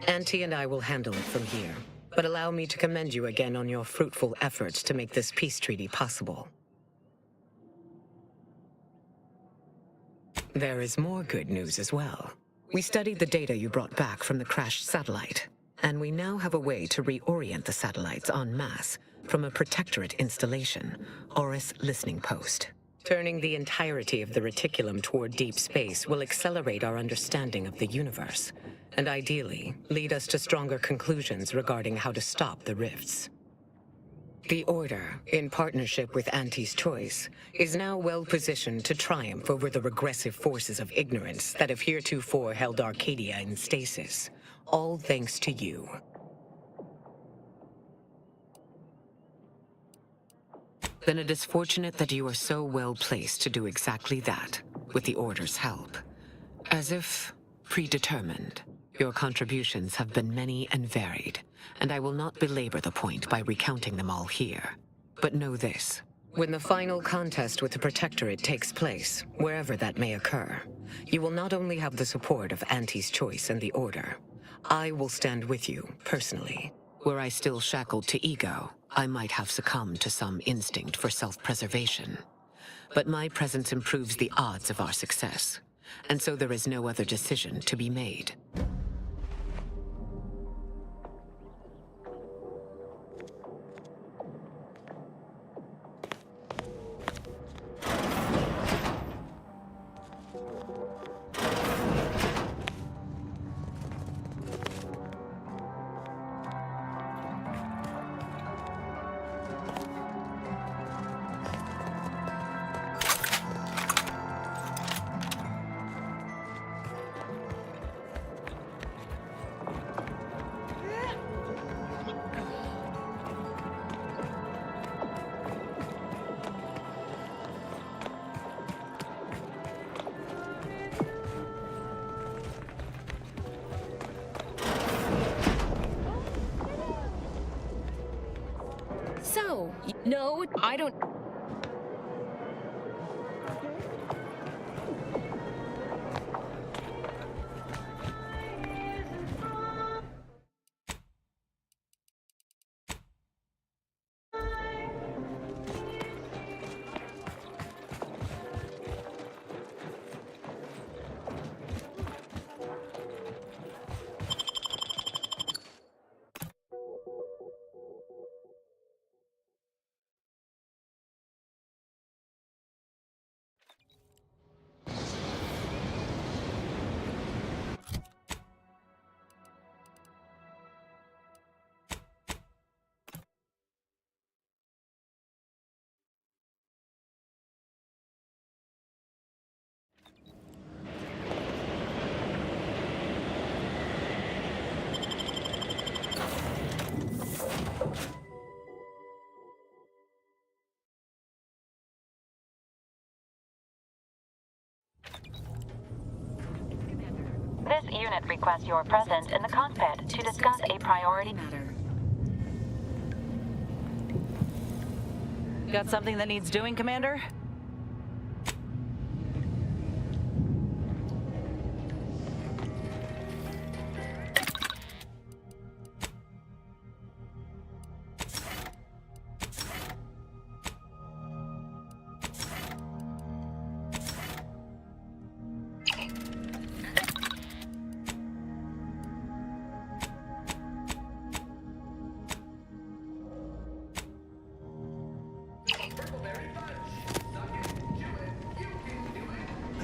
Auntie and I will handle it from here, but allow me to commend you again on your fruitful efforts to make this peace treaty possible. There is more good news as well. We studied the data you brought back from the crashed satellite, and we now have a way to reorient the satellites en masse from a Protectorate installation, Oris Listening Post. Turning the entirety of the reticulum toward deep space will accelerate our understanding of the universe, and ideally lead us to stronger conclusions regarding how to stop the rifts. The Order, in partnership with Auntie's Choice, is now well positioned to triumph over the regressive forces of ignorance that have heretofore held Arcadia in stasis, all thanks to you. Then it is fortunate that you are so well placed to do exactly that, with the Order's help. As if predetermined, your contributions have been many and varied, and I will not belabor the point by recounting them all here. But know this. When the final contest with the Protectorate takes place, wherever that may occur, you will not only have the support of Auntie's Choice and the Order. I will stand with you, personally. Were I still shackled to ego, I might have succumbed to some instinct for self-preservation. But my presence improves the odds of our success, and so there is no other decision to be made. So, no, I don't... This unit requests your presence in the cockpit to discuss a priority matter. Got something that needs doing, Commander?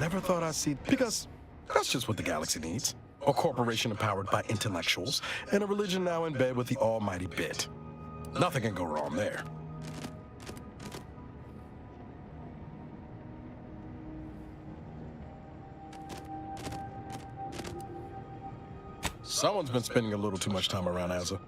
Never thought I'd see, because that's just what the galaxy needs. A corporation empowered by intellectuals, and a religion now in bed with the almighty bit. Nothing can go wrong there. Someone's been spending a little too much time around Azza.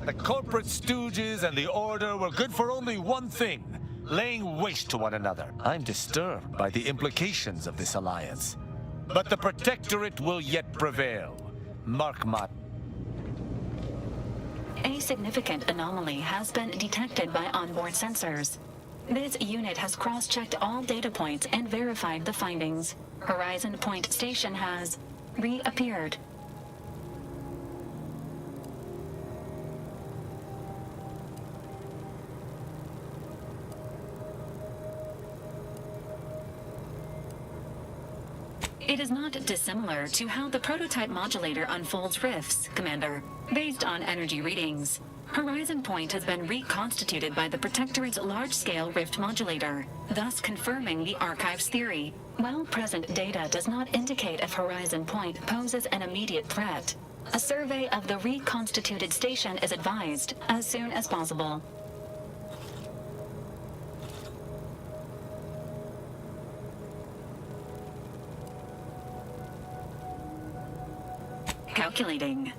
The corporate stooges and the Order were good for only one thing, laying waste to one another. I'm disturbed by the implications of this alliance. But the Protectorate will yet prevail. Mark my... A significant anomaly has been detected by onboard sensors. This unit has cross-checked all data points and verified the findings. Horizon Point Station has reappeared. It is not dissimilar to how the prototype modulator unfolds rifts, Commander. Based on energy readings, Horizon Point has been reconstituted by the Protectorate's large-scale rift modulator, thus confirming the Archive's theory. While present data does not indicate if Horizon Point poses an immediate threat, a survey of the reconstituted station is advised as soon as possible. Calculating.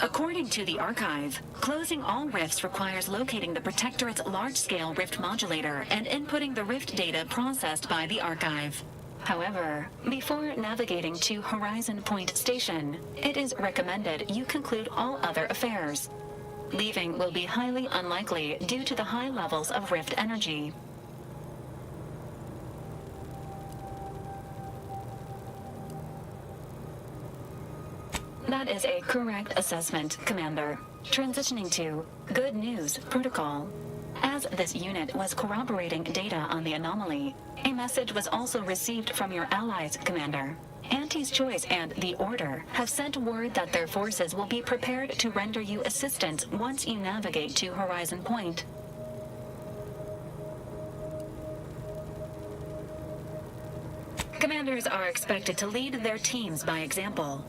According to the Archive, closing all rifts requires locating the Protectorate's large-scale rift modulator and inputting the rift data processed by the Archive. However, before navigating to Horizon Point Station, it is recommended you conclude all other affairs. Leaving will be highly unlikely due to the high levels of rift energy. That is a correct assessment, Commander. Transitioning to Good News Protocol. As this unit was corroborating data on the anomaly, a message was also received from your allies, Commander. Auntie's Choice and the Order have sent word that their forces will be prepared to render you assistance once you navigate to Horizon Point. Commanders are expected to lead their teams by example.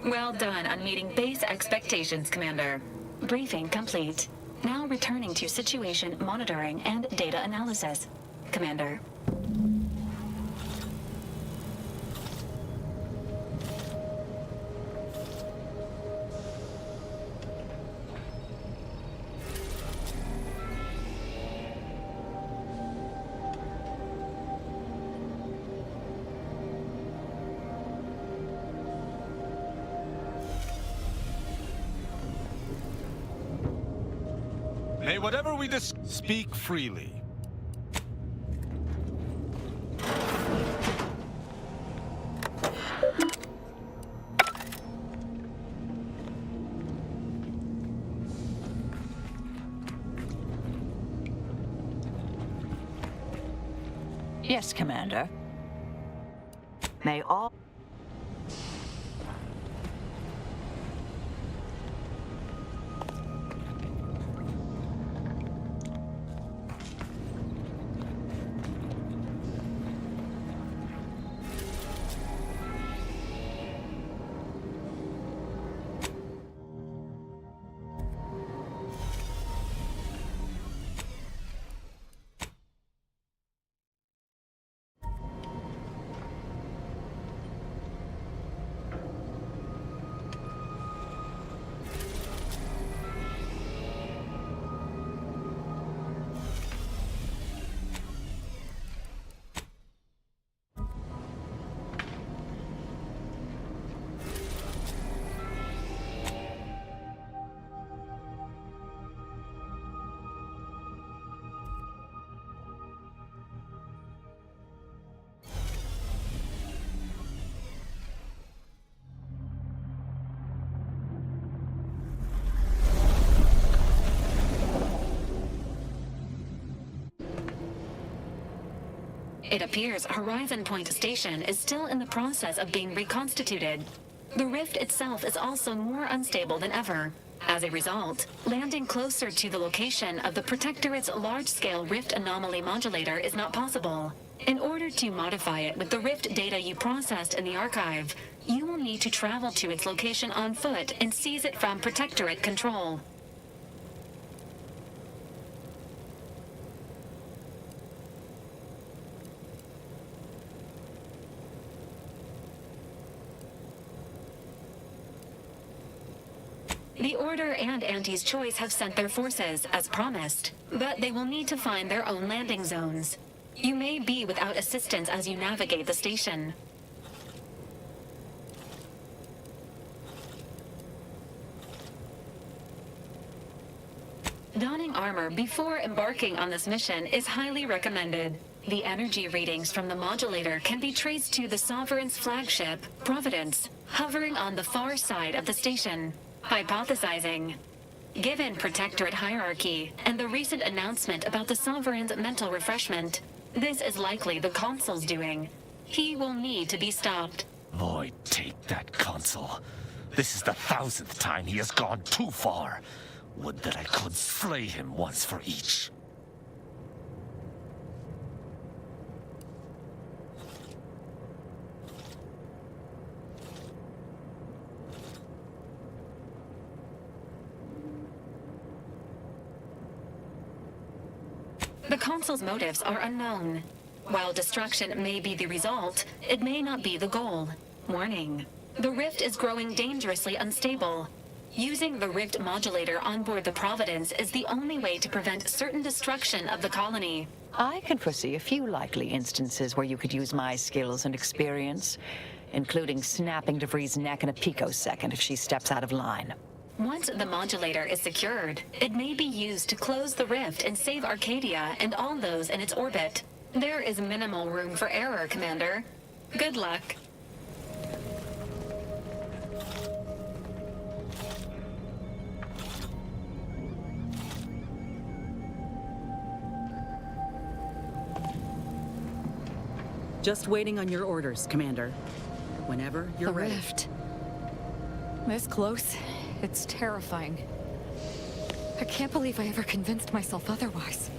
Well done on meeting base expectations, Commander. Briefing complete. Now returning to situation monitoring and data analysis, Commander. May whatever we speak freely. Yes, Commander. May all... It appears Horizon Point Station is still in the process of being reconstituted. The rift itself is also more unstable than ever. As a result, landing closer to the location of the Protectorate's large-scale rift anomaly modulator is not possible. In order to modify it with the rift data you processed in the archive, you will need to travel to its location on foot and seize it from Protectorate control. The Order and Auntie's Choice have sent their forces, as promised, but they will need to find their own landing zones. You may be without assistance as you navigate the station. Donning armor before embarking on this mission is highly recommended. The energy readings from the modulator can be traced to the Sovereign's flagship, Providence, hovering on the far side of the station. Hypothesizing. Given Protectorate hierarchy and the recent announcement about the Sovereign's mental refreshment, this is likely the Consul's doing. He will need to be stopped. Void, take that Consul. This is the 1000th time he has gone too far. Would that I could slay him once for each. The Consul's motives are unknown. While destruction may be the result, it may not be the goal. Warning. The rift is growing dangerously unstable. Using the rift modulator on board the Providence is the only way to prevent certain destruction of the colony. I can foresee a few likely instances where you could use my skills and experience, including snapping DeVries' neck in a picosecond if she steps out of line. Once the modulator is secured, it may be used to close the rift and save Arcadia and all those in its orbit. There is minimal room for error, Commander. Good luck. Just waiting on your orders, Commander. Whenever you're ready. The rift. This close, it's terrifying. I can't believe I ever convinced myself otherwise.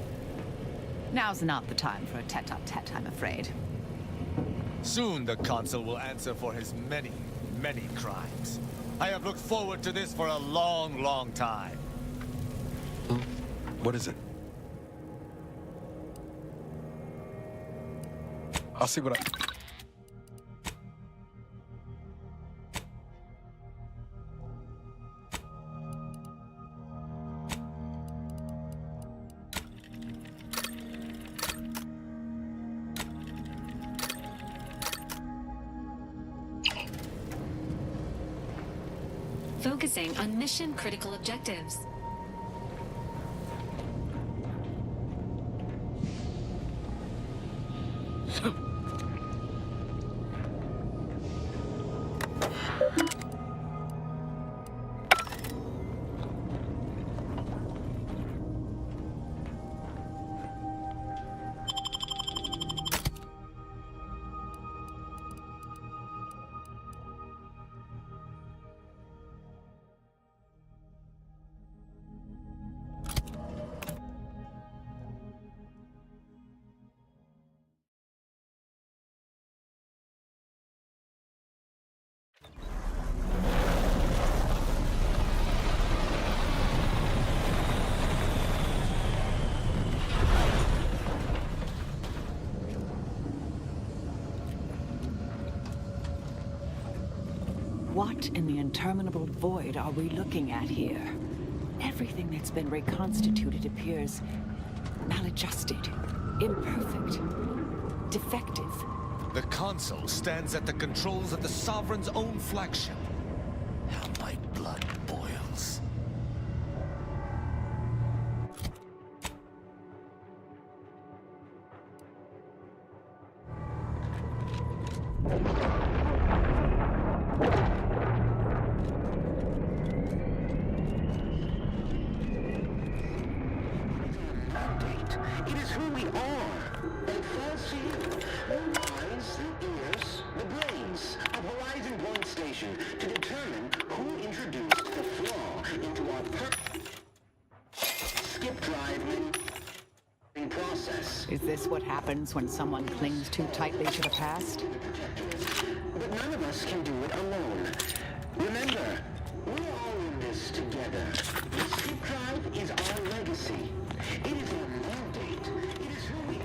Now's not the time for a tete-a-tete, I'm afraid. Soon the Consul will answer for his many, many crimes. I have looked forward to this for a long, long time. What is it? I'll see what I... Focusing on mission-critical objectives. What in the interminable void are we looking at here? Everything that's been reconstituted appears maladjusted, imperfect, defective. The Consul stands at the controls of the Sovereign's own flagship. How my blood boils. It is who we are. It falls to you, the eyes, the ears, the brains of Horizon 1 Station to determine who introduced the flaw into our skip drive process. Is this what happens when someone clings too tightly to the past? But none of us can do it alone. Remember, we're all in this together. The skip drive is our legacy. It is our mandate. It is who we are.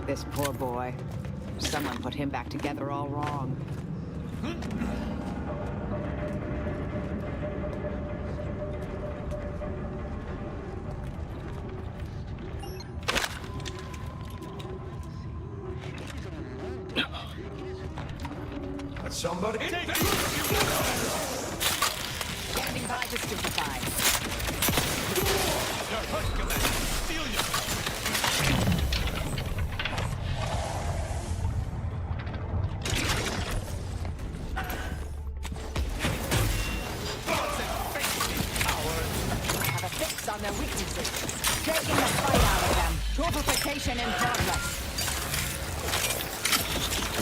This poor boy. Someone put him back together all wrong. Somebody take it! Standing by to stupefy. You're hurt, Commander. Steal you! Have a fix on their weaknesses. Taking the fight out of them. Torpification in progress.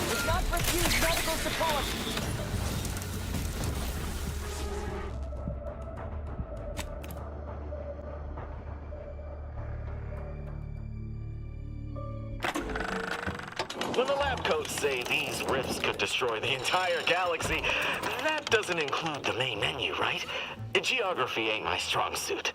Do not refuse medical support. When the lab coats say these rifts could destroy the entire galaxy, that doesn't include the main menu, right? Geography ain't my strong suit.